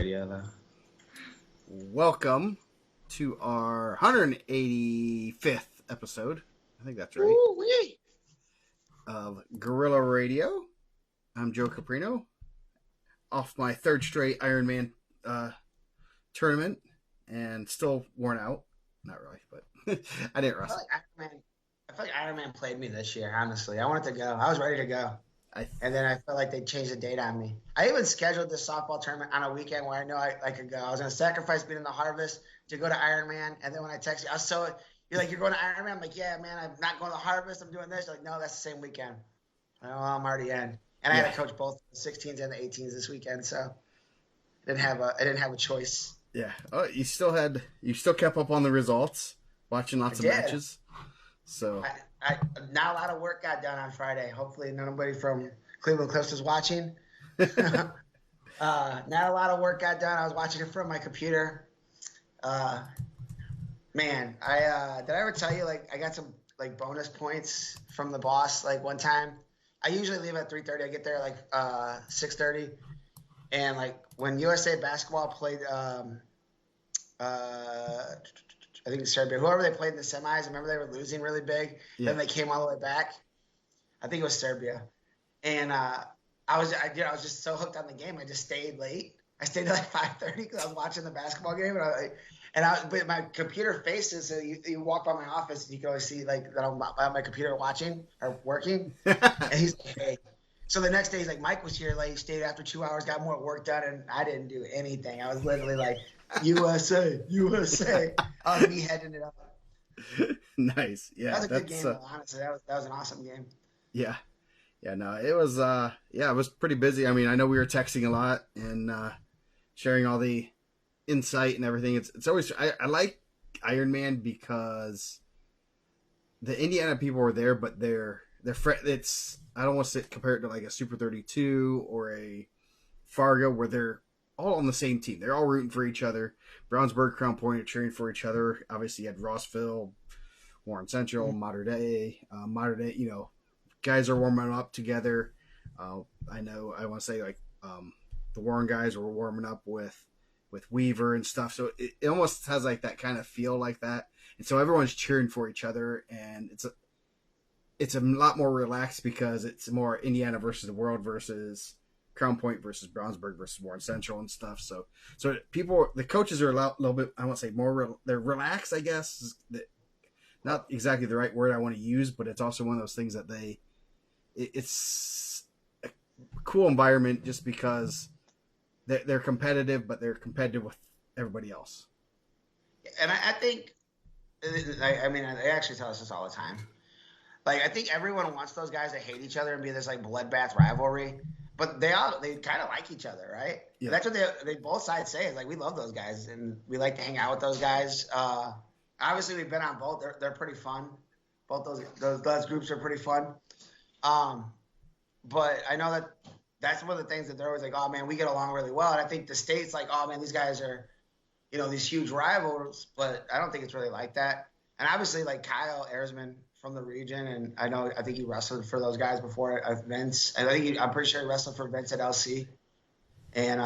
radio, though. Welcome to our 185th episode. I think that's right. Ooh-wee. Of Guerrilla Radio. I'm Joe Caprino, off my third straight Ironman tournament, and still worn out. Not really, but I didn't wrestle. I feel like Ironman played me this year, honestly. I wanted to go. I was ready to go. And then I felt like they changed the date on me. I even scheduled this softball tournament on a weekend where I know I could go. I was going to sacrifice being in the Harvest to go to Ironman. And then when I texted you, I was so – you're like, you're going to Ironman? I'm like, yeah, man, I'm not going to the Harvest. I'm doing this. You're like, no, that's the same weekend. Oh, I'm already in. And I had to coach both the 16s and the 18s this weekend, so I didn't have a choice. Yeah. Oh, you still kept up on the results, watching lots of matches. So not a lot of work got done on Friday. Hopefully nobody from Cleveland Cliffs was watching. Not a lot of work got done. I was watching it from my computer. Man, did I ever tell you, like, I got some, like, bonus points from the boss, like, one time? I usually leave at 3:30. I get there at, like, 6:30. And, like, when USA Basketball played I think it's Serbia. Whoever they played in the semis, remember they were losing really big. Yeah. Then they came all the way back. I think it was Serbia. And I was just so hooked on the game. I just stayed late. I stayed at like 5:30 because I was watching the basketball game. But my computer faces, so you walk by my office and you can always see like that I'm on my computer watching or working. And he's like, hey. So the next day he's like, Mike was here late, stayed after 2 hours, got more work done, and I didn't do anything. I was literally like, USA. I was heading it up. Nice. Yeah. That was a good game, though, honestly. That was an awesome game. Yeah. Yeah, no, it was it was pretty busy. I mean, I know we were texting a lot and sharing all the insight and everything. It's always I like Ironman because the Indiana people were there, but it's I don't want to compare it to like a Super 32 or a Fargo where they're all on the same team. They're all rooting for each other. Brownsburg, Crown Point are cheering for each other. Obviously, you had Rossville, Warren Central, Mater Dei, guys are warming up together. I know I want to say like the Warren guys were warming up with Weaver and stuff. So it almost has like that kind of feel like that. And so everyone's cheering for each other, and it's a lot more relaxed because it's more Indiana versus the world versus Crown Point versus Brownsburg versus Warren Central and stuff. So the coaches are a little bit, I won't say more, they're relaxed, I guess. Not exactly the right word I want to use, but it's also one of those things that it's a cool environment just because they're competitive, but they're competitive with everybody else. And I think, I mean, they actually tell us this all the time. Like, I think everyone wants those guys to hate each other and be this, like, bloodbath rivalry. But they kind of like each other, right? Yeah. That's what they both sides say. Is like, we love those guys, and we like to hang out with those guys. Obviously, we've been on both. They're pretty fun. Both those groups are pretty fun. But I know that's one of the things that they're always like, oh, man, we get along really well. And I think the state's like, oh, man, these guys are, these huge rivals. But I don't think it's really like that. And obviously, like Kyle Erzman from the region, and I think he wrestled for those guys before at Vince. And I'm pretty sure he wrestled for Vince at LC, and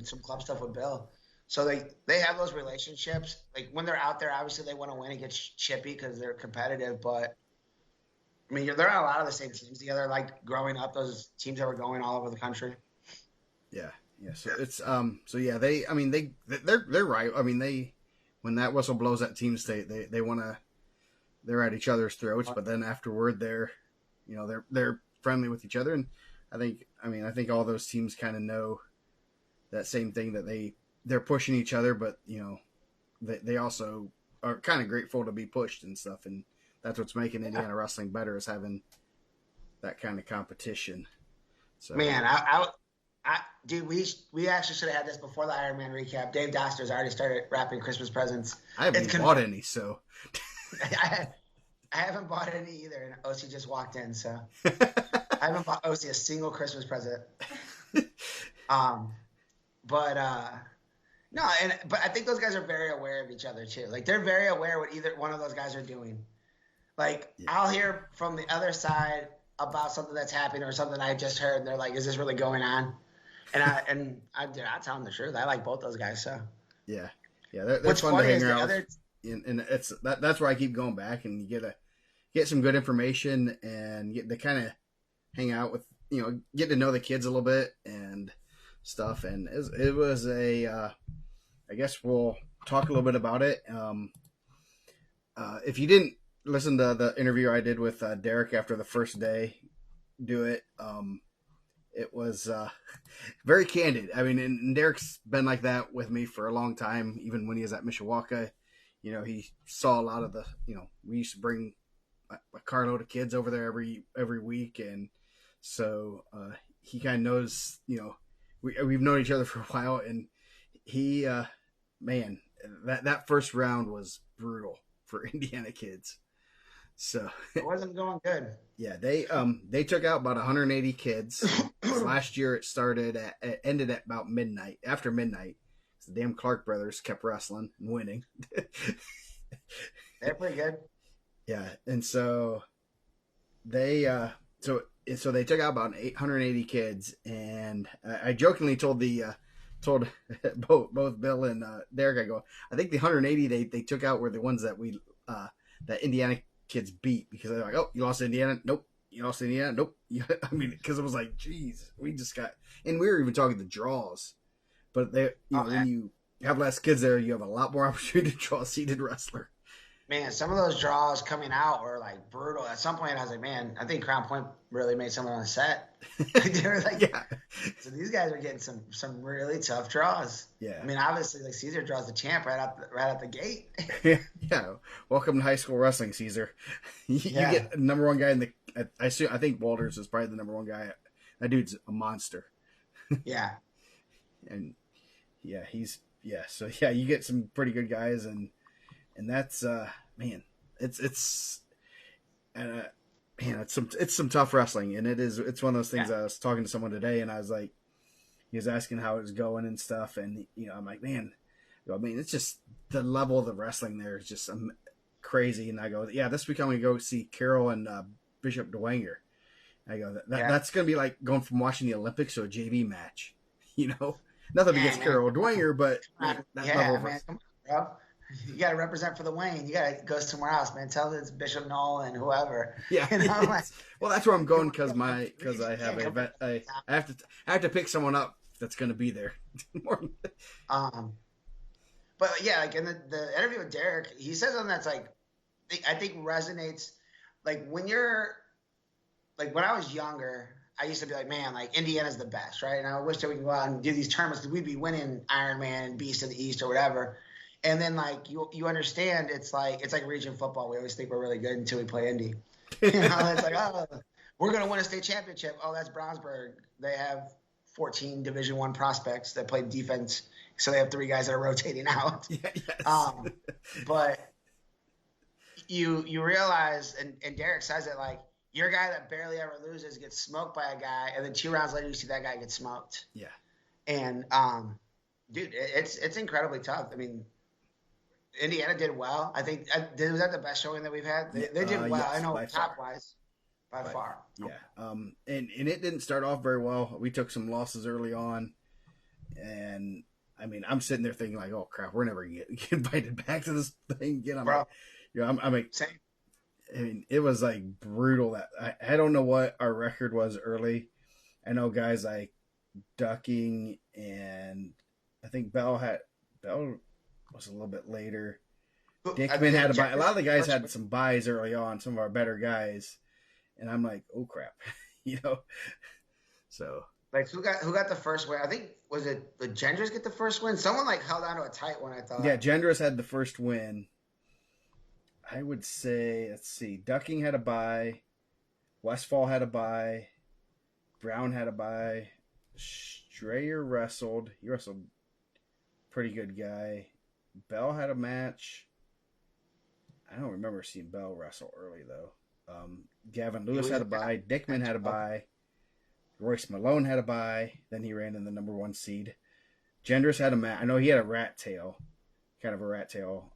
some club stuff with Bill. So they have those relationships. Like when they're out there, obviously they want to win and get chippy because they're competitive. But I mean, they're on a lot of the same teams together. Like growing up, those teams that were going all over the country. Yeah. So it's they're right. I mean when that whistle blows at team state, they want to. They're at each other's throats, but then afterward, they're friendly with each other, and I think all those teams kind of know that same thing, that they're pushing each other, but they also are kind of grateful to be pushed and stuff, and that's what's making Indiana wrestling better, is having that kind of competition. So man, dude, we actually should have had this before the Ironman recap. Dave Doster's already started wrapping Christmas presents. I haven't bought any, so. I haven't bought any either, and OC just walked in, so I haven't bought OC a single Christmas present. But I think those guys are very aware of each other too. Like they're very aware what either one of those guys are doing. Like I'll hear from the other side about something that's happening or something I just heard, and they're like, "Is this really going on?" I tell them the truth. I like both those guys. So Yeah, yeah, they're what's fun to funny hang is the around with, other. and that's where I keep going back, and you get some good information, and get to kind of hang out with, get to know the kids a little bit and stuff. And it was a I guess we'll talk a little bit about it. If you didn't listen to the interview I did with Derek after the first day, do it. It was very candid. I mean, and Derek's been like that with me for a long time, even when he was at Mishawaka. He saw a lot of the, we used to bring a carload of kids over there every week, and so he kind of knows. We've known each other for a while, and he, man, that first round was brutal for Indiana kids. So It wasn't going good. yeah, they took out about 180 kids. Last year it ended at about midnight. After midnight, the damn Clark brothers kept wrestling and winning. They're pretty good. Yeah, and so they so they took out about 880 kids, and I jokingly told told both Bill and Derek, I go, I think the 180 they took out were the ones that Indiana kids beat, because they're like, oh, you lost Indiana, nope. You lost Indiana, nope. I mean, because it was like, geez, we just got, and we were even talking the draws, but when you have less kids there, you have a lot more opportunity to draw a seeded wrestler. Man, some of those draws coming out were like brutal. At some point, I was like, man, I think Crown Point really made someone on the set. They were like, Yeah, so these guys are getting some really tough draws. yeah. I mean, obviously, like Caesar draws the champ right out the gate. Yeah. Welcome to high school wrestling, Caesar. You Yeah. get the number one guy in the. I think Walters is probably the number one guy. That dude's a monster. Yeah. And yeah, So yeah, you get some pretty good guys, and that's man, it's man, it's some tough wrestling, and it's one of those things. Yeah. I was talking to someone today, and I was like, he was asking how it was going and stuff, and I'm like, man, I mean, it's just the level of the wrestling there is just crazy. And I go, yeah, this week I'm gonna go see Carol and Bishop Dwenger. I go, that's gonna be like going from watching the Olympics to a JV match, Nothing against Carol Dwenger, but man, that level of man, come on, bro. You got to represent for the Wayne. You got to go somewhere else, man. Tell it's Bishop Nolan, whoever. Yeah. Like, well, that's where I'm going because I have I have to pick someone up that's going to be there. But yeah, like in the interview with Derek, he says something that's like, I think resonates. Like when I was younger, I used to be like, man, like Indiana's the best, right? And I wish that we could go out and do these tournaments because we'd be winning Ironman and Beast of the East or whatever. And then like you understand it's like region football. We always think we're really good until we play Indy. It's like, oh, we're gonna win a state championship. Oh, that's Brownsburg. They have 14 Division I prospects that play defense, so they have 3 guys that are rotating out. Yeah, yes. But you realize, and Derek says it, like, you're a guy that barely ever loses gets smoked by a guy, and then 2 rounds later you see that guy get smoked. Yeah. And dude, it's incredibly tough. I mean, Indiana did well. I think was that the best showing that we've had? They did well. Yes, I know top wise, by far. Yeah. And it didn't start off very well. We took some losses early on, and I mean, I'm sitting there thinking like, oh crap, we're never gonna get invited back to this thing again. I'm like, same. I mean, it was like brutal. That I don't know what our record was early. I know guys like Ducking, and I think Bell was a little bit later. Dickman had a bye. A lot of the guys had some buys early on, some of our better guys, and I'm like, oh crap, So like who got the first win? I think did Genders get the first win? Someone like held on to a tight one, I thought. Yeah, Genders had the first win. I would say, let's see, Ducking had a bye, Westfall had a bye, Brown had a bye, Strayer wrestled. He wrestled pretty good guy. Bell had a match. I don't remember seeing Bell wrestle early though. Gavin Lewis had a bye. Dickman had a bye. Royce Malone had a bye. Then he ran in the number 1 seed. Genders had a match. I know he had a rat tail, kind of a rat tail.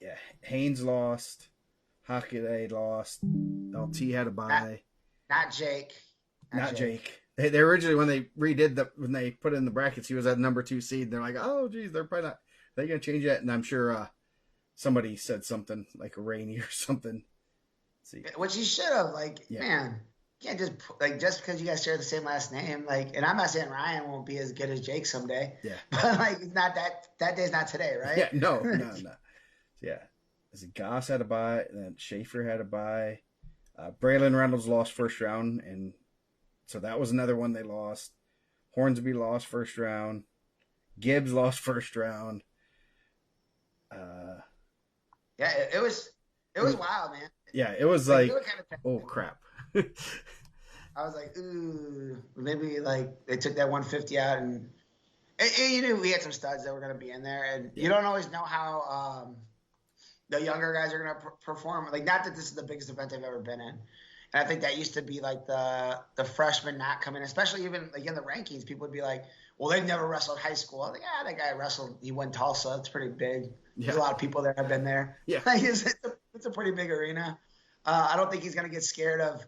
Yeah, Haynes lost. Hockaday lost. LT had a bye. Not Jake. Not Jake. They originally, when they when they put in the brackets, he was at number 2 seed. They're like, oh, geez, they're probably not. They're gonna change that, and I'm sure somebody said something like Rainey or something. Let's see, Which he should have. Like, yeah, man, you can't just because you guys share the same last name. Like, and I'm not saying Ryan won't be as good as Jake someday. yeah, But like, it's not that day's not today, right? yeah, no. Yeah, Goss had a bye, and then Schaefer had a bye. Braylon Reynolds lost first round, and so that was another one they lost. Hornsby lost first round. Gibbs lost first round. Yeah, it was wild, man. Yeah, it was like oh crap. I was like, ooh, maybe like they took that 150 out, and you knew we had some studs that were going to be in there, and you don't always know how the younger guys are going to perform. Like, not that this is the biggest event they've ever been in, and I think that used to be like the freshmen not coming, especially even like in the rankings, people would be like, well, they've never wrestled high school. I was like, that guy wrestled. He won Tulsa. It's pretty big. Yeah. There's a lot of people there have been there. Yeah, like, it's a pretty big arena. I don't think he's going to get scared of,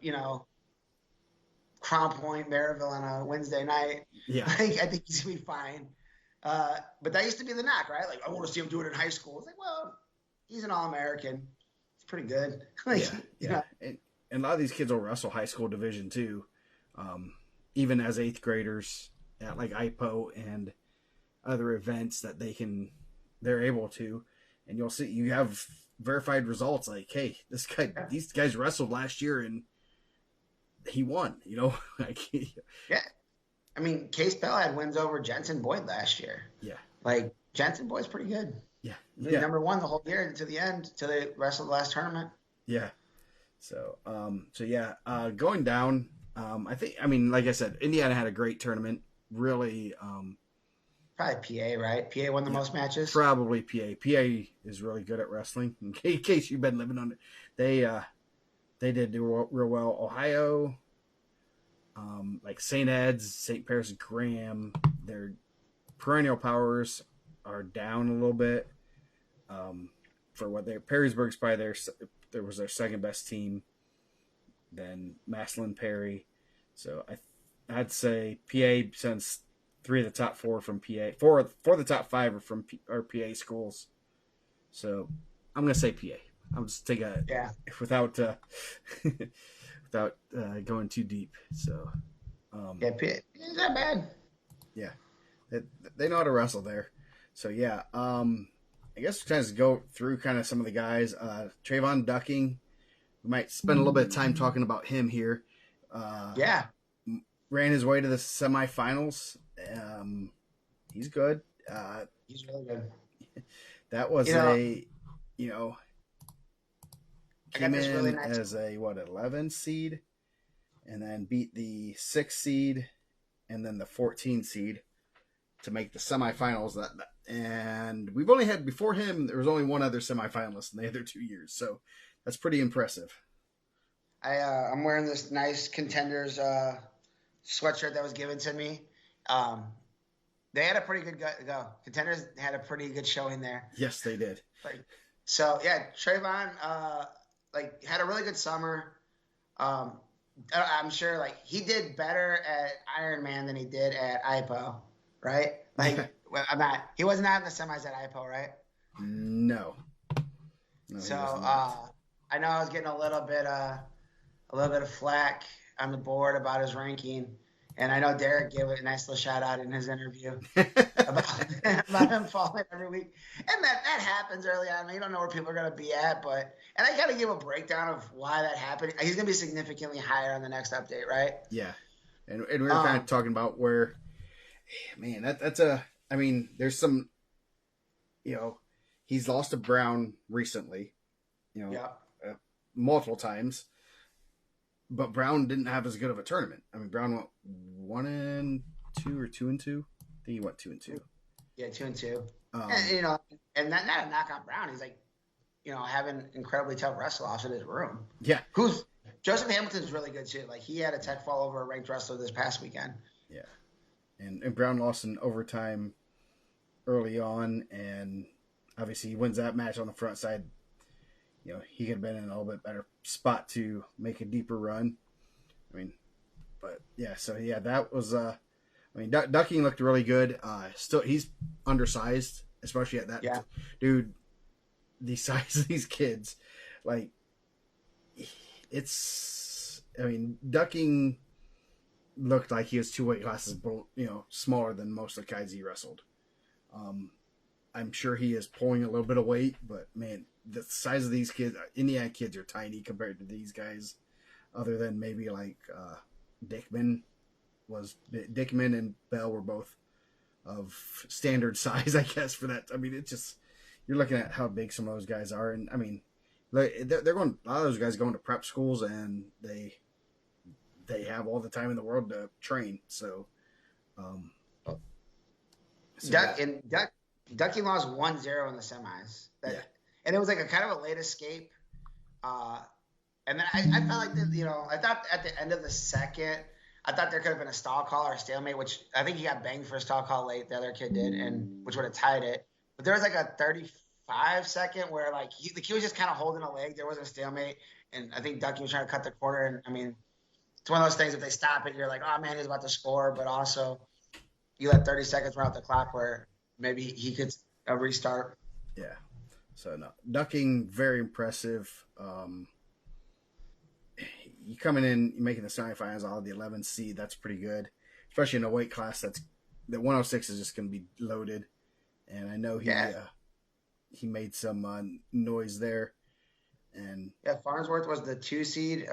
Crown Point, Maryville on a Wednesday night. Yeah. I think he's going to be fine. But that used to be the knock, right? Like, I want to see him do it in high school. It's like, well, he's an All-American. It's pretty good. like, yeah. And a lot of these kids will wrestle high school division too, even as 8th graders at like IPO and other events that they're able to. And you'll see, you have verified results like, hey, these guys wrestled last year and he won, like, yeah. I mean, Case Bell had wins over Jensen Boyd last year. Yeah. Like, Jensen Boyd's pretty good. Yeah. Number 1 the whole year to the end, till they wrestled the last tournament. Yeah. So, going down, I mean, like I said, Indiana had a great tournament. Really, probably PA, right? PA won the most matches. Probably PA. PA is really good at wrestling. In case you've been living on it, they did do real well. Ohio, like St. Ed's, St. Paris, Graham, their perennial powers are down a little bit. For what Perrysburg's probably there was their second best team. Then Maslin, Perry. So I'd say PA sends 3 of the top 4 from PA. 4 of the top 5 are from PA schools. So I'm gonna say PA. I'm just take a without going too deep. So PA is not bad. Yeah, they know how to wrestle there. So yeah, I guess we'll just go through kind of some of the guys. Trayvon Ducking, we might spend a little bit of time talking about him here. Ran his way to the semifinals. He's good. He's really good. That was came in really nice as a 11 seed, and then beat the 6 seed, and then the 14 seed to make the semifinals. And we've only had before him. There was only one other semifinalist in the other 2 years, so that's pretty impressive. I'm wearing this nice Contenders sweatshirt that was given to me. They had a pretty good go. Contenders had a pretty good showing there. Yes, they did. Trayvon had a really good summer. I'm sure he did better at Ironman than he did at IPO, right? He was not in the semis at IPO, right? No. So I know I was getting a little bit of flack on the board about his ranking. And I know Derek gave it a nice little shout out in his interview about him falling every week. And that happens early on. I mean, you don't know where people are going to be at, and I got to give a breakdown of why that happened. He's going to be significantly higher on the next update, right? Yeah. And we were kind of talking about where, man, there's some, he's lost to Brown recently, multiple times. But Brown didn't have as good of a tournament. I mean, Brown went 1-2 or 2-2. I think he went 2-2. Yeah, 2-2. And not a knock on Brown. He's having incredibly tough wrestle-offs in his room. Yeah. Joseph Hamilton's really good too. He had a tech fall over a ranked wrestler this past weekend. Yeah. And Brown lost in overtime early on, and obviously he wins that match on the front side. He could have been in a little bit better spot to make a deeper run. I mean, But yeah, so yeah, that was. I mean, ducking looked really good. Still, he's undersized, especially at that. Yeah. Dude, the size of these kids, like, it's. I mean, ducking looked like he was 2 weight classes, smaller than most of the guys he wrestled. I'm sure he is pulling a little bit of weight, but man, the size of these kids, Indiana kids, are tiny compared to these guys. Other than maybe like Dickman and Bell were both of standard size, I guess, for that. I mean, it's just, you're looking at how big some of those guys are, and I mean, they're going. A lot of those guys going to prep schools, and they have all the time in the world to train. So, Ducky lost 1-0 in the semis. And it was like a kind of a late escape. And then I felt like, I thought at the end of the second, I thought there could have been a stall call or a stalemate, which I think he got banged for a stall call late. The other kid did, and which would have tied it. But there was like a 35-second where like the kid was just kind of holding a leg. There wasn't a stalemate, and I think Ducky was trying to cut the corner. And I mean, it's one of those things. If they stop it, you're like, oh man, he's about to score. But also, you let 30 seconds run out the clock where maybe he could restart. Yeah. So no, ducking, very impressive. You coming in, making the semifinals out of the 11th seed, that's pretty good, especially in a weight class the 106 is just going to be loaded. And I know he made some noise there. And yeah, Farnsworth was the 2 seed.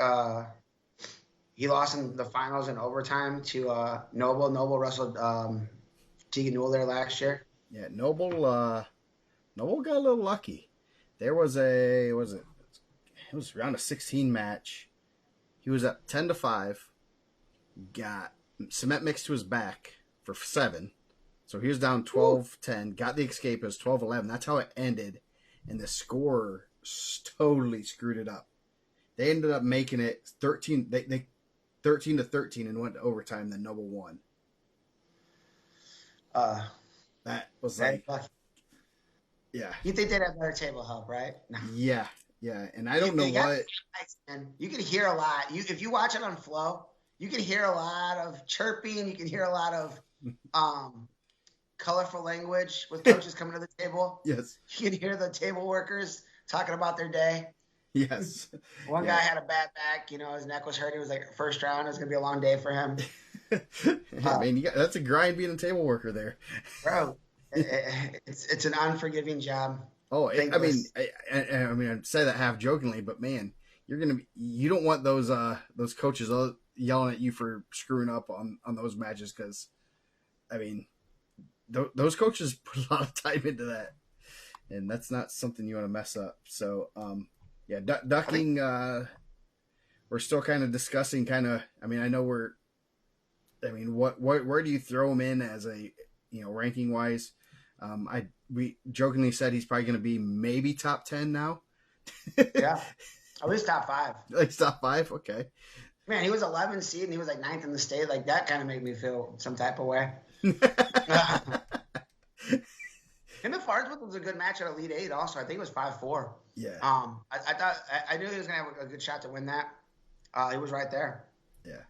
He lost in the finals in overtime to Noble. Noble wrestled Tegan Newell there last year. Yeah, Noble got a little lucky. There was it was around a 16 match. He was up 10-5. Got cement mixed to his back for 7. So he was down 12-10. Got the escape. It was 12-11. That's how it ended. And the scorer totally screwed it up. They ended up making it 13. They 13-13 and went to overtime. Then Noble won. That was like, yeah. You think they'd have better table help, right? No. Yeah. And I don't know what. You can hear a lot. If you watch it on Flow, you can hear a lot of chirping. You can hear a lot of colorful language with coaches coming to the table. Yes. You can hear the table workers talking about their day. Yes. One guy had a bad back. His neck was hurt. He was like, first round. It was going to be a long day for him. That's a grind being a table worker there. Bro, it's an unforgiving job. Oh, I mean, I say that half jokingly, but man, you don't want those coaches yelling at you for screwing up on those matches, because, I mean, those coaches put a lot of time into that, and that's not something you want to mess up. So, yeah, ducking. We're still kind of discussing. I mean, I know where do you throw him in as a ranking wise? We jokingly said he's probably going to be maybe top 10 now. Yeah, at least top 5. At least top 5, okay. Man, he was 11 seed and he was like 9th in the state. Like, that kind of made me feel some type of way. Him and Farnsworth was a good match at Elite 8 also. I think it was 5-4. Yeah. I knew he was going to have a good shot to win that. He was right there. Yeah.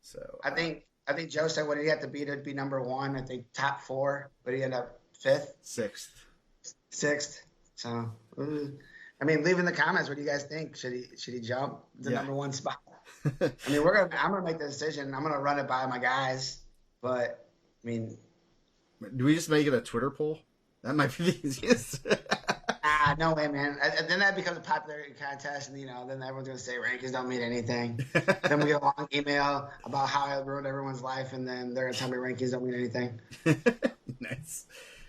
So I think Joe said what he had to beat, it'd be number 1. I think top 4, but he ended up 5th. 6th. So, I mean, leave in the comments what do you guys think. Should he jump the number 1 spot? I mean, I'm gonna make the decision. I'm gonna run it by my guys, but I mean, do we just make it a Twitter poll? That might be the easiest. No way, man. Then that becomes a popularity contest, and then everyone's gonna say rankings don't mean anything. Then we get a long email about how I ruined everyone's life, and then they're gonna tell me rankings don't mean anything. Nice.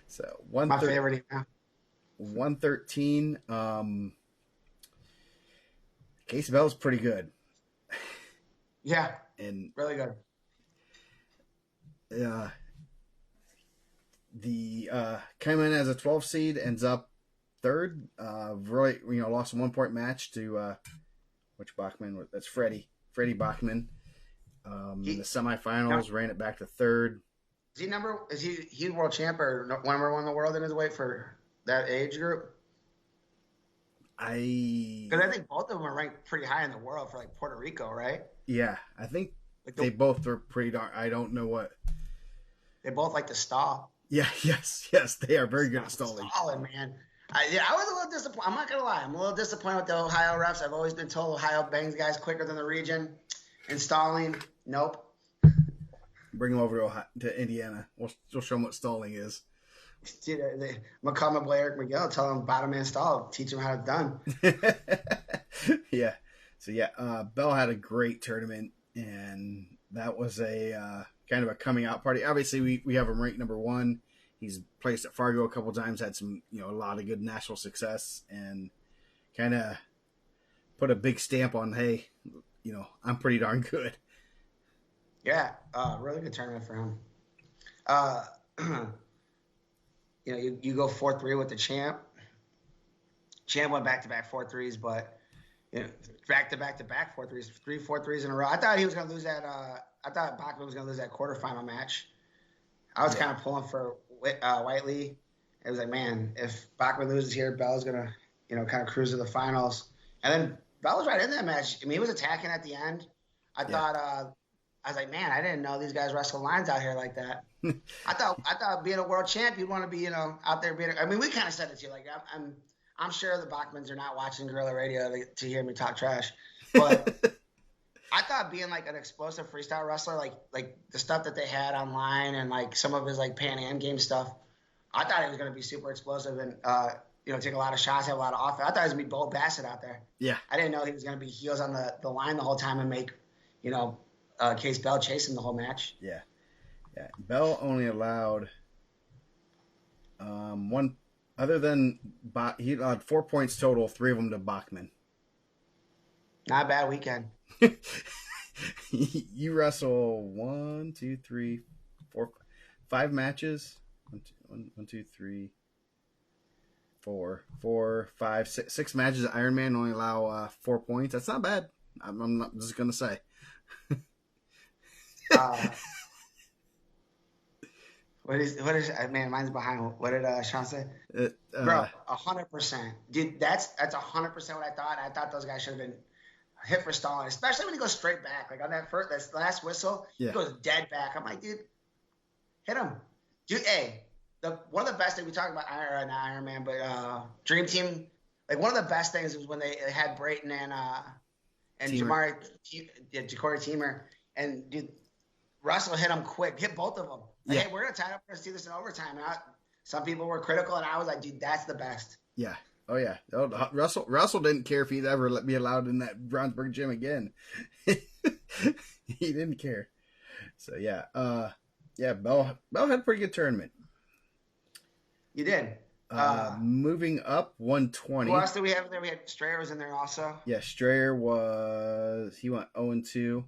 So my favorite email. 113. Case Bell's pretty good. Yeah, and really good. The came in as a 12 seed, ends up 3rd. Really, lost a 1-point match to which Bachman? That's Freddie Bachman. In the semifinals, ran it back to 3rd. Is he world champ or number 1 in the world in his weight for that age group? Because I think both of them are ranked pretty high in the world for like Puerto Rico, right? Yeah, I think Like they both are pretty darn. I don't know what. they both like to stall. Yeah, yes, they are very good at stalling. Stalling, man. I was a little disappointed. I'm not gonna lie. I'm a little disappointed with the Ohio refs. I've always been told Ohio bangs guys quicker than the region. And stalling, nope. Bring them over to Indiana. We'll show them what stalling is. Dude, McCall, Eric McGill, tell them bottom man stall, teach them how it's done. Yeah. So yeah, Bell had a great tournament, and that was a kind of a coming out party. Obviously, we have him ranked number 1. He's placed at Fargo a couple times, had some a lot of good national success, and kind of put a big stamp on, hey, I'm pretty darn good. Yeah, really good tournament for him. You go 4-3 with the champ. Champ went back-to-back 4-3s, but back-to-back 4-3s, 3 4-3s in a row. I thought he was going to lose that. I thought Bachman was going to lose that quarterfinal match. I was kind of pulling for Whiteley. It was like, man, if Bachman loses here, Bell's going to, kind of cruise to the finals. And then Bell was right in that match. I mean, he was attacking at the end. I thought, I was like, man, I didn't know these guys wrestle lines out here like that. I thought being a world champ, you'd want to be, out there being. I mean, we kind of said it to you. Like, I'm sure the Bachmans are not watching Guerrilla Radio to hear me talk trash, but I thought being like an explosive freestyle wrestler, like the stuff that they had online and like some of his like Pan Am game stuff, I thought he was going to be super explosive and take a lot of shots, have a lot of offense. I thought he was going to be Bo Bassett out there. Yeah, I didn't know he was going to be heels on the line the whole time and make Case Bell chasing the whole match. Yeah. Bell only allowed one, other than he allowed 4 points total, 3 of them to Bachman. Not a bad weekend. You wrestle 5 matches. 1, 2, 3, 4, 5, 6 matches at Ironman, only allow 4 points. That's not bad. I'm not just gonna say. What is man? Mine's behind. What did Sean say? Bro, 100%, dude. That's 100% what I thought. I thought those guys should have been hit for stalling, especially when he goes straight back, like on that last whistle. Yeah. He goes dead back. I'm like, dude, hit him, dude. Hey, one of the best things we talked about, not Ironman, but Dream Team. Like one of the best things was when they had Brayton and Jamari, Ja'Cory Teamer, and dude, Russell hit him quick, hit both of them. Like, hey, we're gonna tie up. We're gonna see this in overtime. And some people were critical, and I was like, dude, that's the best. Yeah. Oh yeah. Russell didn't care if he'd ever let me allowed in that Brownsburg gym again. He didn't care. So yeah. Bell had a pretty good tournament. You did. Moving up 120. Who else did we have there? We had Strayer was in there also. Yeah, Strayer he went 0-2.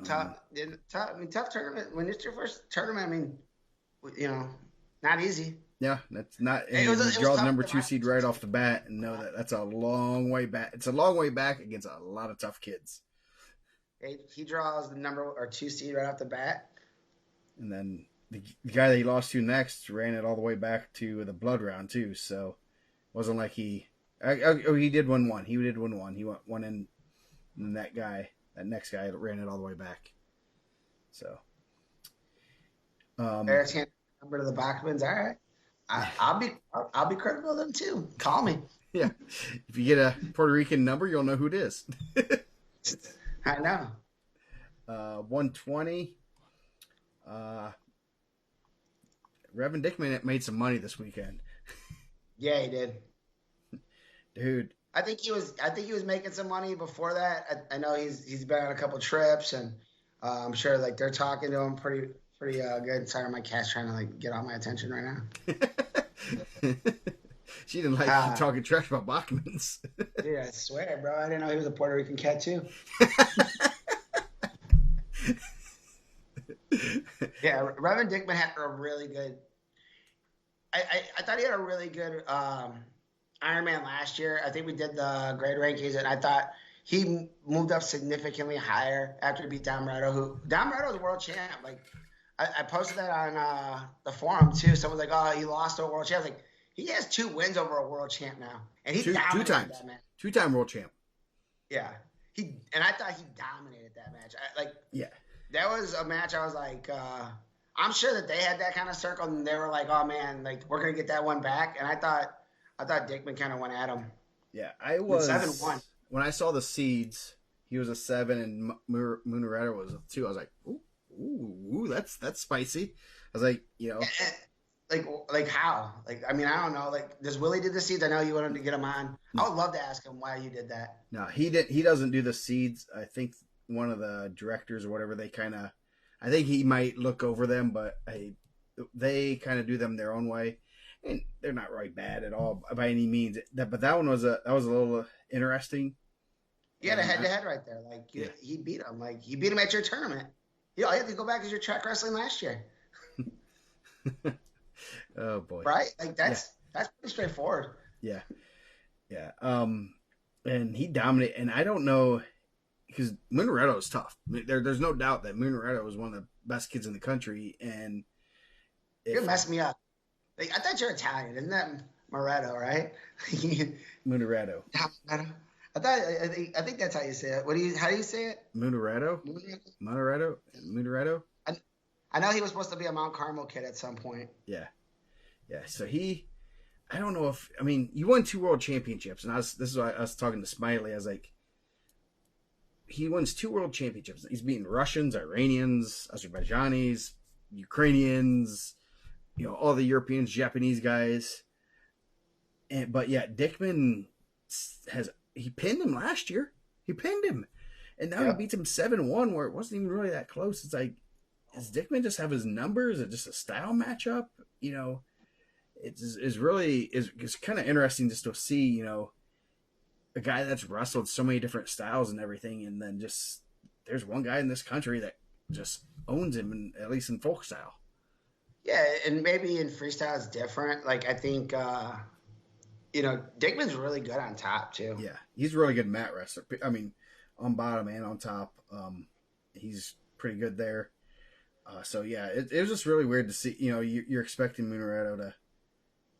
Tough tournament. When it's your first tournament, I mean, not easy. Yeah, that's not. And you draw the number 2 seed right off the bat and know that's a long way back. It's a long way back against a lot of tough kids. He draws the number 2 seed right off the bat. And then the guy that he lost to next ran it all the way back to the blood round too. So it wasn't like he did win one. He did win one. He went one in, and that next guy ran it all the way back. So Eric's hand number to the Bachmans. All right. I'll be critical of them too. Call me. Yeah. If you get a Puerto Rican number, you'll know who it is. I know. 120. Revan Dickman made some money this weekend. Yeah, he did. Dude. I think he was making some money before that. I know he's been on a couple trips, and I'm sure like they're talking to him pretty good. Sorry, my cat's trying to like get all my attention right now. She didn't like you talking trash about Bachmans. Dude, I swear, bro, I didn't know he was a Puerto Rican cat too. Yeah, Revan Dickman had a really good. I thought he had a really good Ironman last year. I think we did the grade rankings, and I thought he moved up significantly higher after he beat Dom Reto. Dom Reto was a world champ. Like I posted that on the forum too. Someone's like, "Oh, he lost to a world champ." I was like, he has 2 wins over a world champ now, and he's 2 times. That man. 2-time world champ. Yeah, I thought he dominated that match. Yeah. That was a match I was like, I'm sure that they had that kind of circle and they were like, oh man, like we're gonna get that one back. And I thought Dickman kind of went at him. Yeah, I With was 7-1. when I saw the seeds. He was a 7 and Munaredo was a 2. I was like, ooh, that's spicy. I was like, Like how? Like I mean, I don't know. Like, does Willie do the seeds? I know you wanted to get him on. I would love to ask him why you did that. no, he did. He doesn't do the seeds. I think one of the directors or whatever, they kind of, I think he might look over them, but they kind of do them their own way, and they're not really bad at all by any means. But that one was a little interesting. You had a head-to-head right there. Like he beat him. Like he beat him at your tournament. All you have to go back is your track wrestling last year. Oh boy! Right? Like that's pretty straightforward. Yeah. And he dominated. And I don't know, because Munaredo is tough. I mean, there's no doubt that Munaredo was one of the best kids in the country. And you messed me up. Like, I thought you're Italian, isn't that Moretto, right? Munaredo. I think that's how you say it. How do you say it? Munaredo. I know he was supposed to be a Mount Carmel kid at some point. Yeah. So I don't know if, I mean, you won 2 world championships, and this is why I was talking to Smiley. I was like, he wins 2 world championships. He's beating Russians, Iranians, Azerbaijanis, Ukrainians, all the Europeans, Japanese guys. But Dickman he pinned him last year. He pinned him. And now he beats him 7-1, where it wasn't even really that close. It's like, does Dickman just have his numbers? Is it just a style matchup? It's kind of interesting just to see, a guy that's wrestled so many different styles and everything, and then just there's one guy in this country that just owns him, at least in folk style. Yeah, and maybe in freestyle it's different. Like I think, Dickman's really good on top too. Yeah, he's a really good mat wrestler. I mean, on bottom and on top, he's pretty good there. So yeah, it was just really weird to see. You're expecting Munaredo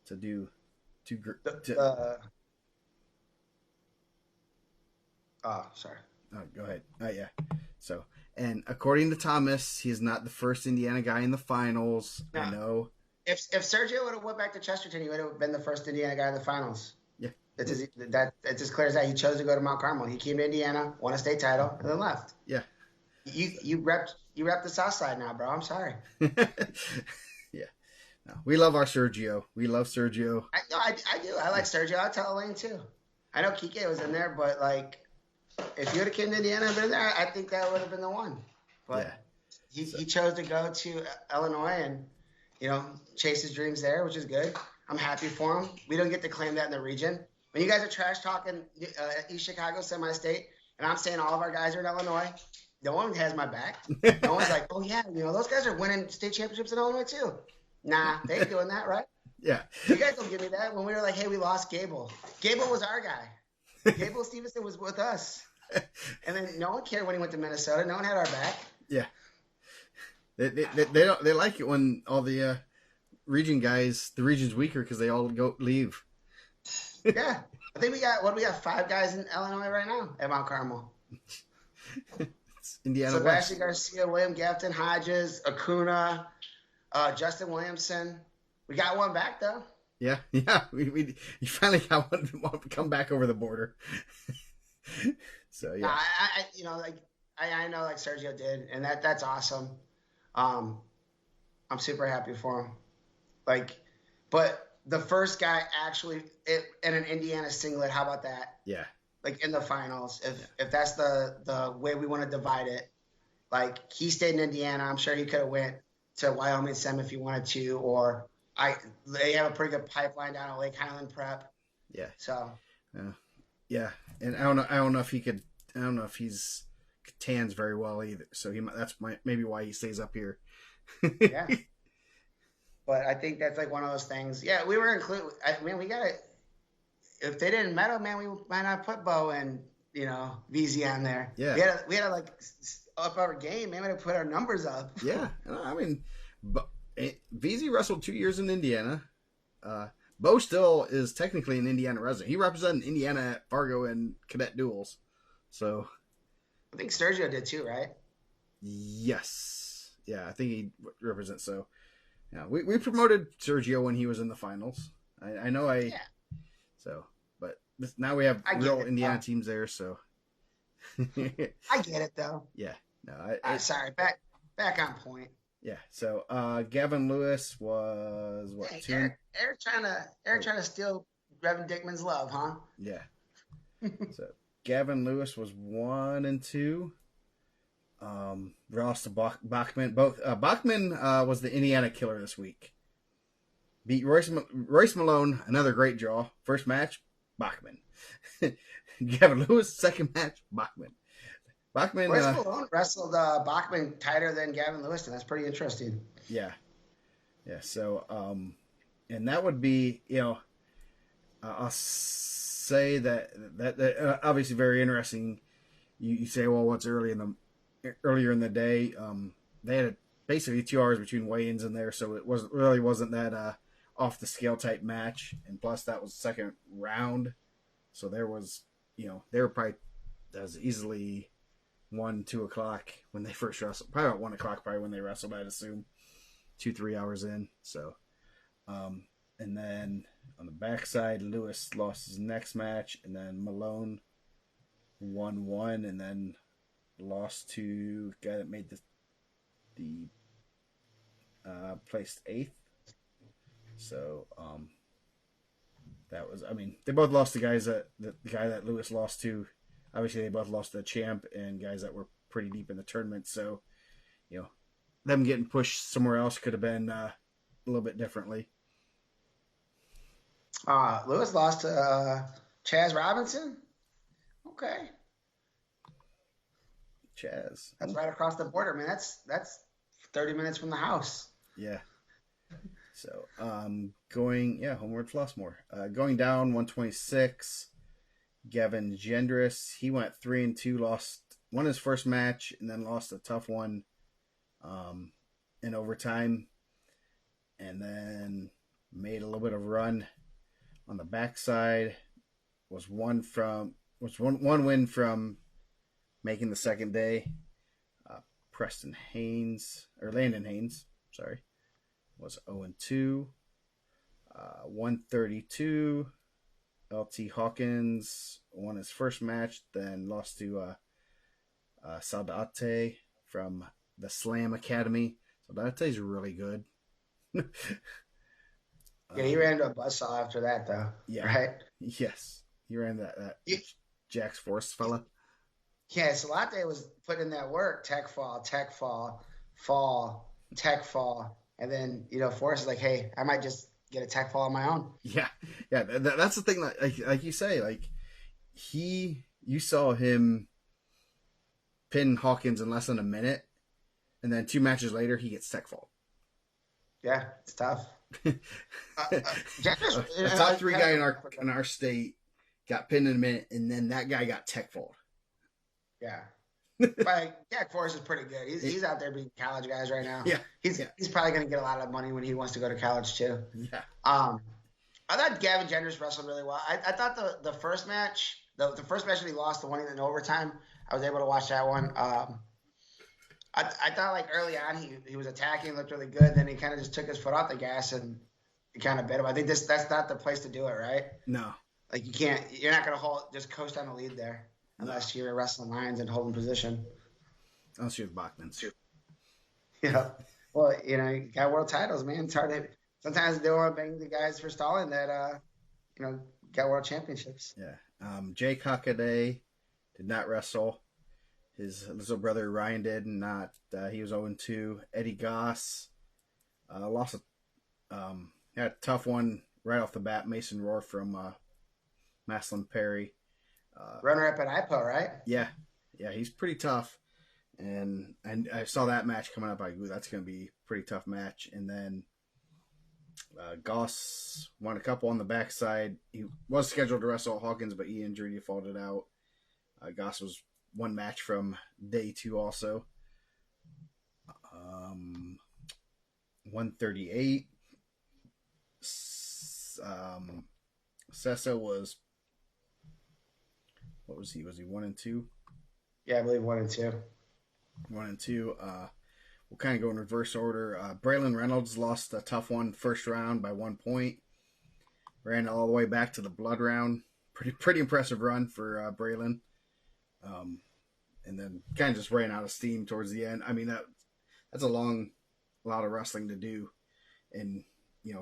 to do oh, sorry. Oh, go ahead. Yeah. So, and according to Thomas, he's not the first Indiana guy in the finals. No. I know. If Sergio would have went back to Chesterton, he would have been the first Indiana guy in the finals. Yeah. It's as clear as that. He chose to go to Mount Carmel. He came to Indiana, won a state title, and then left. Yeah. You rep the South Side now, bro. I'm sorry. Yeah. No, we love our Sergio. We love Sergio. I do. I like Sergio. I'll tell Elaine too. I know Kike was in there, but like, if you would have came to Indiana and been there, I think that would have been the one. But he chose to go to Illinois and, chase his dreams there, which is good. I'm happy for him. We don't get to claim that in the region. When you guys are trash talking East Chicago, semi-state, and I'm saying all of our guys are in Illinois, no one has my back. No one's like, oh yeah, those guys are winning state championships in Illinois too. Nah, they ain't doing that, right? Yeah. You guys don't give me that. When we were like, hey, we lost Gable. Gable was our guy. Gable Stevenson was with us. And then no one cared when he went to Minnesota. No one had our back. Yeah. They like it when all the region guys, the region's weaker because they all leave. Yeah. I think we got 5 guys in Illinois right now at Mount Carmel. It's Indiana Sebastian West. Garcia, William Gafton, Hodges, Acuna, Justin Williamson. We got one back though. Yeah. We finally got one to come back over the border. So yeah. I know like Sergio did, and that's awesome. I'm super happy for him. Like, but the first guy actually in an Indiana singlet, how about that? Yeah. Like in the finals, if that's the way we want to divide it, like he stayed in Indiana, I'm sure he could have went to Wyoming Sem if he wanted to, or they have a pretty good pipeline down at Lake Highland Prep. Yeah. So. Yeah, and I don't know if he could. I don't know if he's Catans's very well either. So that's maybe why he stays up here. Yeah. But I think that's like one of those things. Yeah, we were included. I mean, we got to. If they didn't medal, man, we might not put Bo and VZ on there. Yeah. We had to like up our game, man. We had to put our numbers up. Yeah, I mean, VZ wrestled 2 years in Indiana. Bo still is technically an Indiana resident. He represented Indiana at Fargo and cadet duels. So I think Sergio did too, right? Yes. Yeah, I think he represents. So, yeah, we promoted Sergio when he was in the finals. I know I. Yeah, So, but now we have I get real it. Indiana teams there. So, I get it though. yeah. No, Sorry, back on point. yeah. So, Gavin Lewis was what Dang, two and Eric oh trying to steal Brevin Dickman's love, huh? yeah. So Gavin Lewis was 1-2. Lost to Bachman. Both Bachman was the Indiana killer this week. Beat Royce Malone, another great draw. First match, Bachman. Gavin Lewis, second match, Bachman. Bachman, Royce Malone wrestled Bachman tighter than Gavin Lewis, and that's pretty interesting. yeah, yeah. So, and that would be, I'll say that obviously very interesting. You say, well, what's earlier in the day? They had basically 2 hours between weigh-ins in there, so it wasn't that off the scale type match. And plus, that was second round, so there was, they were probably as easily 1-2 o'clock when they first wrestled. Probably about 1 o'clock, probably when they wrestled. I'd assume 2-3 hours in. So, and then on the backside, Lewis lost his next match, and then Malone won one, and then lost to the guy that made the placed 8th. So that was, I mean, they both lost to guys that the guy that Lewis lost to. Obviously, they both lost to the champ and guys that were pretty deep in the tournament. So, them getting pushed somewhere else could have been a little bit differently. Lewis lost to Chaz Robinson. Okay, Chaz. that's right across the border, man. That's 30 minutes from the house. Yeah. So, homeward Flossmore. Going down 126. Gavin Gendris, he went 3-2, won his first match, and then lost a tough one in overtime, and then made a little bit of run on the backside. Was one win from making the second day. Landon Haynes, sorry, was 0-2. 132. LT Hawkins won his first match, then lost to Saudate from the Slam Academy. Saudate's really good. Yeah, he ran into a buzzsaw after that, though. Yeah. Right? Yes. He ran that Jack's Force fella. Yeah, Salate was putting in that work, tech fall, fall, tech fall. And then, Forrest is like, hey, I might just get a tech fall on my own. Yeah. Yeah. That's the thing that, like you say, like you saw him pin Hawkins in less than a minute, and then 2 matches later, he gets tech fall. Yeah, it's tough. A top 3 guy in our state got pinned in a minute, and then that guy got tech fall. Yeah. But Jack Forrest is pretty good. He's out there beating college guys right now. Yeah. He's probably going to get a lot of money when he wants to go to college too. Yeah. I thought Gavin Gendris wrestled really well. I thought the first match, the first match that he lost, the one in overtime, I was able to watch that one. I thought like early on he was attacking, looked really good. Then he kind of just took his foot off the gas and he kind of bit him. I think that's not the place to do it, right? No. Like you're not going to just coast on the lead there unless you're wrestling lines and holding position. Unless you're Bachman. Yeah. Well, you got world titles, man. It's hard to. Sometimes they don't want to bang the guys for stalling that, got world championships. Yeah. Jake Hockaday did not wrestle. His little brother Ryan did not. He was 0-2. Eddie Goss lost had a tough one right off the bat. Mason Rohr from Maslin Perry. Runner up at IPO, right? Yeah. Yeah, he's pretty tough. And I saw that match coming up. That's going to be a pretty tough match. And then Goss won a couple on the backside. He was scheduled to wrestle Hawkins, but he injured. He folded out. Goss was 1 match from day 2 also. 138. Sessa was, what was he? Was he 1-2? Yeah, I believe 1 and 2. 1 and 2. We'll kind of go in reverse order. Braylon Reynolds lost a tough one first round by 1 point. Ran all the way back to the blood round. Pretty impressive run for Braylon. Um, and then kind of just ran out of steam towards the end. I mean that's a lot of wrestling to do, and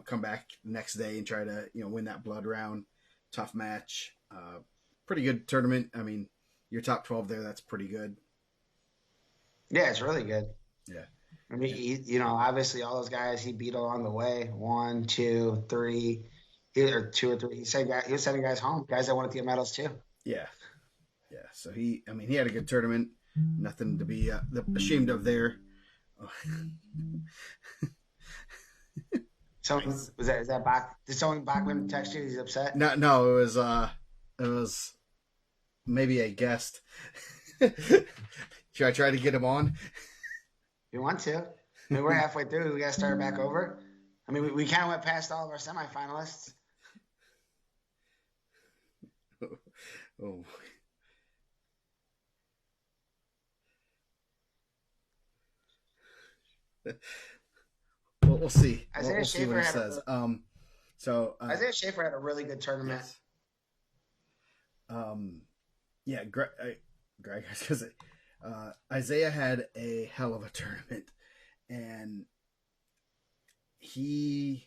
come back the next day and try to win that blood round. Tough match. Pretty good tournament. I mean, your top 12 there. That's pretty good. Yeah, it's really good. Yeah. I mean, And, obviously all those guys he beat along the way, 1, 2, 3, or 2 or 3. He was sending guys home, guys that wanted to get medals too. yeah. Yeah. So he had a good tournament. Nothing to be ashamed of there. So is that back? Did someone back when text you? He's upset. No, it was maybe a guest. Should I try to get him on? You want to? I mean, we're halfway through. We got to start back over. I mean, we kind of went past all of our semifinalists. Oh. We'll see. We'll see what he says. Isaiah Schaefer had a really good tournament. Yes. Yeah, Greg, because Isaiah had a hell of a tournament, and he's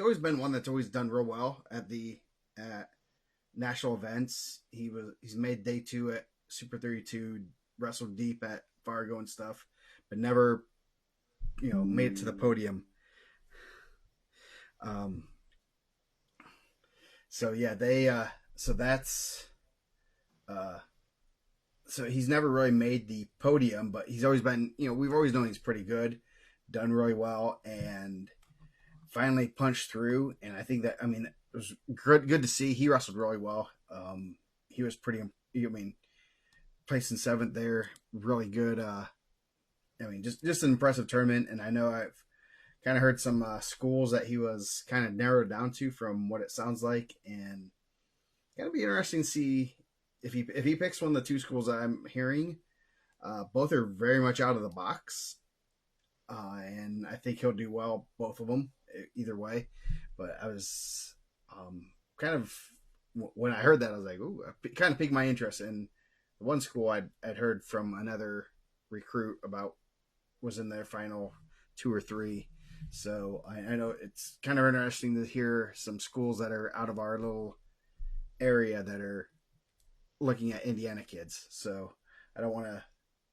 always been one that's always done real well at national events. He's made day 2 at Super 32, wrestled deep at Fargo and stuff, but never made it to the podium. So yeah, so that's so he's never really made the podium, but he's always been, we've always known he's pretty good, done really well, and finally punched through. And I think that, I mean, it was good to see. He wrestled really well. He was pretty, I mean, placing 7th there, really good. I mean, just an impressive tournament. And I know I've kind of heard some schools that he was kind of narrowed down to from what it sounds like, and gonna be interesting to see if he picks one of the 2 schools that I'm hearing. Both are very much out of the box, and I think he'll do well both of them either way. But I was kind of, when I heard that, I was like, ooh, it kind of piqued my interest. And the one school I'd heard from another recruit about was in their final 2 or 3. So I know it's kind of interesting to hear some schools that are out of our little area that are looking at Indiana kids. So I don't want to,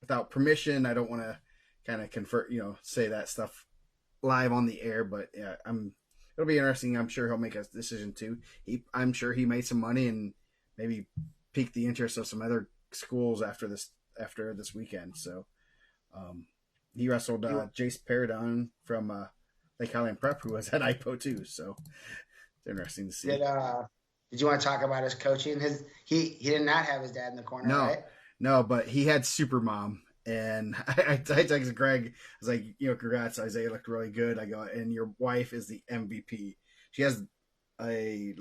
without permission, I don't want to kind of convert, say that stuff live on the air. But yeah, it'll be interesting. I'm sure he'll make a decision too. I'm sure he made some money and maybe piqued the interest of some other schools after this weekend. So he wrestled Jace Paradon from Lake Highland Prep, who was at IPO too. So it's interesting to see. Did you want to talk about his coaching? He did not have his dad in the corner, right? No, but he had super mom. And I texted Greg. I was like, congrats, Isaiah looked really good. I go, and your wife is the MVP. She has probably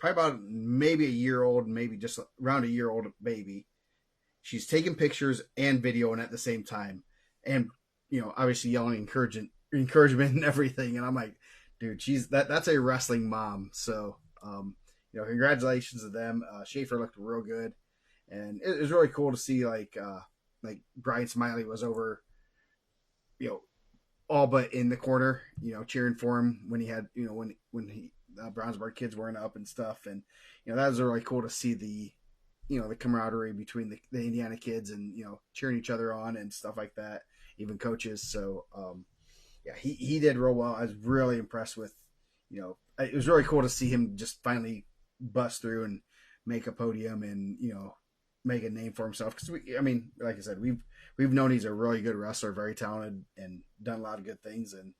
about maybe a year old, maybe just around a year old baby. She's taking pictures and videoing at the same time, and obviously yelling encouragement and everything. And I'm like, dude, that's a wrestling mom. So congratulations to them. Schaefer looked real good, and it was really cool to see like Brian Smiley was over, all but in the corner, cheering for him when he had, when he Brownsburg kids weren't up and stuff, and that was really cool to see the camaraderie between the Indiana kids and cheering each other on and stuff like that, even coaches. So yeah, he did real well. I was really impressed with, it was really cool to see him just finally bust through and make a podium and make a name for himself. Because like I said, we've known he's a really good wrestler, very talented, and done a lot of good things. And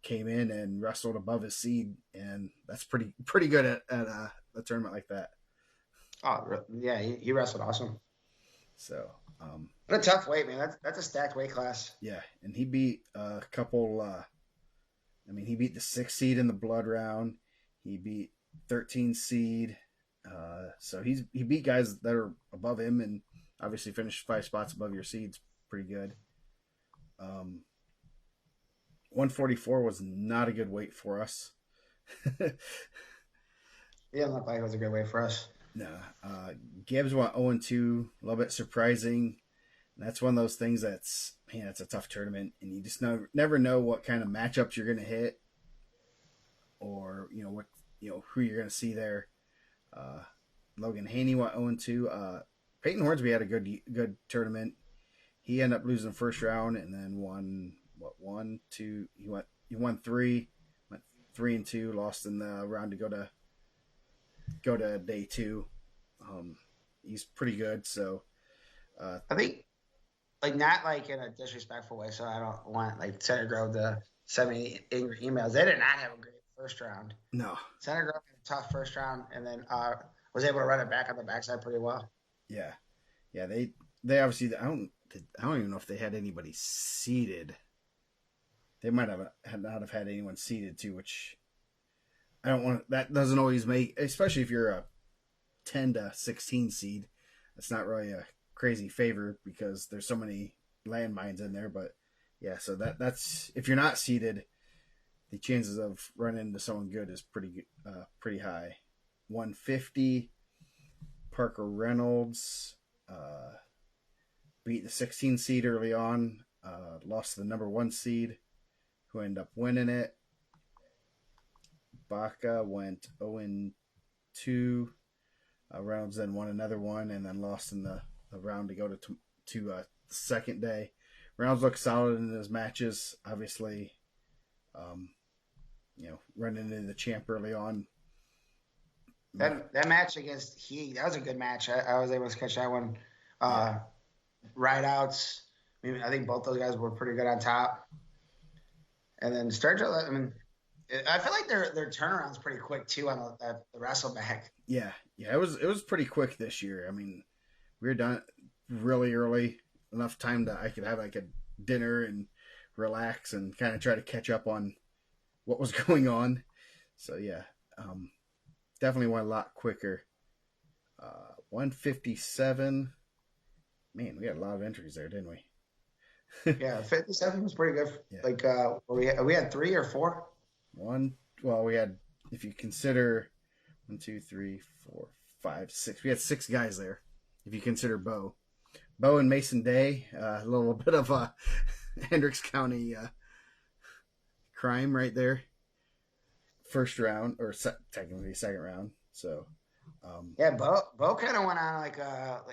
came in and wrestled above his seed, and that's pretty good at a tournament like that. Oh yeah, he wrestled awesome. So what a tough weight, man. That's a stacked weight class. Yeah, and he beat a couple. He beat the 6 seed in the blood round. He beat 13 seed. So he beat guys that are above him, and obviously finished 5 spots above your seeds, pretty good. 144 was not a good weight for us. Yeah, looked like it was a good way for us. No, Gibbs went 0-2, a little bit surprising. And that's one of those things that's, man, it's a tough tournament, and you just never know what kind of matchups you're going to hit, or what who you're going to see there. Logan Haney went 0-2. Peyton Hornsby had a good tournament. He ended up losing the first round and then won one, two. He won three, went 3-2, lost in the round to go to day two. He's pretty good. So I think like not like in a disrespectful way, so I don't want like Center Grove to send me angry emails. They did not have a great first round. no, Center Grove had a tough first round, and then was able to run it back on the backside pretty well. yeah. They obviously I don't even know if they had anybody seated. They might not have had anyone seated too, which I don't want. That doesn't always make, especially if you're a 10 to 16 seed. That's not really a crazy favor because there's so many landmines in there. But yeah, so that's if you're not seated, the chances of running into someone good is pretty high. 150. Parker Reynolds beat the 16 seed early on. Lost to the number 1 seed, who ended up winning it. Baca went 0-2. Reynolds then won another one and then lost in the round to go to the second day. Reynolds looked solid in his matches. Obviously, running into the champ early on. That match against Heath, that was a good match. I was able to catch that one. Ride outs. I think both those guys were pretty good on top. And then Sturgill, I feel like their turnaround's pretty quick too on the wrestle back. Yeah, it was pretty quick this year. We were done really early, enough time that I could have like a dinner and relax and kind of try to catch up on what was going on. So yeah, definitely went a lot quicker. 157. Man, we had a lot of entries there, didn't we? Yeah, 57 was pretty good. Yeah. Like we had 3 or 4. We had, if you consider 1, 2, 3, 4, 5, 6. We had 6 guys there. If you consider Bo and Mason Day, a little bit of a Hendricks County crime right there. First round, or technically second round. So yeah, Bo kind of went on like a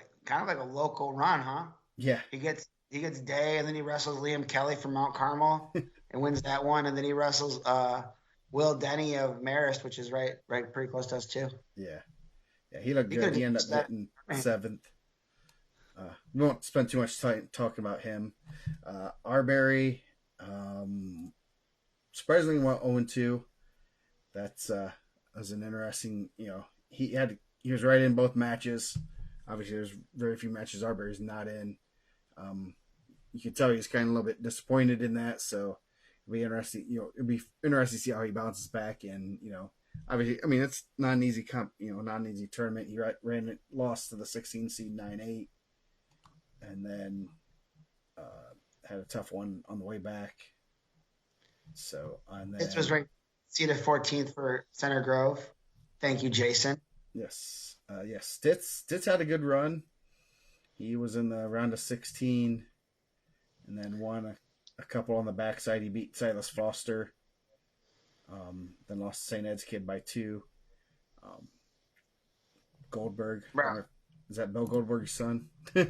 local run, huh? Yeah, he gets Day, and then he wrestles Liam Kelly from Mount Carmel and wins that one, and then he wrestles Will Denny of Marist, which is right pretty close to us too. Yeah, he looked good. He ended up getting 7th. We won't spend too much time talking about him. Arbery, surprisingly went 0-2. That's was an interesting. He was right in both matches. Obviously, there's very few matches Arbery's not in. You can tell he's kind of a little bit disappointed in that. So it'll be interesting. It'll be interesting to see how he bounces back. And obviously, it's not an easy not an easy tournament. He lost to the 16 seed 9-8, and then had a tough one on the way back. So this was ranked seeded 14th for Center Grove. Thank you, Jason. Yes. Stitz had a good run. He was in the round of 16 and then won a couple on the backside. He beat Silas Foster. Then lost to St. Ed's kid by 2. Goldberg. Bro. Is that Bill Goldberg's son? Bill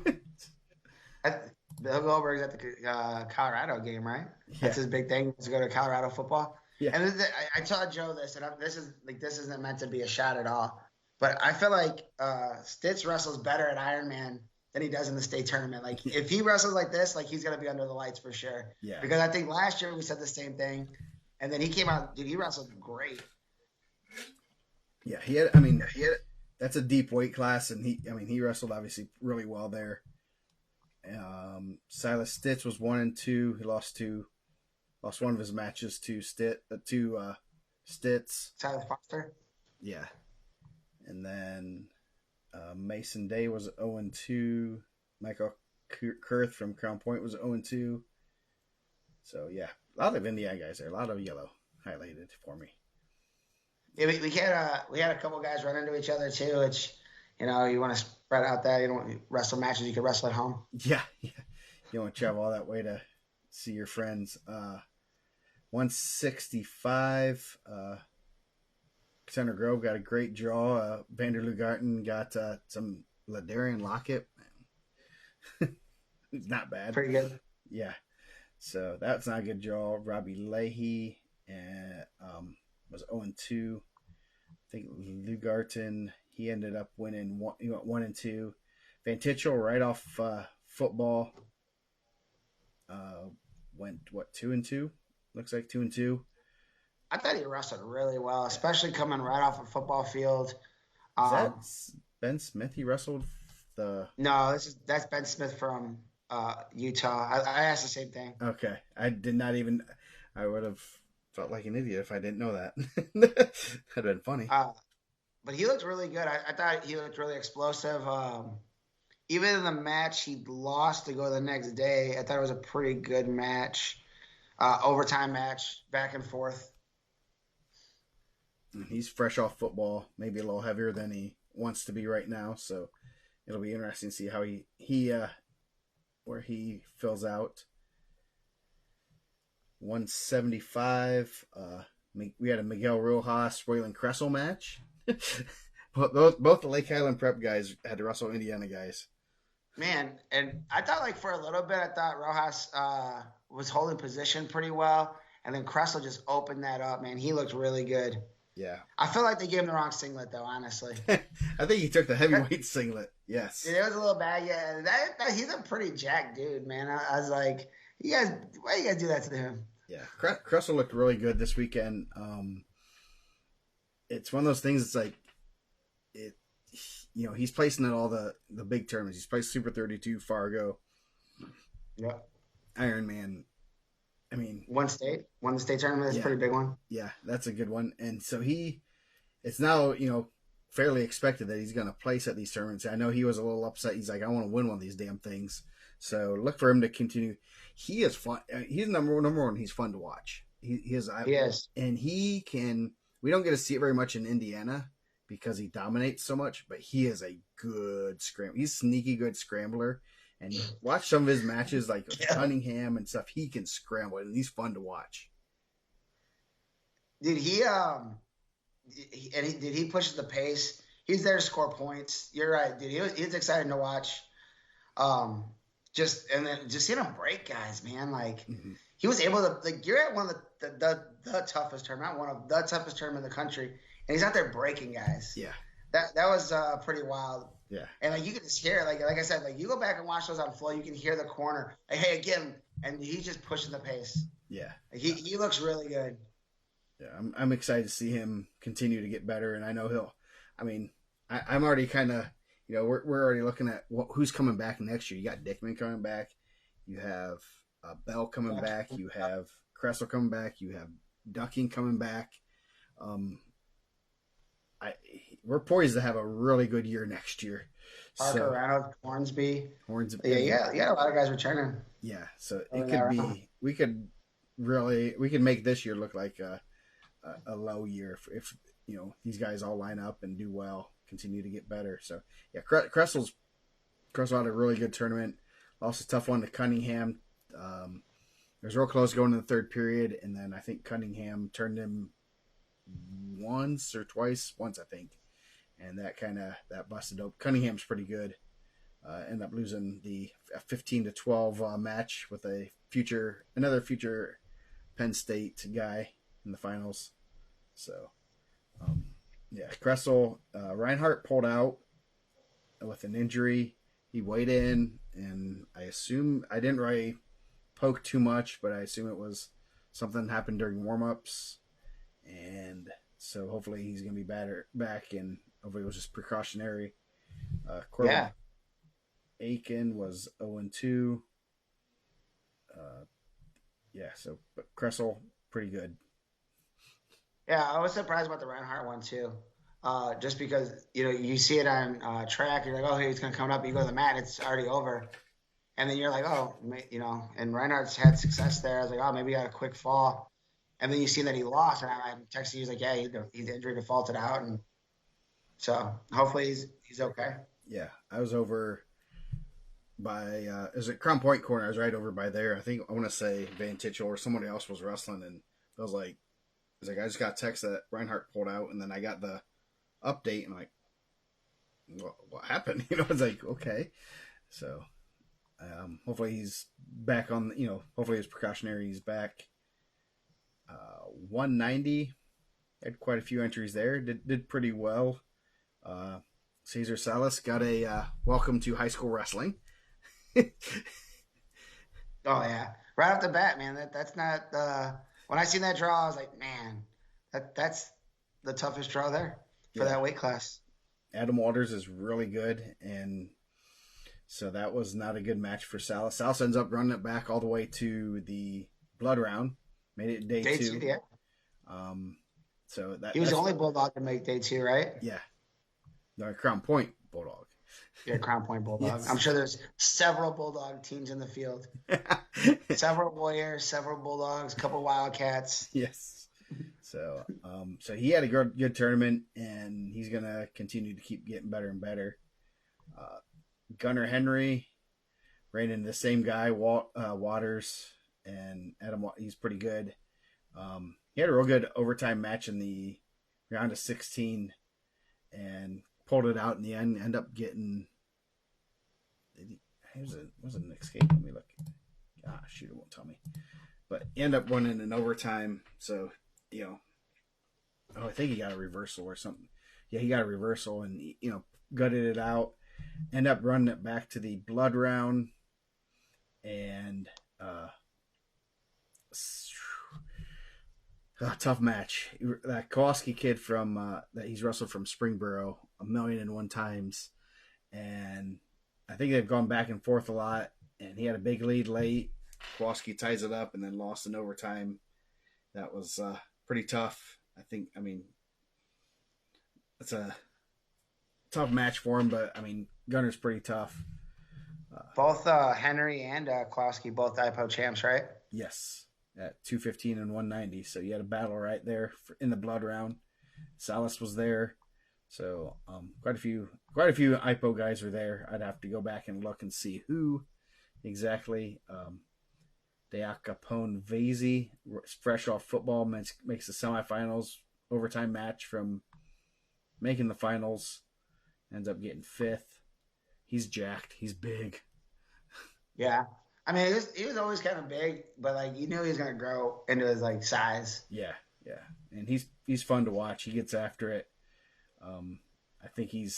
Goldberg's at the Colorado game, right? Yeah. That's his big thing, to go to Colorado football. Yeah. And I told Joe this, and this isn't meant to be a shot at all, but I feel like Stitz wrestles better at Ironman than he does in the state tournament. Like if he wrestles like this, like he's gonna be under the lights for sure. Yeah. Because I think last year we said the same thing, and then he came out, dude. He wrestled great. Yeah, that's a deep weight class, and he wrestled obviously really well there. Silas Stitz was 1-2. He lost one of his matches to Stitz. Silas Foster. Yeah, and then Mason Day was 0-2. Michael Kurth from Crown Point was 0-2. So yeah, a lot of Indiana guys there. A lot of yellow highlighted for me. Yeah, we had a couple guys run into each other too, which you want to spread out that you don't want to wrestle matches you can wrestle at home. Yeah, yeah. You don't want to travel all that way to see your friends. 165. Center Grove got a great draw. Vander Lugarten got some Ladarian Lockett. It's not bad. Pretty good. Yeah. So that's not a good draw. Robbie Leahy was 0-2. I think Lugarten, he ended up winning one. He went 1-2. Van Tichel right off football went 2-2. Looks like 2-2. I thought he wrestled really well, especially coming right off a football field. Is that Ben Smith? He wrestled the. No, that's Ben Smith from Utah. I asked the same thing. Okay, I did not even. I would have felt like an idiot if I didn't know that. That'd been funny. But he looked really good. I thought he looked really explosive. Even in the match he lost to go the next day, I thought it was a pretty good match. Overtime match, back and forth. He's fresh off football, maybe a little heavier than he wants to be right now. So it'll be interesting to see how he where he fills out. 175. We had a Miguel Rojas Royland Kressel match. both the Lake Highland Prep guys had to wrestle Indiana guys. Man, and I thought like for a little bit, I thought Rojas was holding position pretty well, and then Kressel just opened that up. Man, he looked really good. Yeah, I feel like they gave him the wrong singlet though. Honestly, I think he took the heavyweight singlet. Yes, it was a little bad. Yeah, he's a pretty jacked dude, man. I was like, why you guys do that to him? Yeah, Kressel looked really good this weekend. It's one of those things. It's like he's placing at all the big tournaments. He's placed Super 32, Fargo. Yeah. Ironman. I mean, won the state tournament. That's a pretty big one. Yeah, that's a good one. And so it's now, fairly expected that he's going to place at these tournaments. I know he was a little upset. He's like, I want to win one of these damn things. So look for him to continue. He is fun. He's number one. He's fun to watch. He is. And he can, we don't get to see it very much in Indiana because he dominates so much, but he is a good scrambler. He's a sneaky good scrambler. And you watch some of his matches, like Cunningham and stuff. He can scramble, and he's fun to watch. Did he pushes the pace? He's there to score points. You're right, dude. He's exciting to watch. Just seeing him break guys, man. Like he was able to. Like you're at one of the toughest tournament, not one of the toughest tournament in the country, and he's out there breaking guys. Yeah, that was pretty wild. Yeah, and like you can just hear, like I said, like you go back and watch those on flow, you can hear the corner. Like, hey, again, and he's just pushing the pace. Yeah, like, he looks really good. Yeah, I'm excited to see him continue to get better, and I know he'll. I mean, I'm already kind of, we're already looking at who's coming back next year. You got Dickman coming back, you have Bell coming back, you have Kressel coming back, you have Ducking coming back. We're poised to have a really good year next year. Parker, Reynolds, Hornsby. Yeah, a lot of guys returning. Yeah, so it could be. We could make this year look like a low year if these guys all line up and do well, continue to get better. So yeah, Kressel had a really good tournament. Lost a tough one to Cunningham. It was real close going to the third period, and then I think Cunningham turned him once, I think, and that busted up. Cunningham's pretty good. Ended up losing the 15-12 match with another future Penn State guy in the finals. So Kressel, Reinhardt pulled out with an injury. He weighed in, and I assume I didn't really poke too much, but I assume it was something happened during warm-ups. And so hopefully he's going to be back, and hopefully it was just precautionary. Corbin Aiken was 0-2. But Kressel, pretty good. Yeah, I was surprised about the Reinhardt one too. just because you see it on track. You're like, oh, hey, he's gonna come up. You go to the mat, and it's already over. And then you're like, oh, and Reinhardt's had success there. I was like, oh, maybe he had a quick fall. And then you see that he lost, and I texted you, he's like, yeah, he's injury defaulted out, and so hopefully he's okay. Yeah, I was over by is it Crown Point corner? I was right over by there. I think I want to say Van Tichel or somebody else was wrestling, and I was like, I just got a text that Reinhardt pulled out, and then I got the update, and I'm like, what happened? It's like okay, so hopefully he's back on. Hopefully his precautionary he's back. 190 had quite a few entries there. Did pretty well. Cesar Salas got a welcome to high school wrestling. Oh yeah, right off the bat, man. That's not. When I seen that draw, I was like, man, that's the toughest draw there for Yeah, that weight class. Adam Waters is really good, and so that was not a good match for Salas. Salas ends up running it back all the way to the blood round. Made it day Day two, two. yeah. Um, so He was the that's only bulldog to make day two, right? yeah, the Crown Point Bulldog. Yeah, Crown Point Bulldog. Yes. I'm sure there's several bulldog teams in the field. Several Warriors, several Bulldogs, a couple Wildcats. Yes. So he had a good tournament, and he's gonna continue to keep getting better and better. Gunnar Henry ran into the same guy, Waters, and Adam. He's pretty good. He had a real good overtime match in the round of 16, and pulled it out in the end. End up getting. Was it an escape? Let me look. Ah, shoot, it won't tell me. But he ended up winning in overtime. So, I think he got a reversal or something. Yeah, he got a reversal and, gutted it out. End up running it back to the blood round. And, tough match. That Kowalski kid from, that he's wrestled from Springboro 1,000,001 times. And I think they've gone back and forth a lot. And he had a big lead late. Kowalski ties it up and then lost in overtime. That was pretty tough. It's a tough match for him, but Gunner's pretty tough. Both Henry and Klosky, both IPO champs, right? Yes, at 215 and 190. So you had a battle right there in the blood round. Salas was there, so quite a few IPO guys were there. I'd have to go back and look and see who exactly. Deacapone Vasey, fresh off football, makes the semifinals overtime match from making the finals. Ends up getting fifth. He's jacked. He's big. Yeah. He was always kind of big, but like you knew he was gonna grow into his like size. Yeah, and he's fun to watch. He gets after it. I think he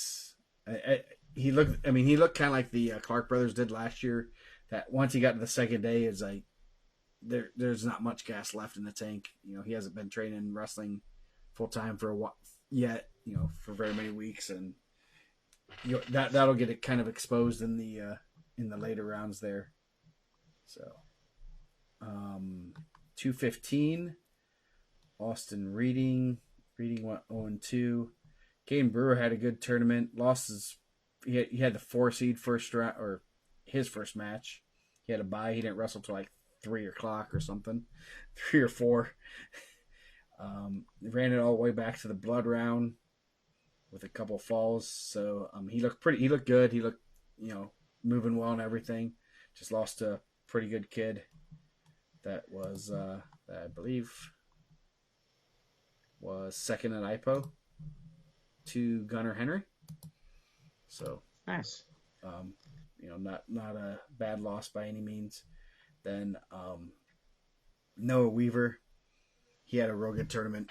looked kind of like the Clark brothers did last year. That once he got to the second day, is like there's not much gas left in the tank. He hasn't been training wrestling full time for a while yet. For very many weeks, and that'll get it kind of exposed in the later rounds there. So, 215, Austin Reading went 0-2. Caden Brewer had a good tournament. He had the 4 seed first round, or his first match. He had a bye. He didn't wrestle till like 3 o'clock or something, 3 or 4. Ran it all the way back to the blood round with a couple falls. So he looked good. He looked moving well and everything. Just lost to a pretty good kid that was that I believe was second at IPO to Gunnar Henry. So Nice. Not a bad loss by any means. Then Noah Weaver, he had a real good tournament.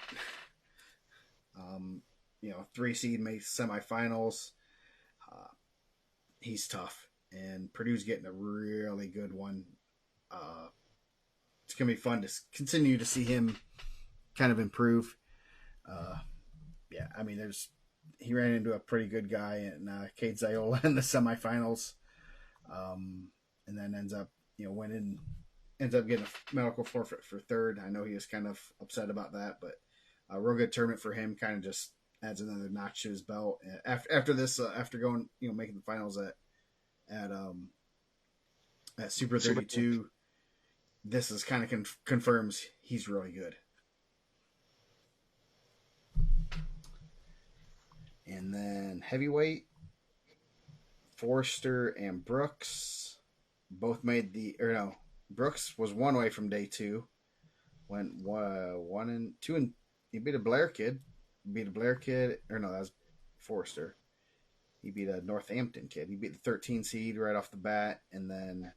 3 seed made semifinals. He's tough, and Purdue's getting a really good one. It's gonna be fun to continue to see him kind of improve. He ran into a pretty good guy in Cade Ziola in the semifinals, and then ends up winning. Ends up getting a medical forfeit for third. I know he was kind of upset about that, but a real good tournament for him. Kind of just adds another notch to his belt. After this, after going, making the finals at Super Super. 32, this is kind of confirms he's really good. And then heavyweight, Forrester and Brooks both made Brooks was one away from day two. Went 1-2, and he beat a Blair kid. Or no, that was Forrester. He beat a Northampton kid. He beat the 13 seed right off the bat, and then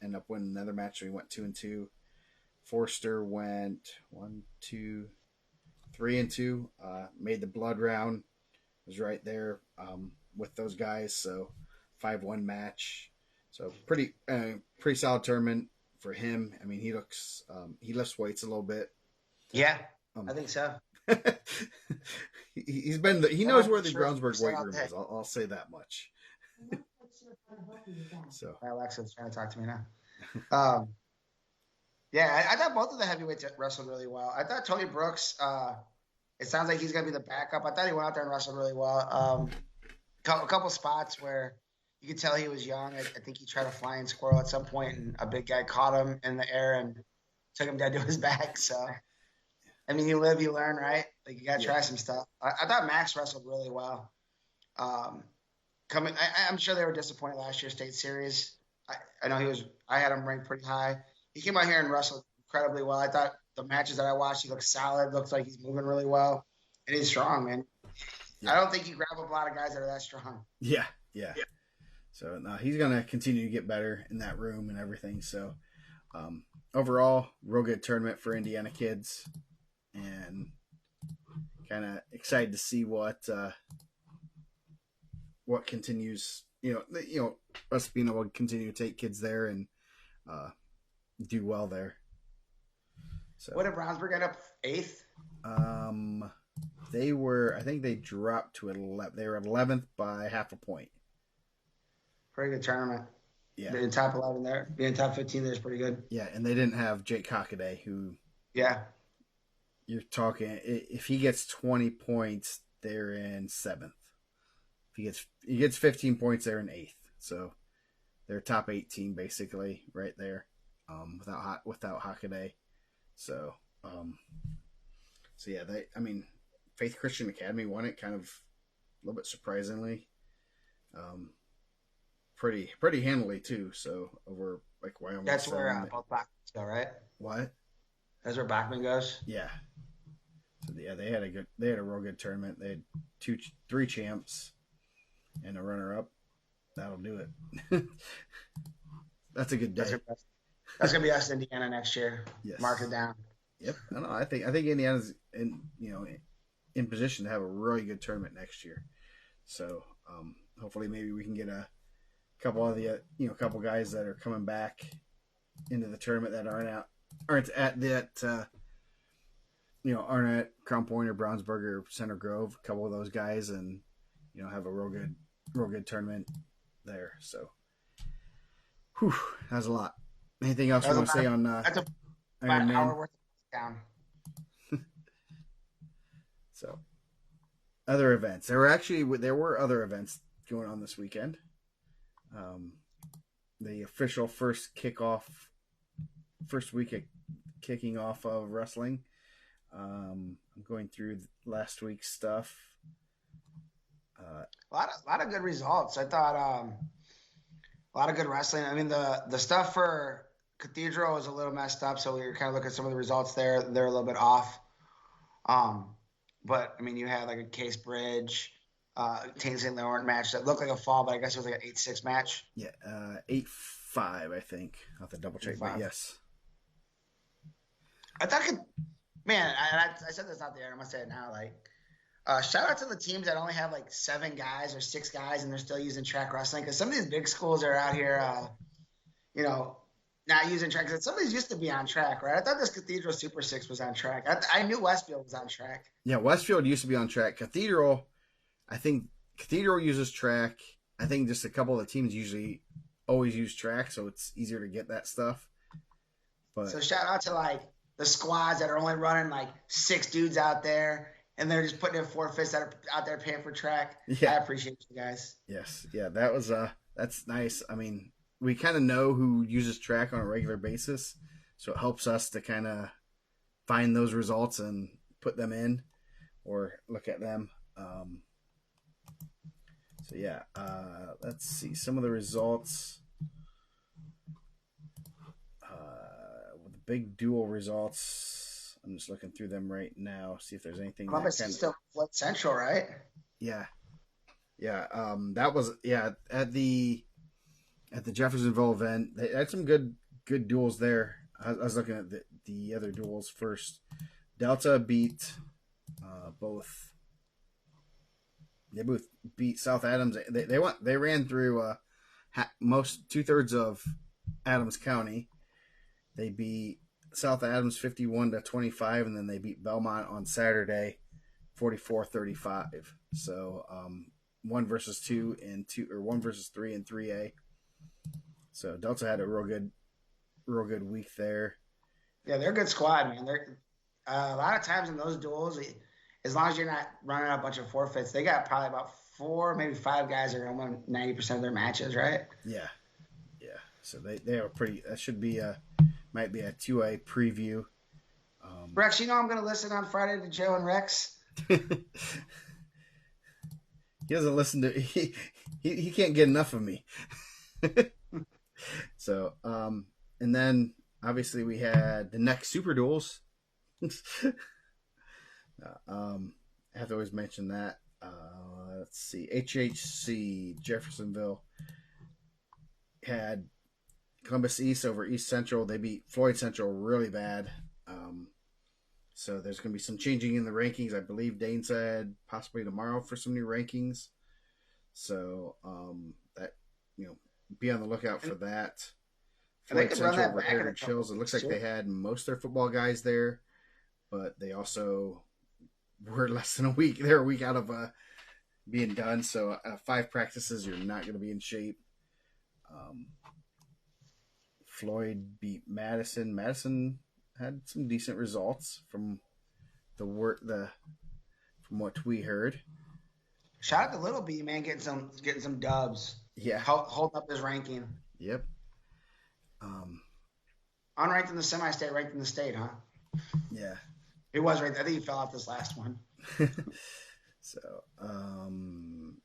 ended up winning another match. So he went 2-2. Forrester went 3-2. Made the blood round. Was right there with those guys. So 5-1 match. So pretty solid tournament for him. I mean, he looks he lifts weights a little bit. Yeah, I think so. He knows where the Brownsburg weight room is. I'll say that much. So Alexa's trying to talk to me now. Yeah, I thought both of the heavyweights wrestled really well. I thought Tony Brooks. It sounds like he's going to be the backup. I thought he went out there and wrestled really well. A couple spots where you could tell he was young. I think he tried to flying squirrel at some point, and a big guy caught him in the air and took him down to his back. So, I mean, you live, you learn, right? Like, you got to try some stuff. I thought Max wrestled really well. I'm sure they were disappointed last year's state series. I know I had him ranked pretty high. He came out here and wrestled incredibly well. I thought the matches that I watched, he looked solid, looks like he's moving really well. And he's strong, man. Yeah. I don't think you grab up a lot of guys that are that strong. Yeah. So he's going to continue to get better in that room and everything. So overall, real good tournament for Indiana kids, and kind of excited to see what continues. Us being able to continue to take kids there and do well there. So what did Brownsburg end up 8th? I think they dropped to 11. They were 11th by half a point. Pretty good tournament. Yeah. Being top 11 there. Being top 15 there is pretty good. Yeah, and they didn't have Jake Hockaday, who... Yeah. You're talking... If he gets 20 points, they're in 7th. If he gets 15 points, they're in 8th. So they're top 18, basically, right there, without Hockaday. So yeah, Faith Christian Academy won it kind of a little bit surprisingly. Pretty handily too. So over like Wyoming. That's where both Bachmans go, right? What? That's where Bachman goes. Yeah. So yeah, they had a real good tournament. They had 3 champs and a runner up. That'll do it. That's a good day. That's gonna be us in Indiana next year. Yes. Mark it down. Yep. I think Indiana's in position to have a really good tournament next year. So hopefully maybe we can get a couple of the couple guys that are coming back into the tournament that aren't at that aren't at Crown Point or Brownsburg or Center Grove. A couple of those guys, and have a real good tournament there. So, that's a lot. Anything else you want to say on that's about Ironman? an hour worth of down. So, other events. There were other events going on this weekend. The official first week of kicking off of wrestling. I'm going through last week's stuff. A lot of good results. I thought a lot of good wrestling. I mean, the stuff for Cathedral was a little messed up, so we were kind of looking at some of the results there. They're a little bit off. But I mean, you had like a Case Bridge, St. Laurent match that looked like a fall, but I guess it was like an 8-6 match. Yeah, 8-5, I think. I'll have to double check, but yes. I thought, I said this out there, I'm gonna say it now. Like, shout out to the teams that only have like 7 guys or 6 guys, and they're still using track wrestling. Because some of these big schools are out here, not using track. Because some of these used to be on track, right? I thought this Cathedral Super 6 was on track. I knew Westfield was on track. Yeah, Westfield used to be on track. I think Cathedral uses track. I think just a couple of the teams usually always use track, so it's easier to get that stuff. But so shout out to like the squads that are only running like 6 dudes out there, and they're just putting in forfeits that are out there paying for track. I Yeah. appreciate you guys. Yes. Yeah. That was that's nice. I mean, we kind of know who uses track on a regular basis, so it helps us to kind of find those results and put them in or look at them. So yeah, let's see some of the results. With the big dual results, I'm just looking through them right now, see if there's anything that Columbus kind is of still Flood Central, right? yeah, yeah. That was yeah at the Jeffersonville event. They had some good duels there. I was looking at the other duels first. Delta beat both. They both beat South Adams. They ran through most 2/3 of Adams County. They beat South Adams 51-25, and then they beat Belmont on Saturday 44-35. So 1 versus 2 and two, or 1 versus 3 and 3A. So Delta had a real good week there. Yeah, they're a good squad, man. They're a lot of times in those duels, as long as you're not running a bunch of forfeits, they got probably about 4, maybe 5 guys that are going to win 90% of their matches, right? Yeah, yeah. So they are pretty. That should be a might be a 2A preview. Rex, you know I'm going to listen on Friday to Joe and Rex. He doesn't listen to he can't get enough of me. So and then obviously we had the next super duels. I have to always mention that. Let's see, HHC Jeffersonville had Columbus East over East Central. They beat Floyd Central really bad. So there's going to be some changing in the rankings. I believe Dane said possibly tomorrow for some new rankings. So that be on the lookout for that. And they Floyd could run Central that over back in a Heritage couple Hills. of It looks weeks, like too. they had most of their football guys there, but they also were less than a week. They're a week out of being done. So 5 practices, you're not going to be in shape. Floyd beat Madison. Madison had some decent results from from what we heard. Shout out to Little B, man, getting some dubs. Yeah. Holding up his ranking. Yep. Um, Unranked in the semi-state, ranked in the state, huh? yeah. He was ranked. I think he fell off this last one. So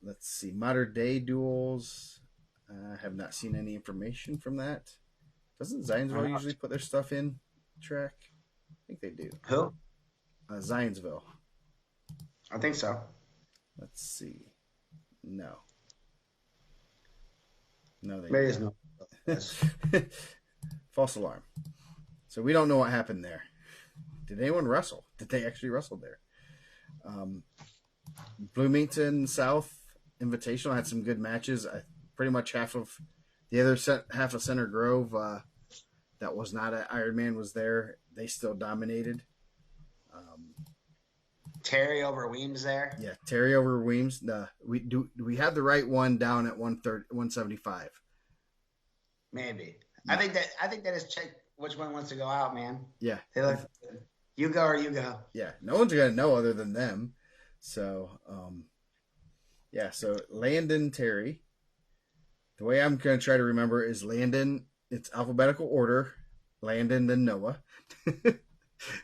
let's see. Modern day duels. I have not seen any information from that. Doesn't Zionsville usually put their stuff in track? I think they do. Who? Zionsville. I think so. Let's see. No. No, they Maybe don't. it's no. False alarm. So we don't know what happened there. Did anyone wrestle? Did they actually wrestle there? Bloomington South Invitational had some good matches. Pretty much half of the other half of Center Grove that was not at Ironman was there. They still dominated. Terry over Weems there. Yeah, Terry over Weems. We have the right one down at 175. Maybe. Yeah. I think that is check which one wants to go out, man. Yeah. They look good. You go or you go. Yeah. No one's gonna know other than them. So yeah, so Landon Terry. The way I'm gonna try to remember is Landon, it's alphabetical order, Landon then Noah.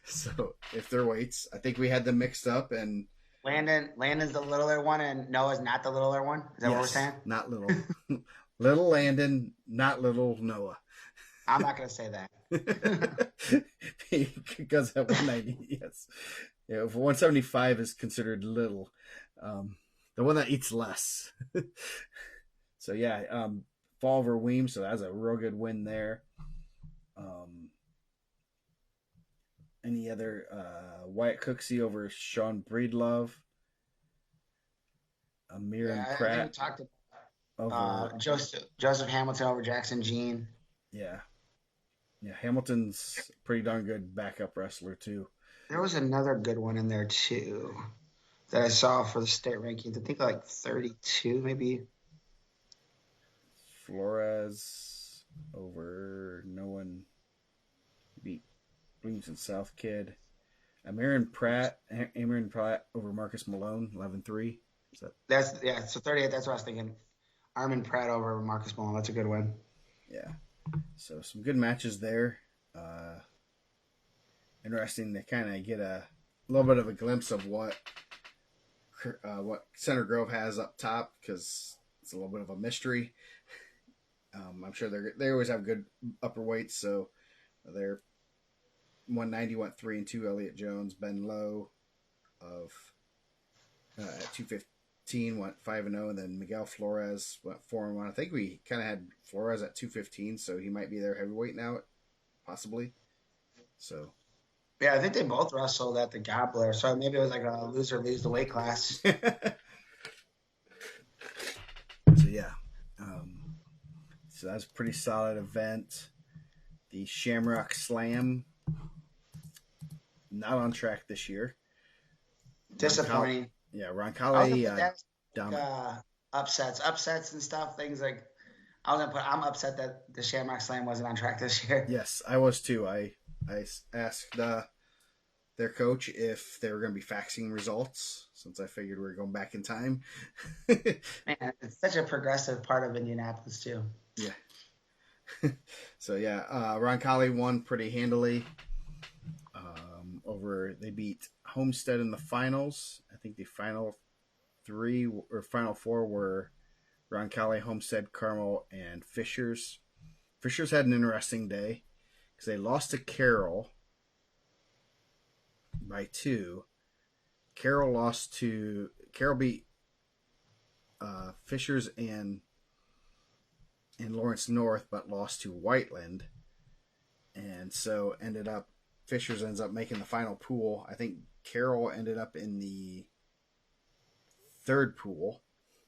So if they're weights, I think we had them mixed up, and Landon's the littler one and Noah's not the littler one. Is that what we're saying? Not little. Little Landon, not little Noah. I'm not gonna say that. Because at 190, yes. Yeah, if 175 is considered little. The one that eats less. So yeah, fall over Weems, so that's a real good win there. Any other Wyatt Cooksey over Sean Breedlove. Amir and Pratt. I think we talked about Joseph Hamilton over Jackson Jean. Yeah. Yeah, Hamilton's pretty darn good backup wrestler too. There was another good one in there too that I saw for the state rankings. I think like 32 maybe. Flores over no one beat Bloomington South Kid. Aaron Pratt over Marcus Malone, 11-3. Is that? So 38. That's what I was thinking. Armin Pratt over Marcus Malone. That's a good win. Yeah. So some good matches there. Uh, Interesting to kind of get a little bit of a glimpse of what Center Grove has up top, because it's a little bit of a mystery. I'm sure they always have good upper weights, so they're 190 went 3-2. Elliott Jones, Ben Lowe of at 215 went 5-0, and then Miguel Flores went 4-1. I think we kind of had Flores at 215, so he might be their heavyweight now, possibly. So. Yeah, I think they both wrestled at the Gobbler, so maybe it was like a loser leaves the weight class. So yeah, so that's a pretty solid event. The Shamrock Slam, not on track this year. Disappointing. Roncalli upsets and stuff. Things like I'm upset that the Shamrock Slam wasn't on track this year. Yes, I was too. I asked their coach if they were going to be faxing results, since I figured we were going back in time. Man, it's such a progressive part of Indianapolis too. Yeah. So yeah, Roncalli won pretty handily. They beat Homestead in the finals. I think the final four were Roncalli, Homestead, Carmel, and Fishers. Fishers had an interesting day because they lost to Carroll by 2. Carroll beat Fishers and Lawrence North, but lost to Whiteland, and so Fishers ends up making the final pool. I think Carroll ended up in the 3rd pool,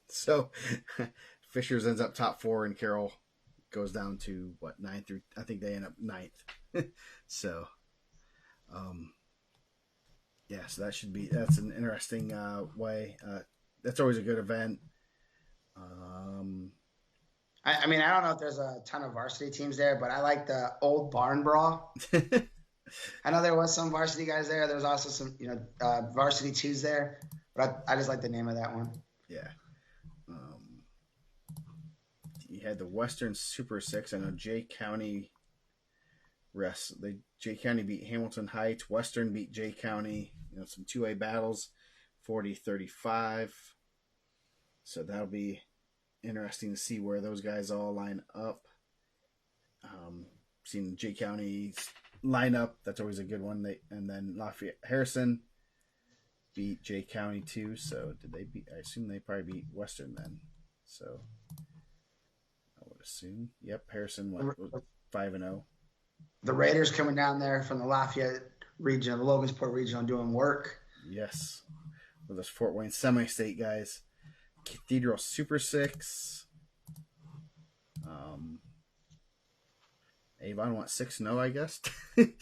so Fishers ends up top 4, and Carroll goes down to 9th through. I think they end up 9th. So, yeah, so that's an interesting way. That's always a good event. I mean, I don't know if there's a ton of varsity teams there, but I like the old barn brawl. I know there was some varsity guys there. There was also some, varsity twos there, but I just like the name of that one. Yeah. You had the Western Super 6. I know Jay County Jay County beat Hamilton Heights. Western beat Jay County. Some 2A battles, 40-35. So that'll be interesting to see where those guys all line up. Seeing Jay County's lineup, that's always a good one. And then Lafayette Harrison beat Jay County too. So did they beat? I assume they probably beat Western then. So I would assume. Yep, Harrison went 5-0. The Raiders coming down there from the Lafayette region, the Logansport region, doing work. Yes, with those Fort Wayne semi-state guys. Cathedral Super 6. Avon went 6-0, I guess. I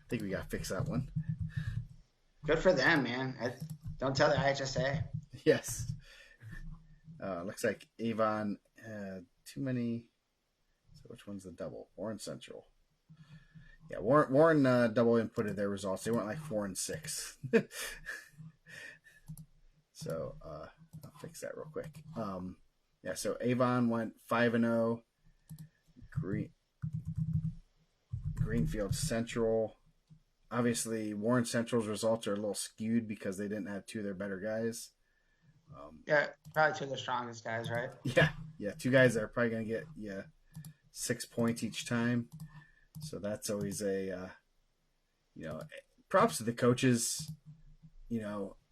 think we got to fix that one. Good for them, man. Don't tell the IHSA. Yes. Looks like Avon had too many. So which one's the double? Warren Central. Yeah, Warren double inputted their results. They went like 4-6. So I'll fix that real quick. Yeah, so Avon went 5-0. Greenfield Central. Obviously, Warren Central's results are a little skewed because they didn't have 2 of their better guys. Yeah, probably 2 of the strongest guys, right? Yeah, 2 guys that are probably going to get 6 points each time. So that's always a, props to the coaches.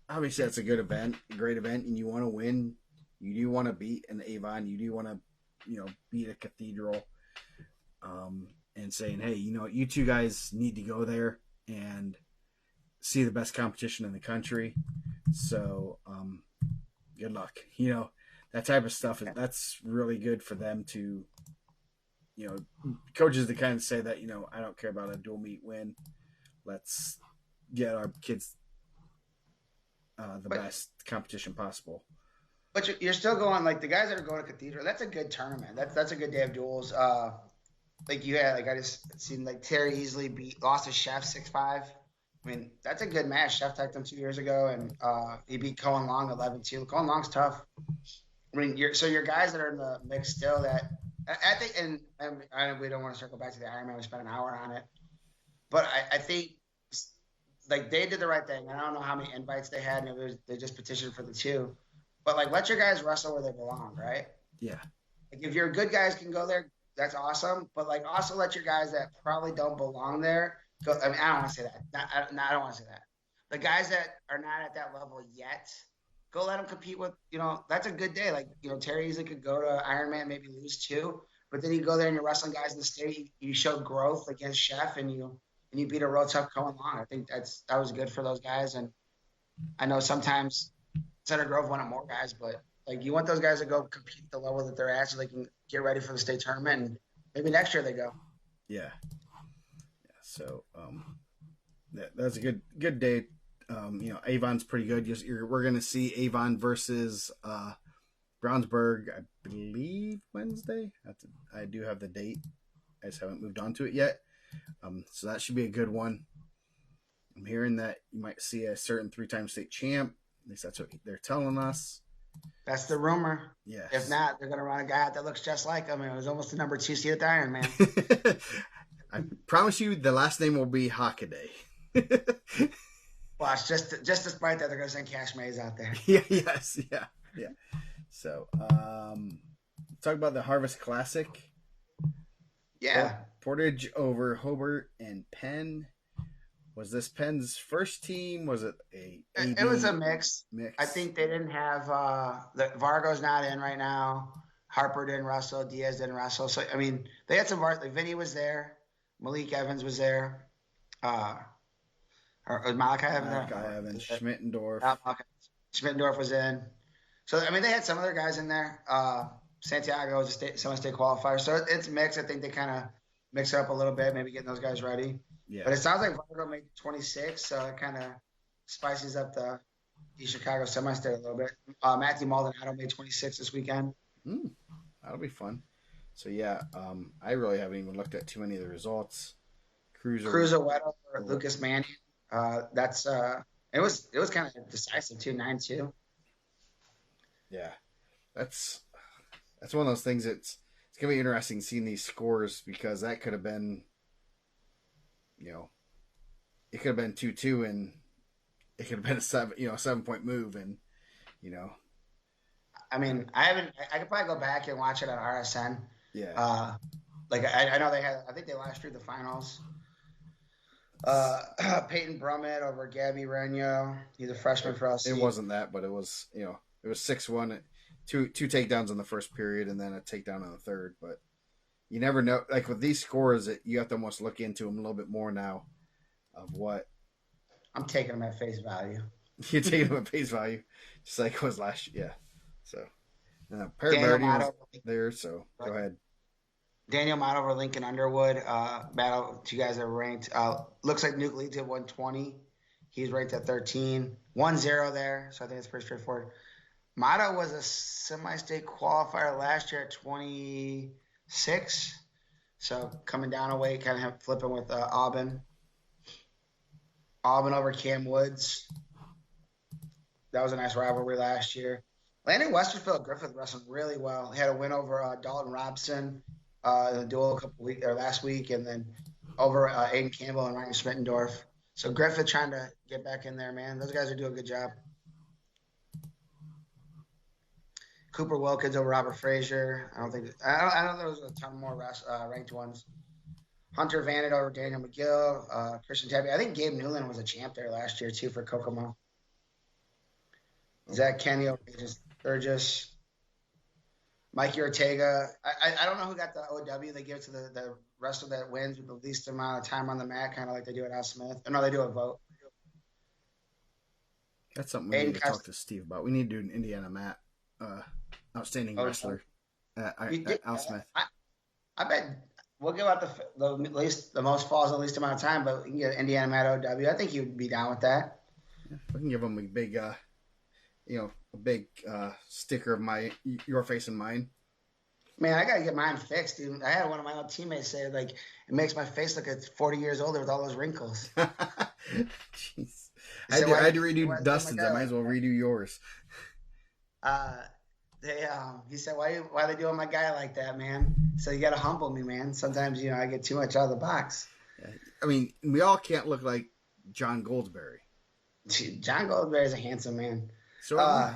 Obviously that's a good event, a great event, and you want to win. You do want to beat an Avon. You do want to, beat a Cathedral. And saying, hey, you 2 guys need to go there and see the best competition in the country. So, good luck. That type of stuff, that's really good for them to, coaches to kind of say that, I don't care about a dual meet win. Let's get our kids best competition possible. But you're still going, like, the guys that are going to Cathedral, that's a good tournament. That's a good day of duels. Like you had, I just seen like Terry Easley lost to Chef 6-5. I mean, that's a good match. Chef typed him 2 years ago, and he beat Cohen Long 11-2. Cohen Long's tough. I mean, your guys that are in the mix still that I think, and we don't want to circle back to the Ironman. We spent an hour on it, but I think like they did the right thing. I don't know how many invites they had, and they just petitioned for the two. But like, let your guys wrestle where they belong, right? Yeah. Like, if your good guys can go there, that's awesome. But like, also let your guys that probably don't belong there go. I mean, I don't want to say that. I don't want to say that. The guys that are not at that level yet, go let them compete with. That's a good day. Like, Terry easily could go to Ironman, maybe lose two, but then you go there and you're wrestling guys in the state. You show growth against Chef, and you beat a real tough Cohen Long. I think that was good for those guys. And I know sometimes Center Grove wanted more guys, but like, you want those guys to go compete at the level that they're at so they can get ready for the state tournament, and maybe next year they go. Yeah. So that's a good day. Avon's pretty good. We're going to see Avon versus Brownsburg, I believe Wednesday. I do have the date. I just haven't moved on to it yet. So that should be a good one. I'm hearing that you might see a certain 3-time state champ. At least that's what they're telling us. That's the rumor. Yes. If not, they're going to run a guy out that looks just like him. It was almost the number 2 seed at the Ironman. I promise you the last name will be Hockaday. Well, it's just despite that, they're going to send Cash Mays out there. Yeah. So, talk about the Harvest Classic. Yeah. Portage over Hobart and Penn. Was this Penn's first team? Was it It was a mix. I think they didn't have Vargo's not in right now. Harper didn't wrestle. Diaz didn't wrestle. So, I mean, they had some varsity. Vinny was there. Malik Evans was there. Or Malachi Evans. Schmittendorf. Schmittendorf was in. So, I mean, they had some other guys in there. Santiago was a semi-state qualifier. So it's mixed. I think they kind of mix it up a little bit, maybe getting those guys ready. Yeah. But it sounds like Vargo made 26, so it kind of spices up the East Chicago semi-state a little bit. Matthew Maldonado made 26 this weekend. That'll be fun. So, yeah, I really haven't even looked at too many of the results. Cruiser Weddle or Lucas Manning. It was kind of decisive, too, 9-2. Yeah. That's one of those things it's going to be interesting seeing these scores because that could have been, it could have been 2-2 and it could have been a 7-point move and, I mean, I could probably go back and watch it on RSN. Yeah. I know I think they last through the finals. Peyton Brummett over Gabby Regno. He's a freshman for us. It wasn't that, but it was, it was 6-1, two takedowns in the first period and then a takedown in the third. But you never know. Like with these scores, you have to almost look into them a little bit more now of what. I'm taking them at face value. You're taking them at face value, just like it was last year. Yeah. So, Perry Birdie was there, so go ahead. Daniel Mott over Lincoln Underwood. Battle, 2 guys that were ranked. Looks like Nuke leads at 120. He's ranked at 13. 1-0 there, so I think it's pretty straightforward. Mata was a semi-state qualifier last year at 26. So coming down a weight, kind of flipping with Aubin. Aubin over Cam Woods. That was a nice rivalry last year. Landon Westerfield Griffith wrestled really well. He had a win over Dalton Robson in the duel last week, and then over Aiden Campbell and Ryan Schmittendorf. So Griffith trying to get back in there, man. Those guys are doing a good job. Cooper Wilkins over Robert Frazier. I don't think there was a ton more ranked ones. Hunter Vannet over Daniel McGill. Christian Tabby. I think Gabe Newland was a champ there last year too for Kokomo. Zach Kenny over Burgess. Mikey Ortega. I don't know who got the OW. They give it to the wrestler that wins with the least amount of time on the mat, kind of like they do at Al Smith. No, they do a vote. That's something we need to talk to Steve about. We need to do an IndianaMat outstanding wrestler at Al Smith. I bet we'll give out the most falls in the least amount of time, but we can get IndianaMat OW. I think he would be down with that. Yeah, we can give him a big sticker of your face and mine. Man, I gotta get mine fixed, dude. I had one of my old teammates say, like, it makes my face look at 40 years older with all those wrinkles. Jeez. He I had said, to, "Why I had to you redo want to do my Dustin's. I guy might as like well that?" redo yours. Uh, he said, why they doing my guy like that, man? So you got to humble me, man. Sometimes I get too much out of the box. Yeah. I mean, we all can't look like John Goldsberry. John Goldberry is a handsome man. So am Uh,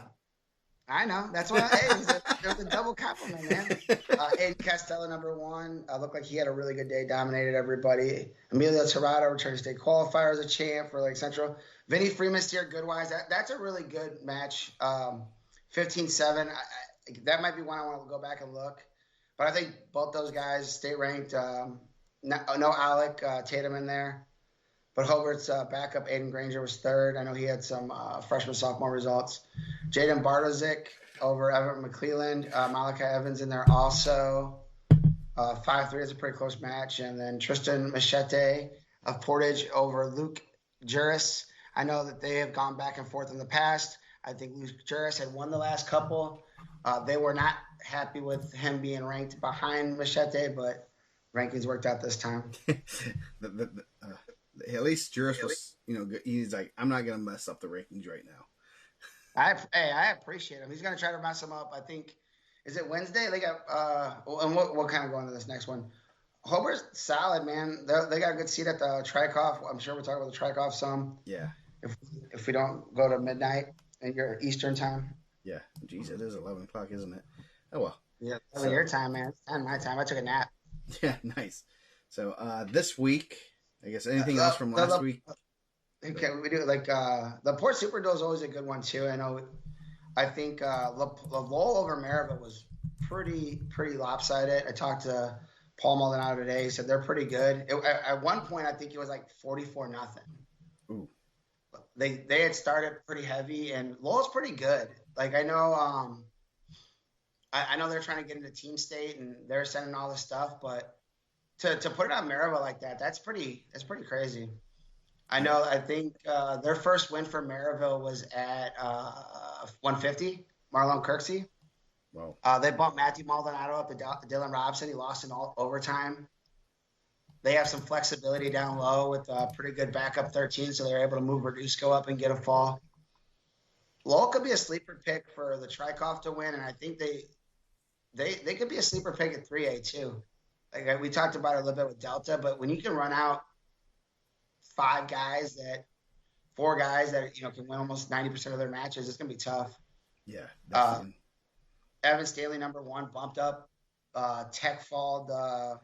I. I know. That's why. Hey, it was a double compliment, man. Aiden Costello, number one, looked like he had a really good day, dominated everybody. Emilio Tirado returned to state qualifier as a champ for Lake Central. Vinny Freeman steered good wise. That's a really good match. 15-7. That might be one I want to go back and look. But I think both those guys state ranked. No Alec Tatum in there. But Hobart's backup, Aiden Granger, was third. I know he had some freshman, sophomore results. Jaden Bartozik over Everett McClelland. Malachi Evans in there also. 5-3 is a pretty close match. And then Tristan Machete of Portage over Luke Juris. I know that they have gone back and forth in the past. I think Luke Juris had won the last couple. They were not happy with him being ranked behind Machete, but rankings worked out this time. At least Juris was, he's like, I'm not going to mess up the rankings right now. I appreciate him. He's going to try to mess him up. I think, is it Wednesday? They got, and we'll kind of go into this next one. Hobart's solid, man. They got a good seat at the Trikoff. I'm sure we'll talk about the Trikoff some. Yeah. If we don't go to midnight in your Eastern time. Yeah. Jeez, it is 11 o'clock, isn't it? Oh, well. Yeah, your time, man. It's 10 my time. I took a nap. Yeah, nice. So this week, I guess anything else from last week? Okay, we do like the Port Superdome is always a good one too. I think Lowell over Maryville was pretty lopsided. I talked to Paul Maldonado today. He said they're pretty good. At one point, I think it was like 44-0. Ooh. They had started pretty heavy, and Lowell's pretty good. Like I know I know they're trying to get into team state and they're sending all this stuff, but to put it on Maryville like that's pretty crazy. I think their first win for Maryville was at 150, Marlon Kirksey. Wow. They bumped Matthew Maldonado up to Dylan Robson. He lost in all overtime. They have some flexibility down low with a pretty good backup 13, so they're able to move Verduzco up and get a fall. Lowell could be a sleeper pick for the Trikoff to win, and I think they could be a sleeper pick at 3A too. Like we talked about it a little bit with Delta, but when you can run out four guys that can win almost 90% of their matches, it's gonna be tough. Yeah. Evan Stanley, number one, bumped up. Tech fall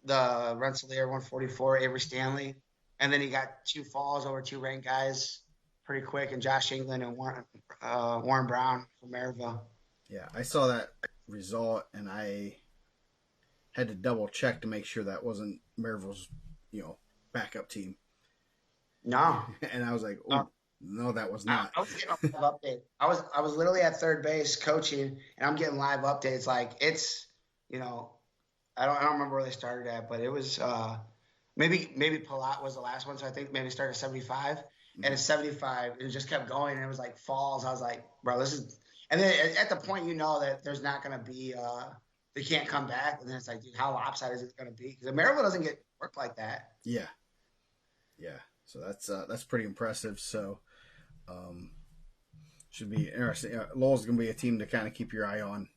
the Rensselaer 144, Avery Stanley, and then he got two falls over two ranked guys pretty quick, and Josh England and Warren Brown from Maryville. Yeah, I saw that result, and I had to double check to make sure that wasn't Maryville's, backup team. No. And I was like, oh, no, that was not. I was getting a live update. I was literally at third base coaching, and I'm getting live updates. Like it's, I don't remember where they started at, but it was maybe Palat was the last one, so I think maybe it started at 75, and at 75 it just kept going, and it was like falls. I was like, bro, this is, and then at the point that there's not going to be they can't come back, and then it's like, dude, how lopsided is it going to be? Because Maryville doesn't get work like that. Yeah. So that's pretty impressive. So should be interesting. Lowell's going to be a team to kind of keep your eye on.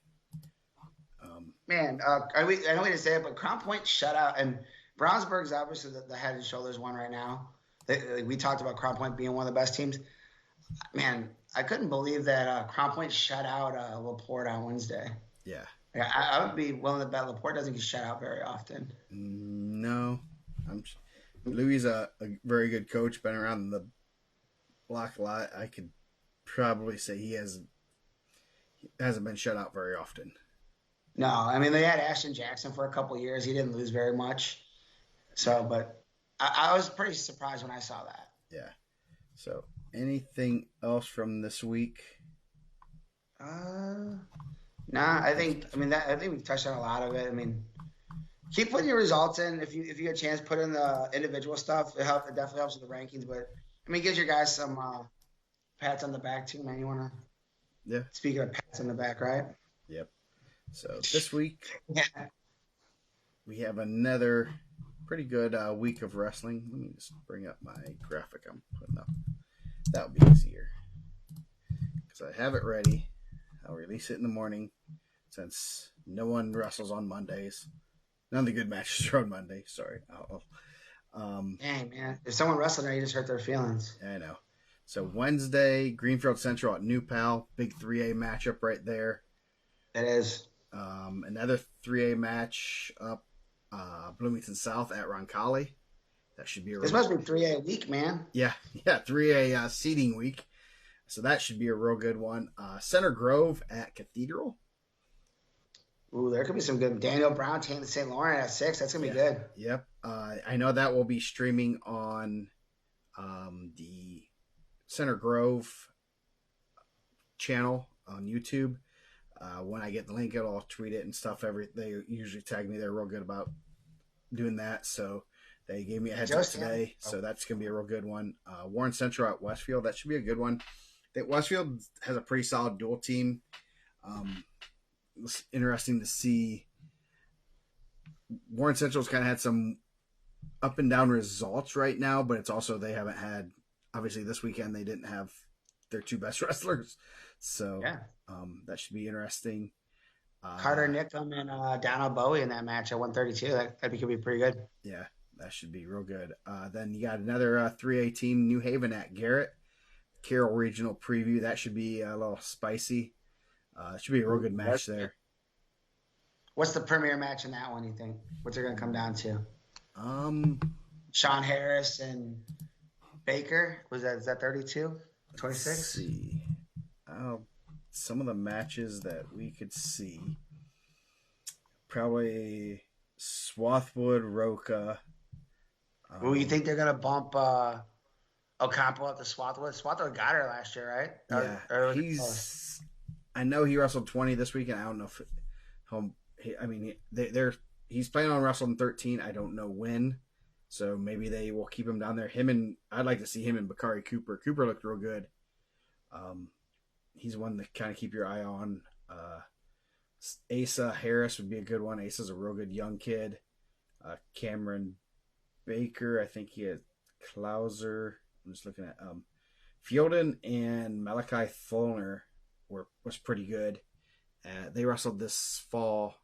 Man, I know we didn't say it, but Crown Point shutout, and Brownsburg's obviously the head and shoulders one right now. We talked about Crown Point being one of the best teams. Man, I couldn't believe that Crown Point shut out LaPorte on Wednesday. Yeah. I would be willing to bet LaPorte doesn't get shut out very often. No. Louis is a very good coach, been around the block a lot. I could probably say he hasn't been shut out very often. No, I mean, they had Ashton Jackson for a couple of years. He didn't lose very much. So, but I was pretty surprised when I saw that. Yeah. So, anything else from this week? I think we've touched on a lot of it. I mean, keep putting your results in. If you get a chance, put in the individual stuff. It definitely helps with the rankings. But I mean, it gives your guys some pats on the back too, man. You want to? Yeah. Speaking of pats on the back, right? Yep. So this week we have another pretty good week of wrestling. Let me just bring up my graphic I'm putting up. That would be easier because I have it ready. I'll release it in the morning since no one wrestles on Mondays. None of the good matches are on Monday. Sorry. Dang, man. If someone wrestled there, you just hurt their feelings. I know. So Wednesday, Greenfield Central at New Pal, big 3A matchup right there. It is. Another 3A match up Bloomington South at Roncalli. That should be This must be 3A week, man. Yeah, 3A seating week. So that should be a real good one. Center Grove at Cathedral. Ooh, there could be some good. Daniel Brown, Taint St. Laurent at 6. That's going to be good. Yep. I know that will be streaming on the Center Grove channel on YouTube. When I get the link, I'll tweet it and stuff. They usually tag me. They're real good about doing that. So they gave me a heads up today. So that's going to be a real good one. Warren Central at Westfield. That should be a good one. That Westfield has a pretty solid dual team. It's interesting to see. Warren Central's kind of had some up and down results right now, but it's also they haven't had. Obviously, this weekend they didn't have their two best wrestlers, so that should be interesting. Carter Nickham and Donald Bowie in that match at 132. That could be pretty good. Yeah, that should be real good. Then you got another 3A team, New Haven at Garrett. Carroll Regional Preview. That should be a little spicy. It should be a real good match there. What's the premier match in that one, you think? What's it going to come down to? Sean Harris and Baker. Is that 32? 26? Let's see. Some of the matches that we could see. Probably Swarthwood, Roca. You think they're going to bump Ocampo up to Swarthwood? Swarthwood got her last year, right? Yeah. I know he wrestled 20 this week, and I don't know if he's planning on wrestling 13. I don't know when, so maybe they will keep him down there. I'd like to see him and Bakari Cooper. Cooper looked real good. He's one to kind of keep your eye on. Asa Harris would be a good one. Asa's a real good young kid. Cameron Baker, I think he had Klauser. I'm just looking at Fielden and Malachi Tholner was pretty good. They wrestled this fall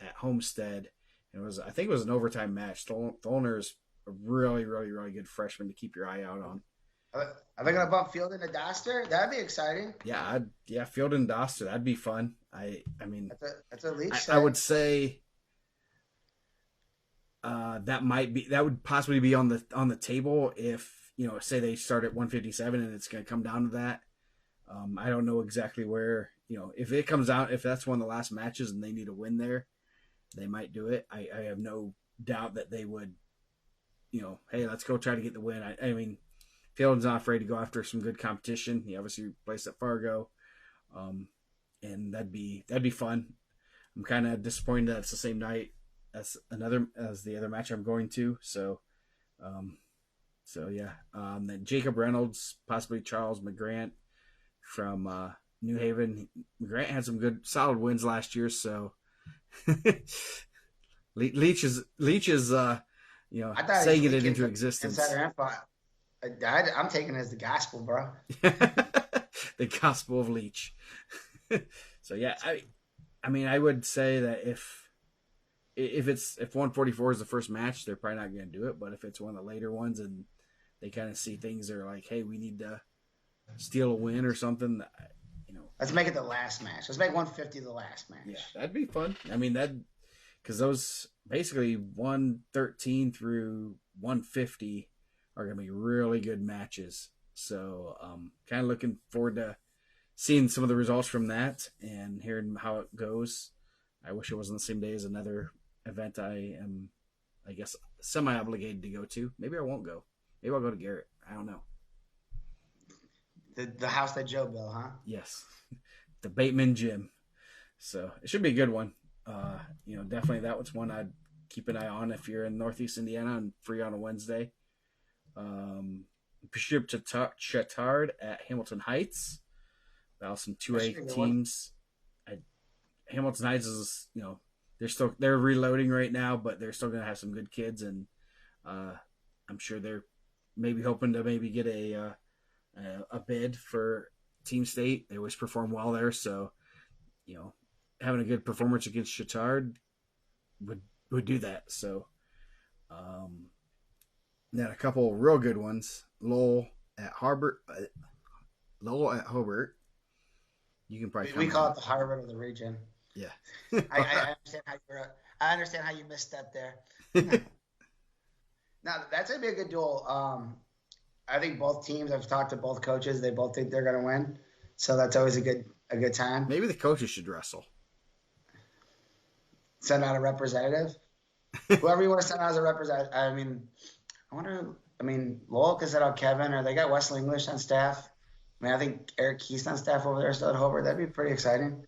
at Homestead. I think it was an overtime match. Tholner is a really, really, really good freshman to keep your eye out on. Are they going to bump Fielden to Doster? That'd be exciting. Yeah, Fielden and Doster. That'd be fun. I mean, that's a Leach. I would say that would possibly be on the table if say they start at 157 and it's going to come down to that. I don't know exactly where if it comes out, if that's one of the last matches and they need a win there, they might do it. I have no doubt that they would, hey, let's go try to get the win. I mean, Fielden's not afraid to go after some good competition. He obviously placed at Fargo, and that'd be fun. I'm kind of disappointed that it's the same night as the other match I'm going to. So yeah. Then Jacob Reynolds, possibly Charles McGrant from New Haven. McGrant had some good solid wins last year, so Leach is saying it into existence. I'm taking it as the gospel, bro. The gospel of Leach. So yeah, I mean, I would say that if 144 is the first match, they're probably not going to do it. But if it's one of the later ones and they kind of see things, they're like, hey, we need to steal a win or something. Let's make it the last match. Let's make 150 the last match. Yeah, that'd be fun. I mean, because those basically 113 through 150 are going to be really good matches. So kind of looking forward to seeing some of the results from that and hearing how it goes. I wish it wasn't the same day as another event I am, I guess, semi-obligated to go to. Maybe I won't go. Maybe I'll go to Garrett. I don't know. The house that Joe built, huh? Yes. The Bateman Gym. So it should be a good one. Definitely that was one I'd keep an eye on if you're in Northeast Indiana and free on a Wednesday. Bishop Chatard at Hamilton Heights. Some 2A teams. Hamilton Heights is, they're reloading right now, but they're still going to have some good kids, and uh, I'm sure they're maybe hoping to maybe get a bid for Team State. They always perform well there, so having a good performance against Chittard would would do that. So um, then a couple real good ones. Lowell at Hobart. You can probably We comment call on. it the Harvard of the region. Yeah. I understand how I understand how you misstepped there. Now that's gonna be a good duel. I think both teams. I've talked to both coaches. They both think they're gonna win, so that's always a good time. Maybe the coaches should wrestle. Send out a representative. Whoever you want to send out as a representative. I mean, I wonder. I mean, Lowell could send out Kevin, or they got Wesley English on staff. I mean, I think Eric Keith's on staff over there still at Hobart. That'd be pretty exciting.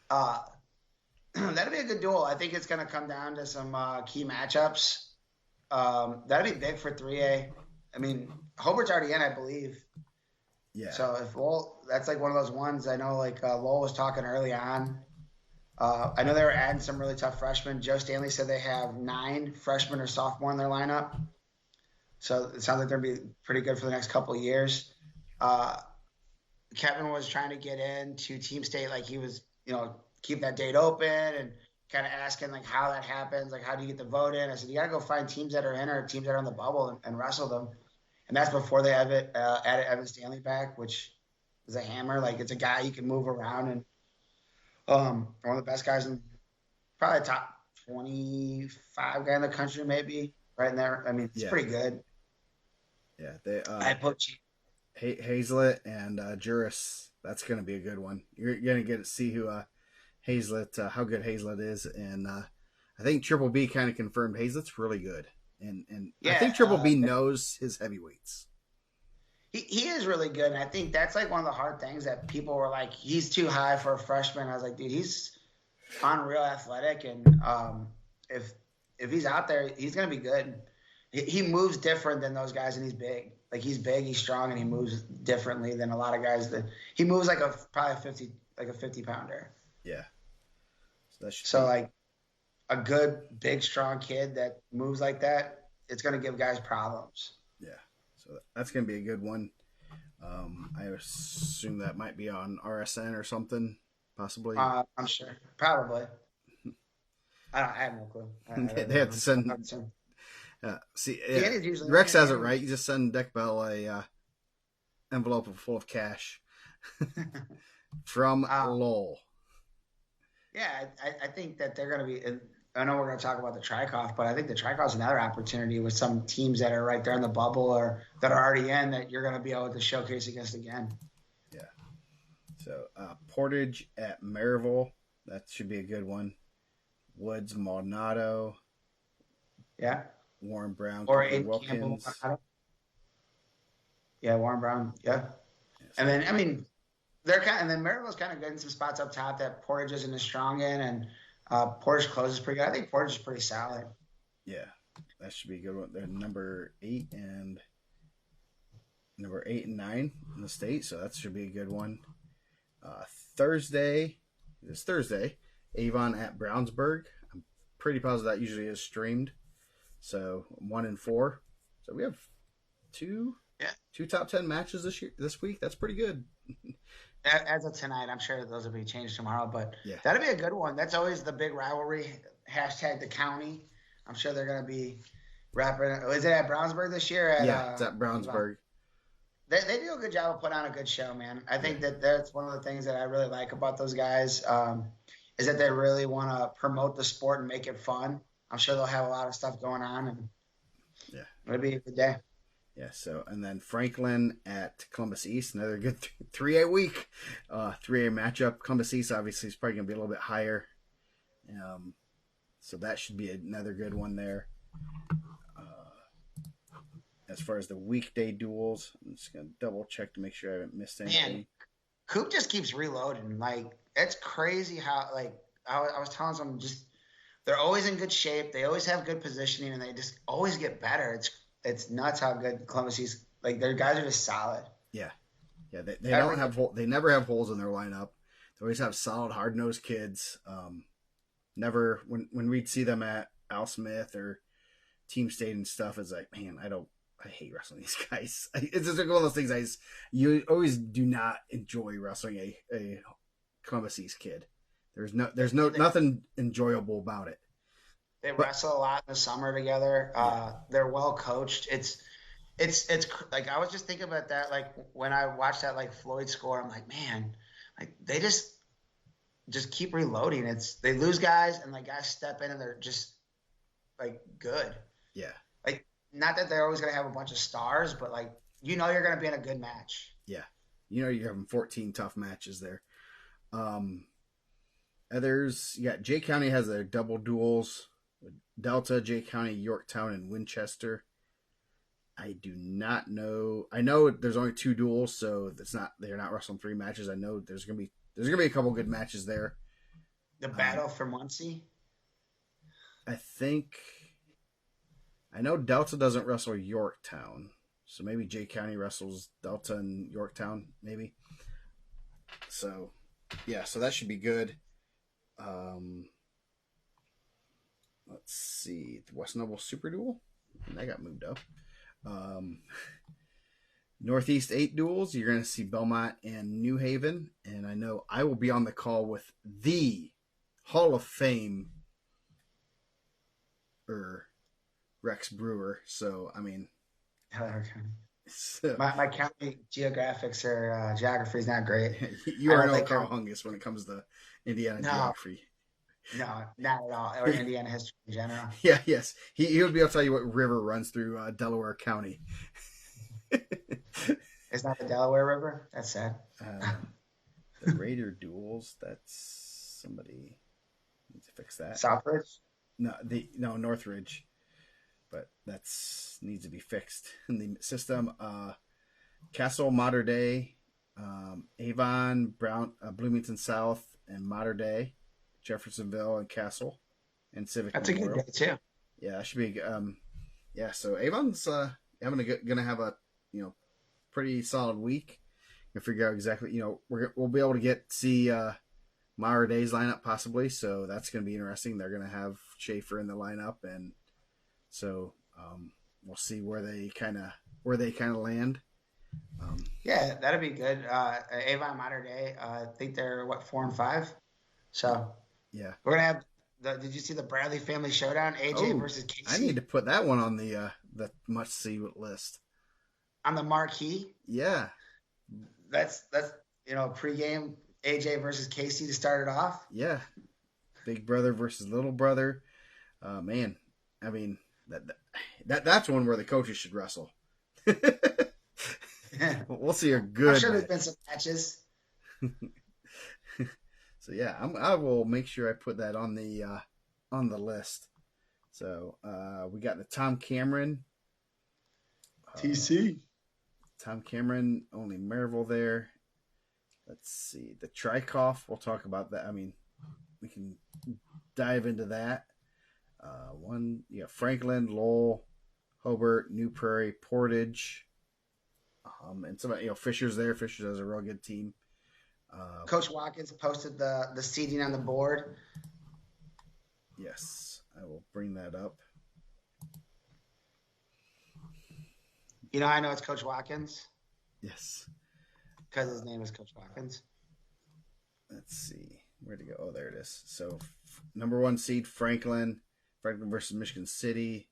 Uh, that'd be a good duel. I think it's going to come down to some key matchups. That'd be big for 3A. I mean, Hobart's already in, I believe. Yeah. So if Lowell, that's like one of those ones. I know, like Lowell was talking early on. I know they were adding some really tough freshmen. Joe Stanley said they have 9 freshmen or sophomore in their lineup. So it sounds like they're going to be pretty good for the next couple of years. Kevin was trying to get into Team State, like he was, keep that date open and kind of asking like how that happens, like how do you get the vote in? I said, you got to go find teams that are in or teams that are on the bubble and wrestle them. And that's before they have added Evan Stanley back, which is a hammer. Like it's a guy you can move around and one of the best guys in probably top 25 guy in the country, maybe right in there. I mean, it's pretty good. Yeah, they. I put Hazlett and Juris. That's going to be a good one. You're going to get to see who Hazlett, how good Hazlett is, and I think Triple B kind of confirmed Hazlett's really good, and I think Triple B knows his heavyweights. He is really good, and I think that's like one of the hard things that people were like, he's too high for a freshman. I was like, dude, he's unreal athletic, and if he's out there, he's going to be good. He moves different than those guys, and he's big. Like he's big, he's strong, and he moves differently than a lot of guys. That he moves like probably a 50 pounder. Yeah. So like a good, big, strong kid that moves like that, it's going to give guys problems. Yeah. So that's going to be a good one. I assume that might be on RSN or something, possibly. I'm sure, probably. I have no clue. They have to send. Rex has it right. You just send Deck Bell a envelope full of cash from Lowell. Yeah, I think that they're going to be. I know we're going to talk about the Tri-Coff, but I think the Tri-Coff is another opportunity with some teams that are right there in the bubble or that are already in that you're going to be able to showcase against again. Yeah. So Portage at Maryville, that should be a good one. Woods, Maldonado. Yeah. Warren Brown, or in Wilkins. Campbell. Yeah, Warren Brown. Yeah. And then, I mean, and then Maryville's kind of good in some spots up top that Portage isn't as strong in, and Portage closes pretty good. I think Portage is pretty solid. Yeah, that should be a good one. They're number 8 and 9 in the state, so that should be a good one. Thursday, Avon at Brownsburg. I'm pretty positive that usually is streamed. So 1 and 4. So we have two top 10 matches this week. That's pretty good. As of tonight, I'm sure those will be changed tomorrow, but that'll be a good one. That's always the big rivalry. # the county. I'm sure they're going to be wrapping. Is it at Brownsburg this year? It's at Brownsburg. They do a good job of putting on a good show, man. I think that's one of the things that I really like about those guys is that they really want to promote the sport and make it fun. I'm sure they'll have a lot of stuff going on, and it'll be a good day. Yeah. So, and then Franklin at Columbus East, another good 3A week, 3A matchup. Columbus East obviously is probably going to be a little bit higher, so that should be another good one there. As far as the weekday duels, I'm just going to double check to make sure I haven't missed anything. Man, Coop just keeps reloading. Like it's crazy how I was telling someone they're always in good shape. They always have good positioning, and they just always get better. It's nuts how good Columbus East. Like their guys are just solid. Yeah. They don't have they never have holes in their lineup. They always have solid, hard nosed kids. Never when we'd see them at Al Smith or Team State and stuff, it's like, man, I hate wrestling these guys. It's just like one of those things. You always do not enjoy wrestling a Columbus East kid. There's nothing enjoyable about it. They But wrestle a lot in the summer together. yeah, They're well coached. It's like I was just thinking about that. Like when I watched that like Floyd score, I'm like, man, like they just keep reloading. They lose guys and like guys step in and they're just like good. yeah, Like not that they're always gonna have a bunch of stars, but like you're gonna be in a good match. yeah. You're having 14 tough matches there. Um, Others, yeah. Jay County has their double duels. Delta, Jay County, Yorktown, and Winchester. I do not know. I know there's only two duels, so they're not wrestling three matches. I know there's gonna be a couple good matches there. The Um, battle for Muncie. I think I know Delta doesn't wrestle Yorktown, so maybe Jay County wrestles Delta and Yorktown, maybe. So yeah, so that should be good. Um, let's see, the West Noble Super Duel, that got moved up. Um, Northeast 8 duels, you're going to see Belmont and New Haven. And I know I will be on the call with the Hall of Fame Rex Brewer. So, I mean, Okay. so, My county geography is not great. you I are don't no think Carl Hungus when it comes to Indiana no, geography. no, not at all. Or Indiana history in general. Yeah, yes. He would be able to tell you what river runs through Delaware County. It's not the Delaware River. That's sad. The Raider duels, that's somebody needs to fix that. Southbridge. No Northridge, but that's needs to be fixed in the system. Castle, Mater Day, Avon, Bloomington South, and Mater Day, Jeffersonville, and Castle, and Civic That's a good Memorial. day too. Yeah, that should be. Yeah, so Avon's gonna have a pretty solid week. You figure out exactly. We'll be able to see Mater Day's lineup possibly, so that's gonna be interesting. They're gonna have Schaefer in the lineup, and so we'll see where they kind of land. Yeah, that'd be good. Avon Mater Day. I think they're 4-5. So Yeah. we're gonna have Did you see the Bradley Family Showdown? AJ Oh, versus I need Casey to put that one on the must see list. on the marquee. Yeah. That's pregame AJ versus Casey to start it off. Yeah. Big brother versus little brother. Man, I mean that's one where the coaches should wrestle. We'll see a good. I'm sure there's match. been some matches. So yeah, I will make sure I put that on the list. So we got the Tom Cameron. TC. Tom Cameron, only Maryville there. Let's see. The Trikoff, we'll talk about that. I mean, we can dive into that. Franklin, Lowell, Hobart, New Prairie, Portage. And some, Fisher's there. Fisher has a real good team. Coach Watkins posted the seating on the board. Yes, I will bring that up. I know it's Coach Watkins Yes. because his name is Coach Watkins. Let's see. Where'd it go? Oh, there it is. So, number 1 seed, Franklin versus Michigan City.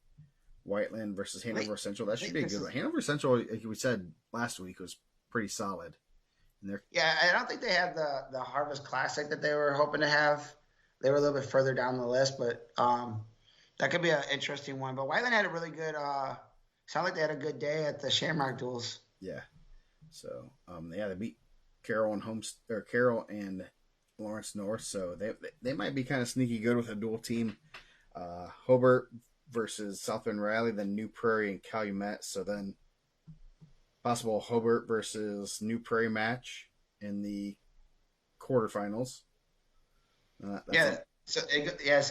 Whiteland versus Hanover Central. That should be a good one. Hanover Central, like we said last week, was pretty solid. Yeah, I don't think they had the Harvest Classic that they were hoping to have. They were a little bit further down the list, but that could be an interesting one. But Whiteland had a really good sound like they had a good day at the Shamrock Duels. Yeah. So they beat Carroll and Lawrence North, so they might be kind of sneaky good with a dual team. Hobart versus South Bend Riley, then New Prairie and Calumet. So then possible Hobart versus New Prairie match in the quarterfinals. So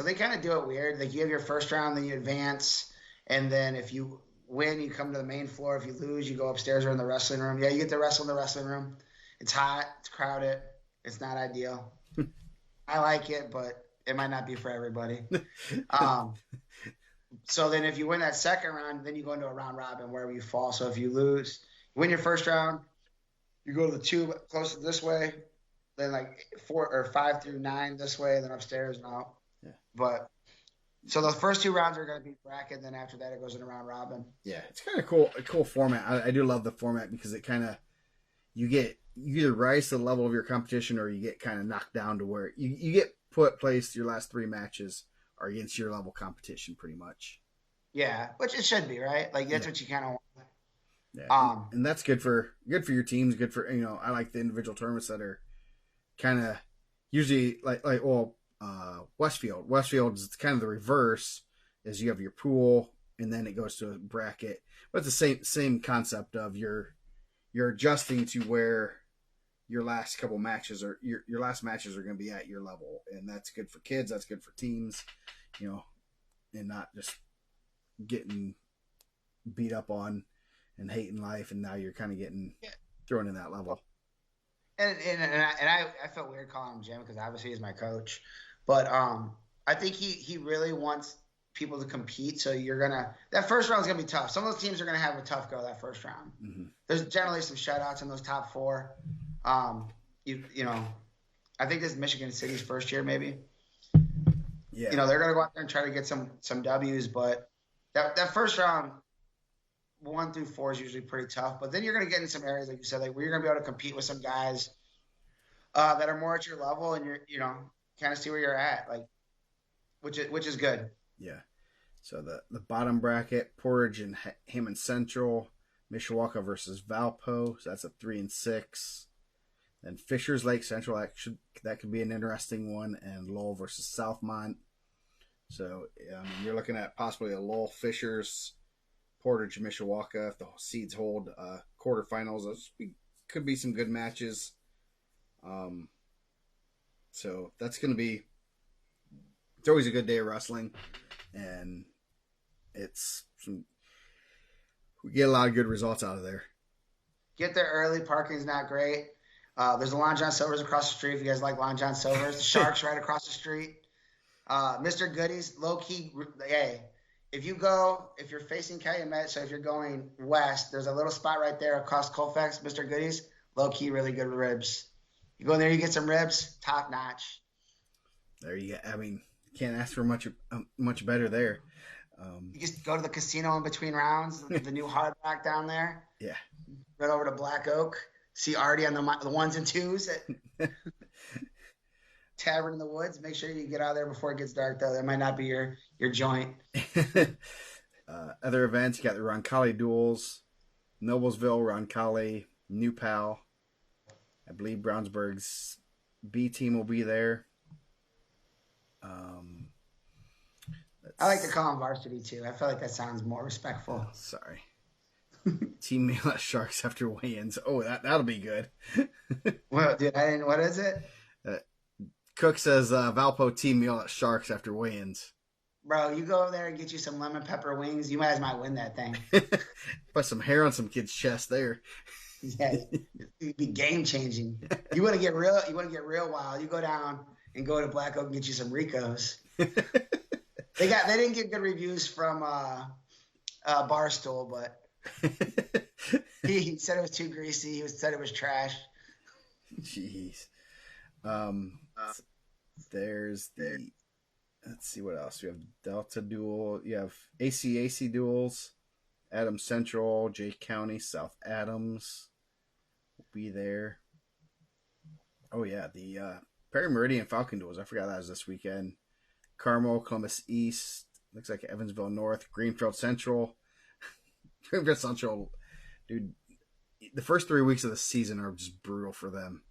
they kind of do it weird. Like you have your first round, then you advance, and then if you win, you come to the main floor. If you lose, you go upstairs or in the wrestling room. Yeah, you get to wrestle in the wrestling room. It's hot. It's crowded. It's not ideal. I like it, but it might not be for everybody. Um, so then if you win that second round, then you go into a round robin wherever you fall. So if you lose, you win your first round, you go to the two closest this way, then like 4 or 5 through 9 this way, then upstairs and out. Yeah. But so the first 2 rounds are going to be bracket, then after that it goes into round robin. Yeah, it's kind of cool. A cool format. I do love the format because it kind of you either rise to the level of your competition or you get kind of knocked down to where you get placed. Your last 3 matches are against your level competition, pretty much. Yeah, which it should be, right? Like that's what you kind of want. Yeah, and that's good for your teams. Good for I like the individual tournaments that are kind of usually Westfield. Westfield is kind of the reverse, is you have your pool and then it goes to a bracket. But it's the same concept of you're adjusting to where your last couple matches are your last matches are going to be at your level, and that's good for kids. That's good for teams, and not just getting beat up on and hating life, and now you're kind of getting thrown in that level. And I felt weird calling him Jim because obviously he's my coach, but I think he really wants people to compete. So that first round is gonna be tough. Some of those teams are gonna have a tough go that first round. Mm-hmm. There's generally some shutouts in those top 4. I think this is Michigan City's first year maybe. Yeah. They're gonna go out there and try to get some W's, but that first round 1 through 4 is usually pretty tough, but then you're going to get in some areas, like you said, like where you're going to be able to compete with some guys that are more at your level, and you're, kind of see where you're at, like, which is good. Yeah. So the bottom bracket, Portage and Hammond Central, Mishawaka versus Valpo. So that's a 3 and 6. Then Fishers Lake Central, that could be an interesting one, and Lowell versus Southmont. So you're looking at possibly a Lowell Fishers, Portage, Mishawaka, if the seeds hold, quarterfinals. Those could be some good matches. So that's going to be. It's always a good day of wrestling, and we get a lot of good results out of there. Get there early. Parking's not great. There's a Long John Silver's across the street. If you guys like Long John Silver's, the Sharks right across the street. Mr. Goodies, low key. Hey. If you're facing Calumet, so if you're going west, there's a little spot right there across Colfax, Mr. Goodies, low-key, really good ribs. You go in there, you get some ribs, top-notch. There you go. I mean, can't ask for much better there. You just go to the casino in between rounds, the new Hard Rock down there. Yeah. Right over to Black Oak. See Artie on the 1s and 2s at Tavern in the Woods. Make sure you get out of there before it gets dark, though. That might not be your joint. Other events, you got the Roncalli duels, Noblesville, Roncalli, New Pal. I believe Brownsburg's B team will be there. I like to call them varsity too. I feel like that sounds more respectful. Oh, sorry. Team meal at Sharks after weigh-ins. Oh, that'll be good. Well, dude, what is it? Cook says Valpo team meal at Sharks after weigh-ins. Bro, you go over there and get you some lemon pepper wings. You might as well win that thing. Put some hair on some kid's chest there. Yeah, it'd be game changing. You want to get real? You want to get real wild? You go down and go to Black Oak and get you some Ricos. They didn't get good reviews from Barstool, but he said it was too greasy. He said it was trash. Jeez. There's the. Let's see what else. You have Delta Duel. You have ACAC duels. Adams Central, Jake County, South Adams will be there. Oh, yeah. The Perry Meridian Falcon duels. I forgot that was this weekend. Carmel, Columbus East. Looks like Evansville North. Greenfield Central. Greenfield Central. Dude, the first 3 weeks of the season are just brutal for them.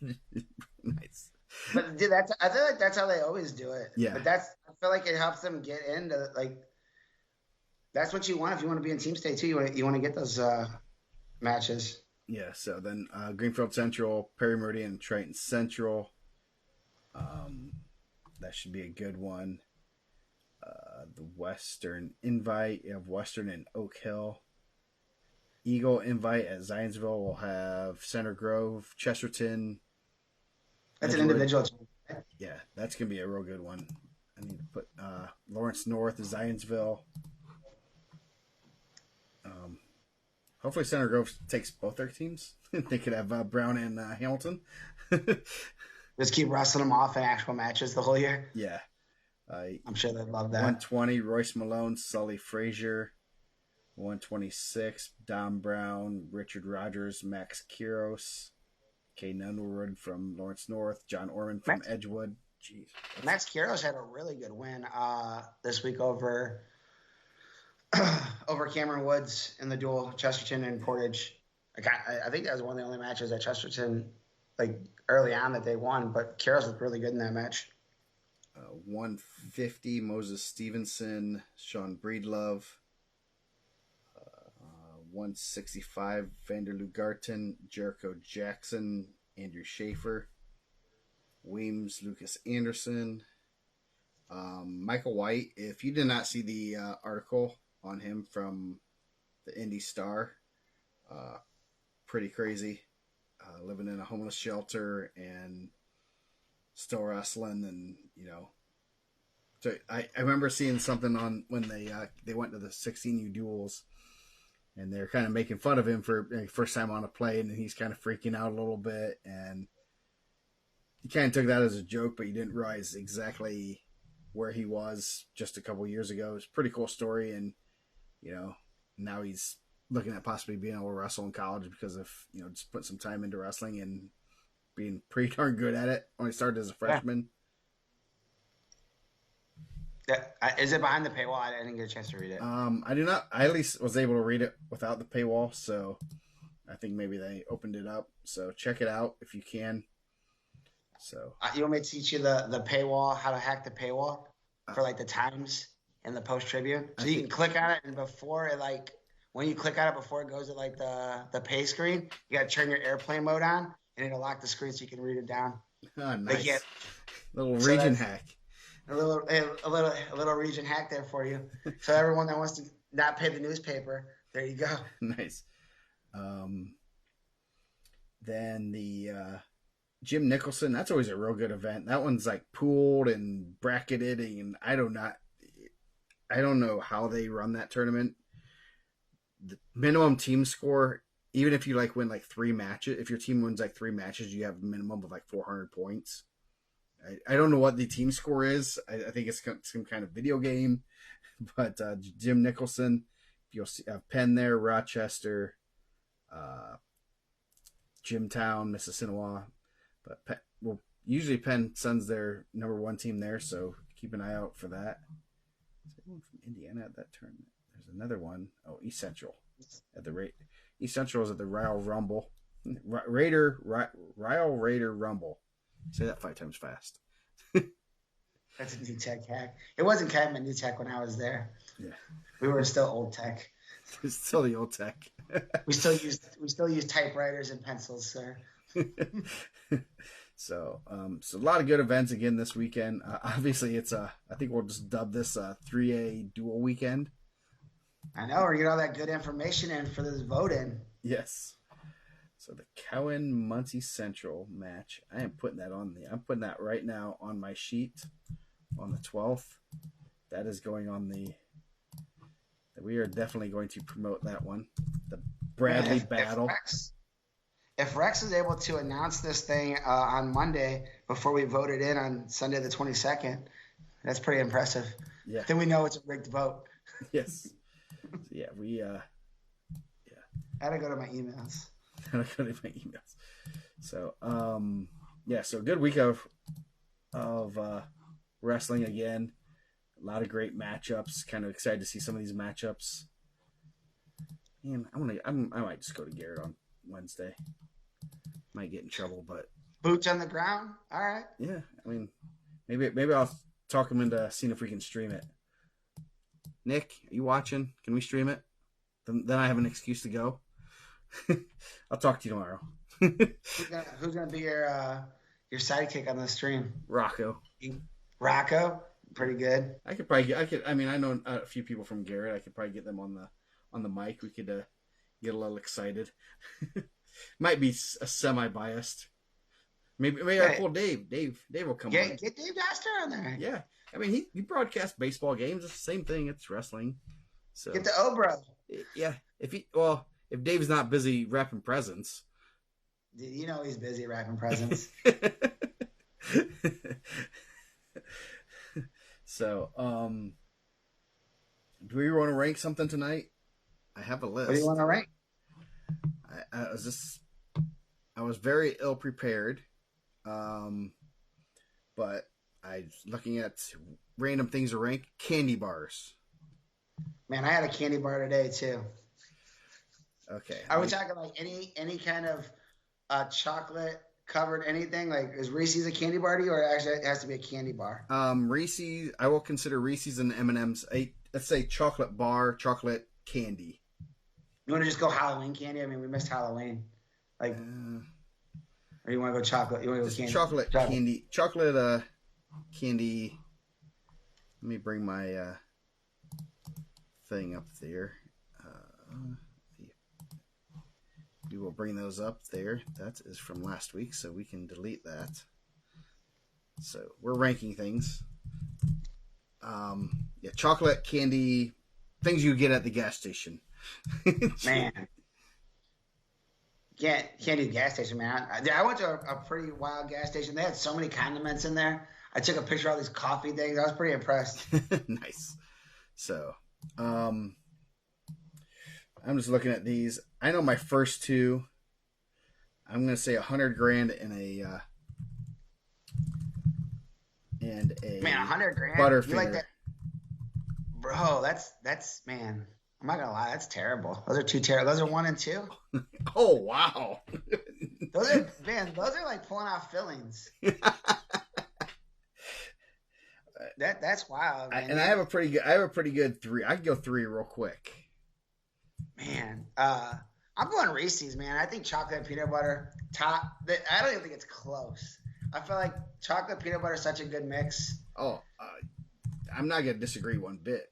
Nice. But dude, I feel like that's how they always do it. Yeah. But I feel like it helps them get into that's what you want if you want to be in team state too. You want to get those matches. Yeah. So then Greenfield Central, Perry Meridian, Triton Central. That should be a good one. The Western Invite. You have Western and Oak Hill. Eagle Invite at Zionsville will have Center Grove, Chesterton, That's an Edgewood. individual. Yeah, that's gonna be a real good one. I need to put Lawrence North, Zionsville. Um, Hopefully, Center Grove takes both their teams. They could have Brown and Hamilton. Just keep wrestling them off in actual matches the whole year. Yeah. I'm sure they'd love that. 120, Royce Malone, Sully Frazier. 126, Dom Brown, Richard Rogers, Max Quiros, Kay Nunwood from Lawrence North, John Orman from Edgewood. Jeez. Max Quiros had a really good win this week over Cameron Woods in the duel, Chesterton and Portage. I think that was one of the only matches at Chesterton, like early on, that they won. But Quiros looked really good in that match. 150, Moses Stevenson, Sean Breedlove. 165, Vanderloo Garten, Jericho Jackson, Andrew Schaefer, Weems, Lucas Anderson, Michael White. If you did not see the article on him from the Indy Star, pretty crazy. Living in a homeless shelter and still wrestling, and so I remember seeing something on when they went to the 16U duels. And they're kind of making fun of him for first time on a plane, and he's kind of freaking out a little bit. And he kind of took that as a joke, but he didn't realize exactly where he was just a couple years ago. It's a pretty cool story, and now he's looking at possibly being able to wrestle in college because of just putting some time into wrestling and being pretty darn good at it. When he started as a freshman. Is it behind the paywall? I didn't get a chance to read it. I do not. I at least was able to read it without the paywall, so I think maybe they opened it up. So check it out if you can. So you want me to teach you the paywall, how to hack the paywall for like the times and the Post Tribune? So you can click on it, and before it, like when you click on it, before it goes to like the pay screen, you got to turn your airplane mode on, and it'll lock the screen so you can read it down. Oh, nice. Little region hack. A little region hack there for you. So everyone that wants to not pay the newspaper, there you go. Nice. Then the Jim Nicholson, that's always a real good event. That one's like pooled and bracketed, and I don't know how they run that tournament. The minimum team score, even if you win 3 matches, if your team wins 3 matches, you have a minimum of 400 points. I don't know what the team score is. I think it's some kind of video game. But Jim Nicholson, you'll see Penn there, Rochester, Jimtown, Mississinawa. But usually Penn sends their number 1 team there, so keep an eye out for that. Is anyone from Indiana at that tournament? There's another one. Oh, East Central at the East Central is at the Ryle Rumble. Ryle Raider Rumble. Say that 5 times fast. That's a new tech hack. It wasn't kind of new tech when I was there. Yeah, we were still old tech. It's still the old tech. we still use typewriters and pencils, sir. So a lot of good events again this weekend. Obviously, it's I think we'll just dub this 3A dual weekend. I know, we're getting all that good information in for this vote-in. Yes. So the Cowan Muncie Central match, I'm putting that right now on my sheet on the 12th. That is going on we are definitely going to promote that one. The Bradley battle. If Rex is able to announce this thing on Monday before we vote it in on Sunday the 22nd, that's pretty impressive. Yeah. Then we know it's a rigged vote. Yes. Yeah, I had to go to my emails. So so good week of wrestling again. A lot of great matchups. Kind of excited to see some of these matchups. And I might just go to Garrett on Wednesday. Might get in trouble, but boots on the ground. All right. Yeah, I mean, maybe I'll talk him into seeing if we can stream it. Nick, are you watching? Can we stream it? Then I have an excuse to go. I'll talk to you tomorrow. Who's gonna be your sidekick on the stream? Rocco. Pretty good. I mean, I know a few people from Garrett. I could probably get them on the mic. We could get a little excited. Might be a semi-biased. Maybe I Yeah, call Dave. Dave will come on. get Dave Gaster on there. Yeah, I mean he broadcasts baseball games. It's the same thing. It's wrestling. Get So the Obro. yeah, if Dave's not busy wrapping presents. Dude, you know he's busy wrapping presents. So, do we want to rank something tonight? I have a list. What do you want to rank? I was very ill prepared, but I was looking at random things to rank. Candy bars. Man, I had a candy bar today too. Okay. Are we talking like any kind of chocolate covered anything? Like is Reese's a candy bar to you, or actually it has to be a candy bar? Reese's. I will consider Reese's and M&M's. Let's say chocolate bar, chocolate candy. You want to just go Halloween candy? I mean, we missed Halloween. Like, or you want to go chocolate? You want to go candy? Chocolate candy. Chocolate candy. Let me bring my thing up there. We will bring those up there. That is from last week, so we can delete that. So we're ranking things. Yeah, chocolate candy, things you get at the gas station. Man, can't do gas station, man. I went to a pretty wild gas station. They had so many condiments in there. I took a picture of all these coffee things. I was pretty impressed. Nice. So, I'm just looking at these. I know my first two. I'm gonna say $100,000 and a man, $100,000 Butterfinger. You like that, bro? That's man. I'm not gonna lie, that's terrible. Those are two terrible. Those are 1 and 2. Oh wow. Those are like pulling out fillings. That's wild. Man. And I have a pretty good 3. I can go 3 real quick. Man, I'm going Reese's, man. I think chocolate and peanut butter top. I don't even think it's close. I feel like chocolate peanut butter is such a good mix. Oh, I'm not gonna disagree one bit.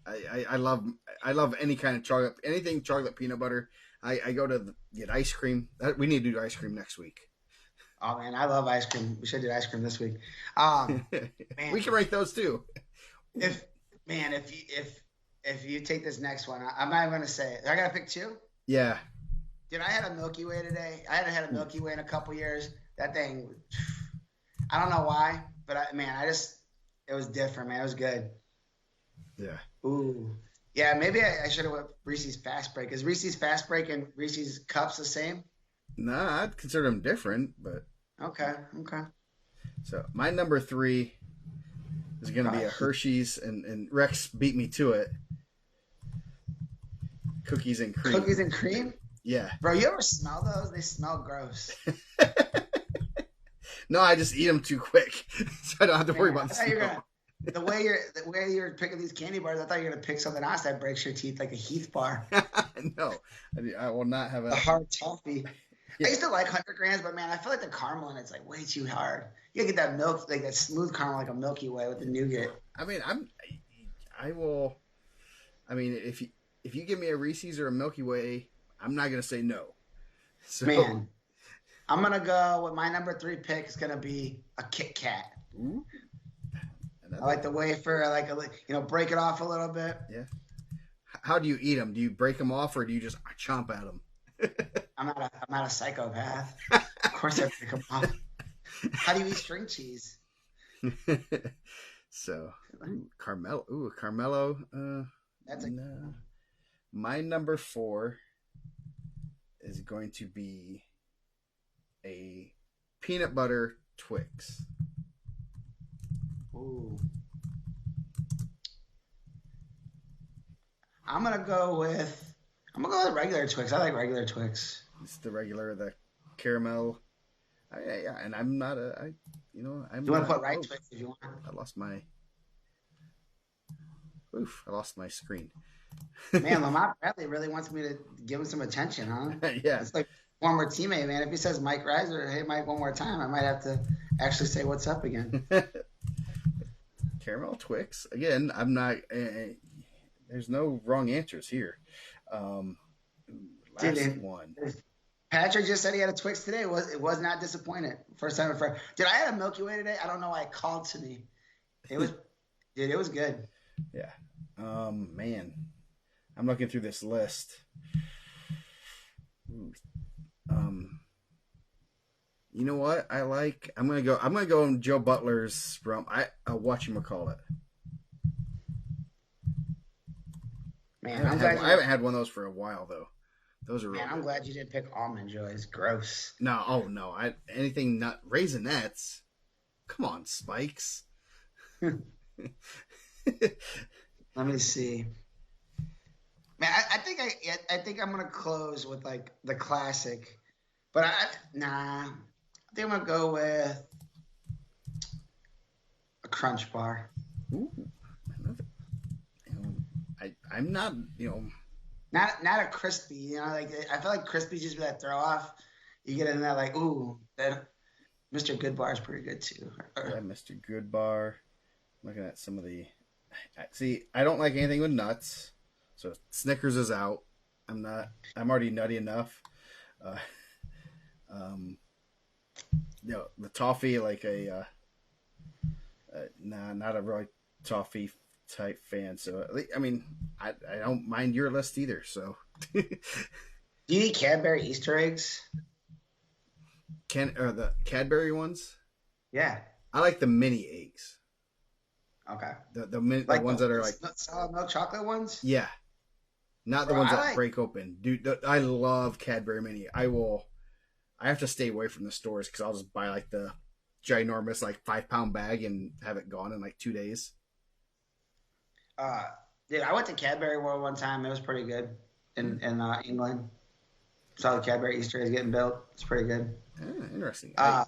I love any kind of chocolate, anything chocolate peanut butter. I go to get ice cream. We need to do ice cream next week. Oh man, I love ice cream. We should do ice cream this week. Man. We can rank those too. If you take this next one, I'm not even gonna say it. I gotta pick 2. Yeah. Dude, I had a Milky Way today. I hadn't had a Milky Way in a couple years. That thing, I don't know why, but it was different, man. It was good. Yeah. Ooh. Yeah, maybe I should have went Reese's Fast Break. Is Reese's Fast Break and Reese's Cups the same? Nah, I'd consider them different, but. Okay. So my number 3 is going to be a Hershey's, and Rex beat me to it. Cookies and cream. Cookies and cream? Yeah. Bro, you ever smell those? They smell gross. No, I just eat them too quick, so I don't have to worry about the smell. The way you're picking these candy bars, I thought you were gonna pick something else that breaks your teeth, like a Heath bar. No, I will not have a hard toffee. Yeah. I used to like 100 grams, but man, I feel like the caramel in it's like way too hard. You gotta get that milk, like that smooth caramel, like a Milky Way with the nougat. I mean, I will. I mean, if you give me a Reese's or a Milky Way, I'm not gonna say no. So, man, I'm gonna go with my number 3 pick is gonna be a Kit Kat. Ooh. I like the wafer. I like break it off a little bit. Yeah. How do you eat them? Do you break them off, or do you just chomp at them? I'm not a psychopath. Of course I break them off. How do you eat string cheese? So, Carmelo. That's no. My number 4 is going to be a peanut butter Twix. Ooh. I'm gonna go with regular Twix. I like regular Twix. It's the caramel. And I'm not a. You want to put right Twix if you want. I lost my screen. Man, Lamont Bradley really wants me to give him some attention, huh? Yeah. It's like former teammate, man. If he says Mike Reiser, hey Mike, one more time, I might have to actually say what's up again. Caramel Twix. Again, I'm not. There's no wrong answers here. Last one. Patrick just said he had a Twix today. It was not disappointed. First time ever. Dude, I had a Milky Way today. I don't know why it called to me. It was, dude, it was good. Yeah. Man, I'm looking through this list. Ooh, Um, you know what? I like. I'm gonna go. I'm gonna go on Joe Butler's from. Whatchamacallit. Man, I'm glad I haven't had one of those for a while though. Those are real man, I'm good. glad you didn't pick almond joys. Gross. No, oh no. Anything not Raisinets. Come on, Spikes. Let me see. Man, I think I'm gonna close with like the classic, but nah. I think I'm gonna go with a Crunch Bar. Ooh, I'm not. Not a crispy. Like I feel like crispy just be that throw off. You get in that like, ooh, that Mr. Good Bar is pretty good too. Yeah, Mr. Goodbar. Looking at some of the. See, I don't like anything with nuts, so Snickers is out. I'm not. I'm already nutty enough. Uh, the toffee like nah, not a really toffee type fan. So I mean, I don't mind your list either. So Do you eat Cadbury Easter eggs? The Cadbury ones? Yeah. I like the mini eggs. Okay. The ones that are like solid milk chocolate ones. yeah, not the Bro, ones I that like. break open. Dude, I love Cadbury mini. I have to stay away from the stores because I'll just buy like the ginormous like 5 pound bag and have it gone in like 2 days. Uh, Dude, I went to Cadbury World one time. It was pretty good in England. Saw the Cadbury Easter eggs getting built. It's pretty good. Interesting. Uh,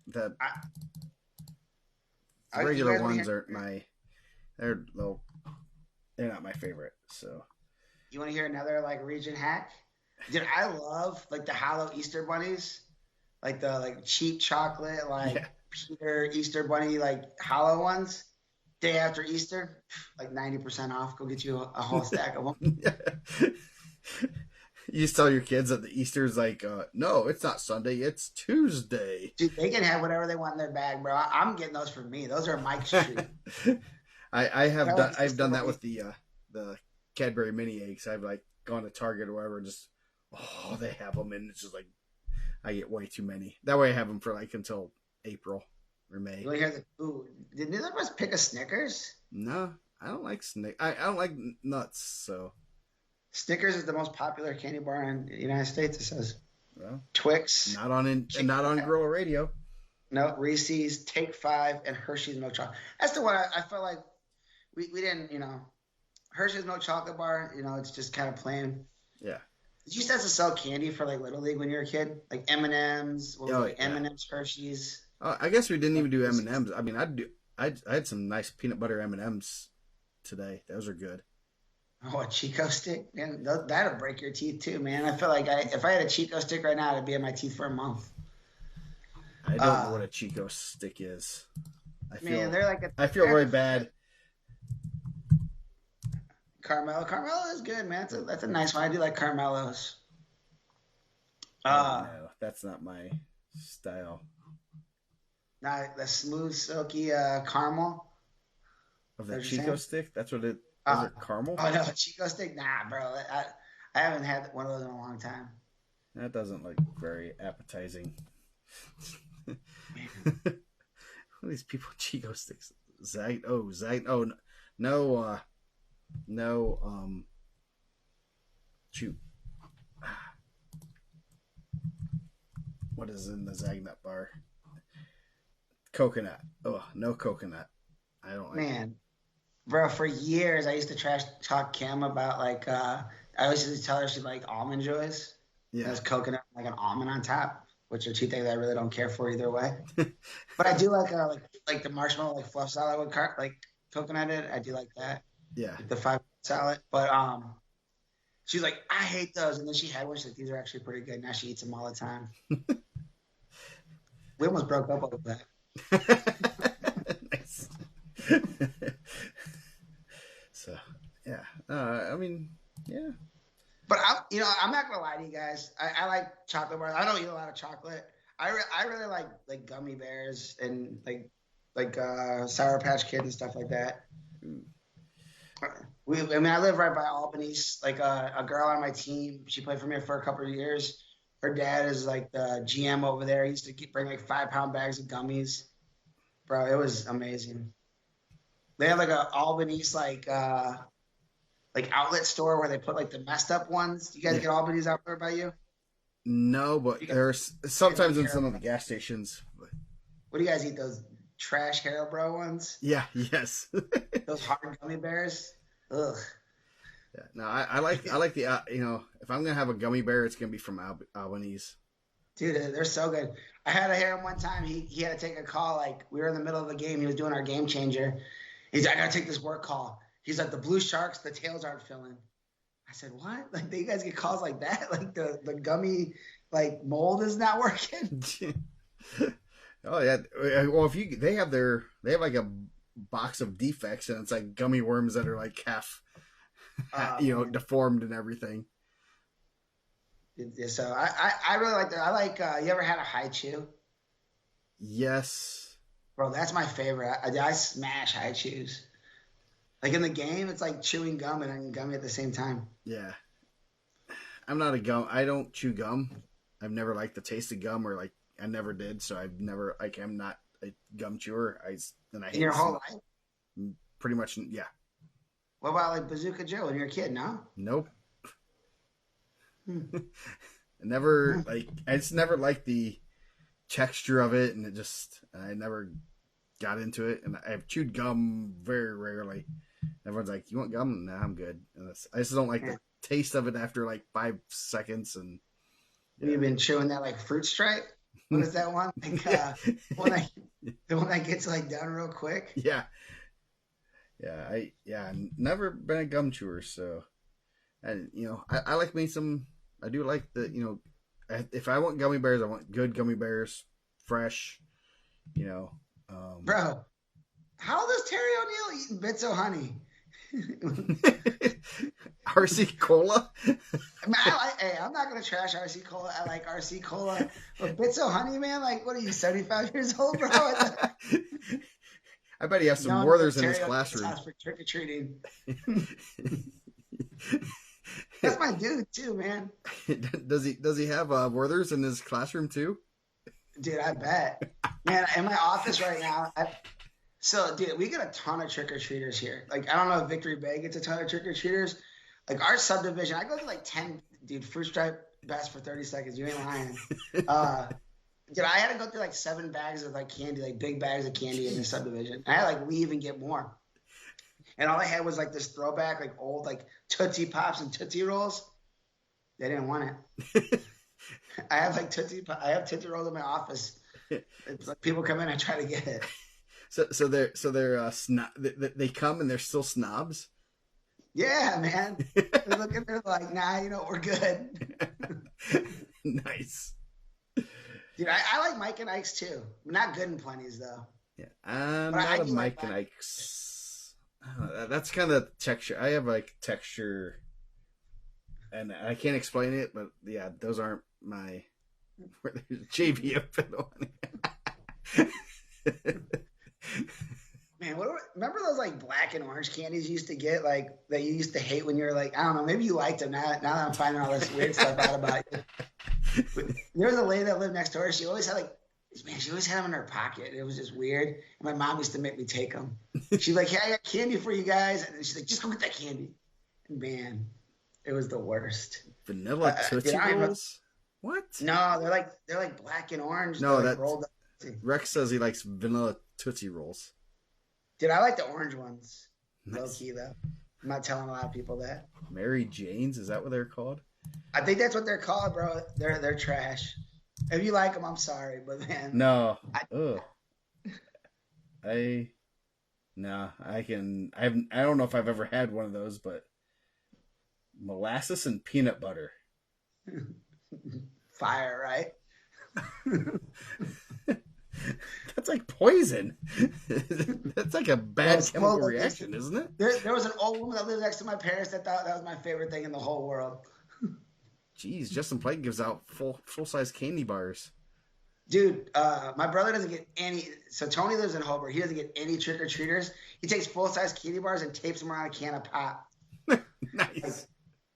The I, The you regular guys wanna ones hear? aren't my. They're low. They're not my favorite. So You want to hear another like region hack? Dude, I love like the hollow Easter bunnies, like the like cheap chocolate, like yeah, Peter Easter bunny, like hollow ones. Day after Easter, like 90% off. Go get you a whole stack of them. you just tell your kids that the Easter's like, no, it's not Sunday, it's Tuesday. Dude, they can have whatever they want in their bag, bro. I'm getting those for me. Those are Mike's treat. I've Easter done that bunny. with the Cadbury mini eggs. I've like gone to Target or whatever, and just they have them, and it's just like I get way too many. That way, I have them for like until April or You May. want to hear the? Ooh, did neither of us pick a Snickers? No, I don't like snake. I don't like nuts. So Snickers is the most popular candy bar in the United States. It says well, Twix, Kit not on Kat, Gorilla Radio. no Reese's, Take Five, and Hershey's milk chocolate. That's the one I felt like we didn't. Hershey's milk chocolate bar. It's just kind of plain. Yeah. Did you used to have to sell candy for like Little League when you were a kid? Like M&Ms, what was it, Oh like yeah. M&M's, Hershey's. I guess we didn't Like, even do M and M's. I mean, I had some nice peanut butter M and M's today. Those are good. oh, a Chico stick, man, that'll break your teeth too, man. I feel like if I had a Chico stick right now, it'd be in my teeth for a month. I don't know Uh, what a Chico stick is. Man, they're like I feel they're really like bad. Carmelo. Carmelo is good, man. That's a nice one. I do like Carmelos. Oh Uh, no, that's not my style Now the smooth, silky caramel. of Is that the what you're Chico saying? stick. That's what it. Those Uh, are caramel. oh no, Chico stick, nah, bro. I haven't had one of those in a long time. That doesn't look very appetizing. Man, What are these people Chico sticks? Zag. Oh, Zag. Oh no. No. Shoot. What is in the Zagnut bar? Coconut. Oh, no coconut. I don't like it. man, bro. For years, I used to trash talk Kim about like I always used to tell her she liked almond joys. And Yeah. there's coconut like an almond on top, which are two things I really don't care for either way. But I do like the marshmallow like fluff salad with like coconut in it. I do like that. Yeah. Like the five salad. But she's like, I hate those. And then she had one. She's like, these are actually pretty good. Now she eats them all the time. We almost broke up over that. Nice. So, yeah. I mean, yeah. But I'm not gonna lie to you guys. I like chocolate bars. I don't eat a lot of chocolate. I really like gummy bears and Sour Patch Kids and stuff like that. I live right by Albany's. Like a girl on my team, she played for me for a couple of years. Her dad is like the GM over there. He used to bring like 5-pound bags of gummies. Bro, it was amazing. They have like a Albany's like outlet store where they put like the messed up ones. You guys get Albany's out there by you? No, but there's sometimes in some of the gas stations. What do you guys eat? Those trash Haribo ones? Yeah. Yes. Those hard gummy bears. Ugh. Yeah. No, I like the if I'm gonna have a gummy bear, it's gonna be from Albany's. Dude, they're so good. I had to hear him one time. He had to take a call. Like we were in the middle of a game. He was doing our game changer. He's like, I gotta take this work call. He's like, the blue sharks, the tails aren't filling. I said, what? Like, you guys get calls like that? Like the gummy like mold is not working. Oh yeah. Well, they have like a box of defects, and it's like gummy worms that are like half, deformed and everything. So I really like that. I like. You ever had a high chew? Yes. Bro, that's my favorite. I smash high chews. Like in the game, it's like chewing gum and then gummy at the same time. Yeah. I'm not a gum. I don't chew gum. I've never liked the taste of gum, or like I never did. So I've never I'm not a gum chewer. I hate in your whole life. Pretty much, yeah. What about like Bazooka Joe when you're a kid? No. Nope. I just never liked the texture of it, and I never got into it. And I've chewed gum very rarely. Everyone's like, "You want gum?" Nah, I'm good. And I just don't like the taste of it after like 5 seconds. And you've been chewing that like fruit stripe. What is that one? Like the one that gets like done real quick. Yeah. Never been a gum chewer, so and I like me some. I do like the if I want gummy bears, I want good gummy bears, fresh. Bro, how does Terry O'Neill eating bits of honey? RC Cola. I'm not gonna trash RC Cola. I like RC Cola, but bits of honey, man. Like, what are you, 75 years old, bro? I bet he has some Werthers in his classroom. For trick or treating. That's my dude too, man. Does he have Werthers in his classroom too? Dude, I bet. Man, in my office right now, dude, we get a ton of trick or treaters here. Like, I don't know if Victory Bay gets a ton of trick or treaters. Like our subdivision, I go to like 10. Dude, fruit stripe best for 30 seconds. You ain't lying. Dude, I had to go through like 7 bags of like candy, like big bags of candy in the subdivision. I had to like leave and get more. And all I had was like this throwback, like old like Tootsie Pops and Tootsie Rolls. They didn't want it. I have like Tootsie Rolls in my office. It's like people come in and try to get it. So they're they come and they're still snobs. Yeah, man. They're looking. They're like, nah, we're good. Nice. Dude, I like Mike and Ike's too. I'm not good in plenties though. Yeah, I'm not a Mike and Ike's. That's kind of texture. I have like texture, and I can't explain it, but yeah, those aren't my. There's JV up on. Man, remember those like black and orange candies you used to get, like that you used to hate when you were like, I don't know, maybe you liked them. Now that I'm finding all this weird stuff out about you. There was a lady that lived next door. She always had she always had them in her pocket. It was just weird. And my mom used to make me take them. She's like, hey, I got candy for you guys. And she's like, just go get that candy. And man, it was the worst. Vanilla Tootsie Rolls? What? No, they're like black and orange. No, that's rolled up. Rex says he likes vanilla Tootsie Rolls. Dude, I like the orange ones. Nice. Low key though. I'm not telling a lot of people that. Mary Jane's, is that what they're called? I think that's what they're called, bro. They're trash. If you like them, I'm sorry, but man. No. I don't know if I've ever had one of those, but molasses and peanut butter. Fire, right? That's like poison. That's like a bad chemical reaction, isn't it? There was an old woman that lived next to my parents that thought that was my favorite thing in the whole world. Jeez, Justin Plank gives out full size candy bars. Dude, my brother doesn't get any. So Tony lives in Hobart. He doesn't get any trick or treaters. He takes full size candy bars and tapes them around a can of pop. Nice. Like,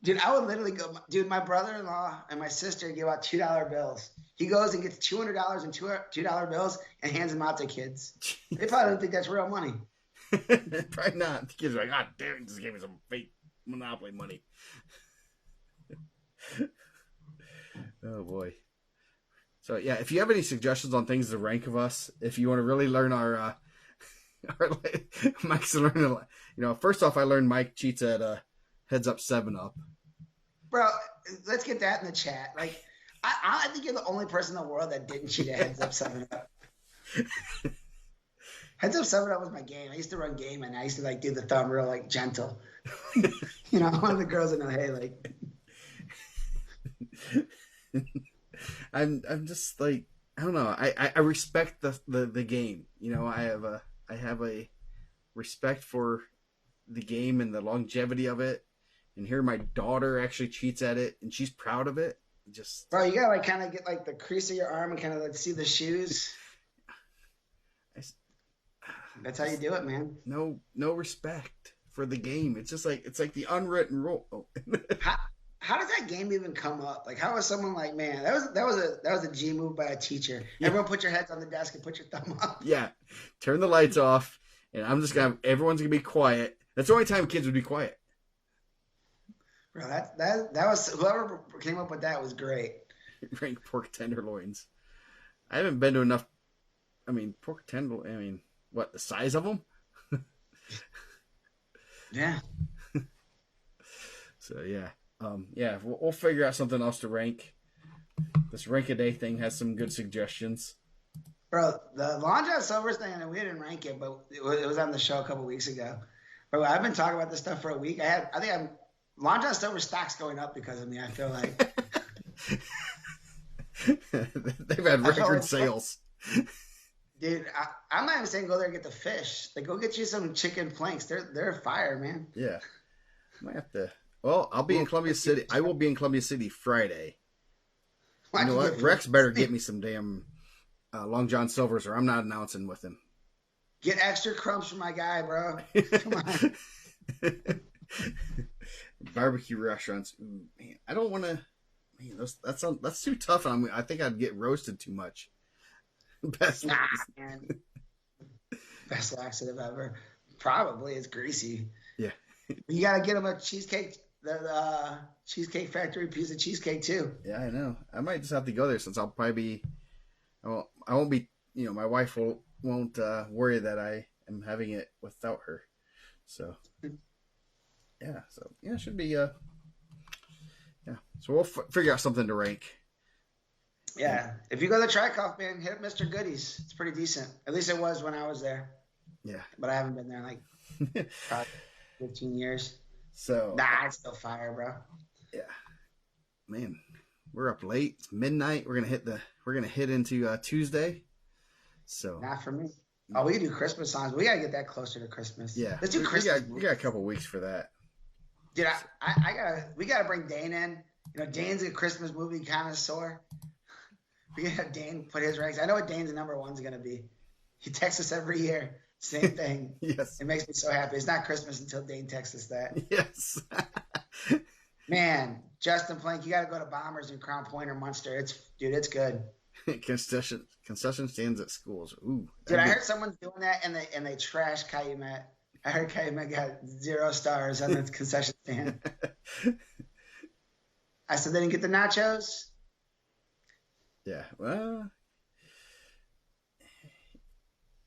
dude, I would literally go. Dude, my brother-in-law and my sister give out $2 bills. He goes and gets $200 in $2 bills and hands them out to kids. They probably don't think that's real money. Probably not. The kids are like, God damn, he just gave me some fake Monopoly money. Oh boy. So yeah, if you have any suggestions on things to rank of us, if you want to really learn our Mike's learning, first off, I learned Mike cheats at Heads Up 7-Up. Bro, let's get that in the chat. Like, I think you're the only person in the world that didn't cheat at Heads Up 7-Up. Heads Up 7-Up was my game. I used to run game, and I used to like do the thumb real like gentle. One of the girls would know, hey, like. I'm just like, I don't know. I respect the game. I have a respect for the game and the longevity of it. And here my daughter actually cheats at it, and she's proud of it. Bro, you gotta like kind of get like the crease of your arm and kind of like see the shoes. That's how you do it, man. No respect for the game. It's just like the unwritten rule. Oh. How does that game even come up? Like, how is someone like, man, that was a G move by a teacher. Yeah. Everyone put your heads on the desk and put your thumb up. Yeah. Turn the lights off, and everyone's gonna be quiet. That's the only time kids would be quiet. Bro, that was, whoever came up with that was great. Rank pork tenderloins. I haven't been to enough. Pork tenderloin. What, the size of them? Yeah. So yeah. We'll figure out something else to rank. This rank-a-day thing has some good suggestions. Bro, the Long John Silver's thing, and we didn't rank it, but it was on the show a couple weeks ago. Bro, I've been talking about this stuff for a week. Long John Silver stock's going up because of me, I feel like. They've had record sales. Dude, I'm not even saying go there and get the fish. Like, go get you some chicken planks. They're fire, man. Yeah. Might have to. Well, I'll be in Columbia City. I will be in Columbia City Friday. You know what? Rex better get me some damn Long John Silver's, or I'm not announcing with him. Get extra crumbs for my guy, bro. Come on. Barbecue restaurants. Ooh, man, I don't want to. Man, that's too tough. I think I'd get roasted too much. Best man. Best laxative ever. Probably. It's greasy. Yeah. You gotta get him a cheesecake. The Cheesecake Factory piece of cheesecake too. Yeah, I know. I might just have to go there since I'll probably be. I won't be. My wife won't worry that I am having it without her. So. Yeah. So yeah, it should be. Yeah. So we'll figure out something to rank. Yeah. If you go to the Tri-Coff, man, hit Mr. Goodies. It's pretty decent. At least it was when I was there. Yeah. But I haven't been there in like probably 15 years. So. Nah, it's still fire, bro. Yeah. Man, we're up late. It's midnight. We're gonna hit into Tuesday. So. Not for me. Oh, we can do Christmas songs. We gotta get that closer to Christmas. Yeah. Let's do Christmas. We got a couple weeks for that. Dude, we gotta bring Dane in. Dane's a Christmas movie connoisseur. We gotta have Dane put his ranks. I know what Dane's number one's gonna be. He texts us every year. Same thing. Yes. It makes me so happy. It's not Christmas until Dane texts us that. Yes. Man, Justin Plank, you gotta go to Bombers in Crown Point or Munster. It's good. Concession stands at schools. Ooh. Dude, I heard someone's doing that and they trashed Calumet. I heard Calumet got 0 stars on the concession stand. I said they didn't get the nachos. Yeah, well,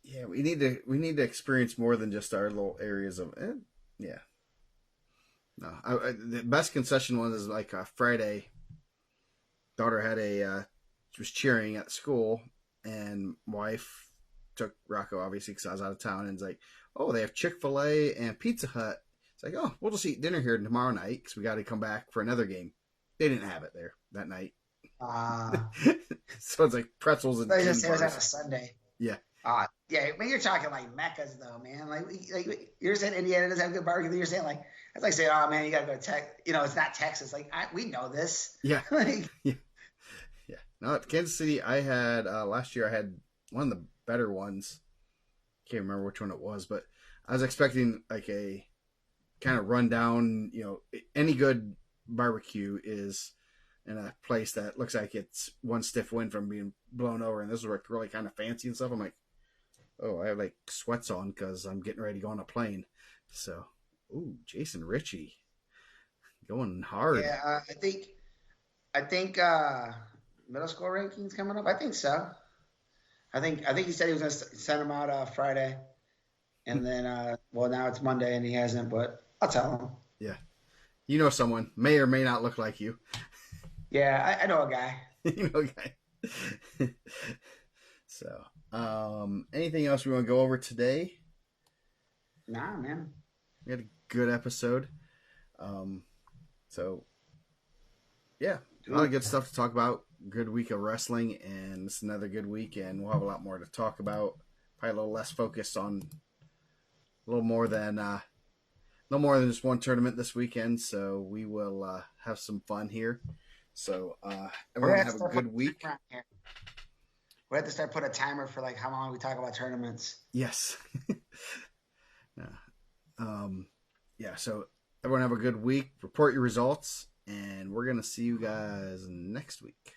yeah, we need to experience more than just our little areas of it. Yeah. No, the best concession one is like Friday. Daughter had she was cheering at school, and wife took Rocco obviously because I was out of town, and it's like, oh, they have Chick-fil-A and Pizza Hut. It's like, oh, we'll just eat dinner here tomorrow night because we got to come back for another game. They didn't have it there that night. So it's like pretzels and they just say it was on a Sunday. Yeah. Yeah, but you're talking like Meccas though, man. You're saying Indiana doesn't have good barbecue. Then you're saying like that's like saying, oh man, you gotta go to Texas. It's not Texas. We know this. Yeah, like, yeah, yeah. No, at Kansas City, I had last year. I had one of the better ones. Can't remember which one it was, but I was expecting like a kind of rundown. Any good barbecue is in a place that looks like it's one stiff wind from being blown over, and this was like really kind of fancy and stuff. I'm like, oh, I have like sweats on because I'm getting ready to go on a plane. So, ooh, Jason Ritchie going hard. yeah, I think middle school rankings coming up. I think so. I think he said he was gonna send them out Friday, and then well now it's Monday and he hasn't, but I'll tell him. Yeah, you know someone may or may not look like you. Yeah, I know a guy. Okay. So, anything else we want to go over today? Nah, man. We had a good episode. Um, so yeah, a lot of good stuff to talk about. Good week of wrestling, and it's another good week, and we'll have a lot more to talk about. Probably a little less focused on a little more than just one tournament this weekend. So we will have some fun here. So We're gonna everyone have to have a start putting good a week. timer on here. We have to start put a timer for like how long we talk about tournaments. Yes. Yeah. Yeah. So everyone have a good week. Report your results, and we're gonna see you guys next week.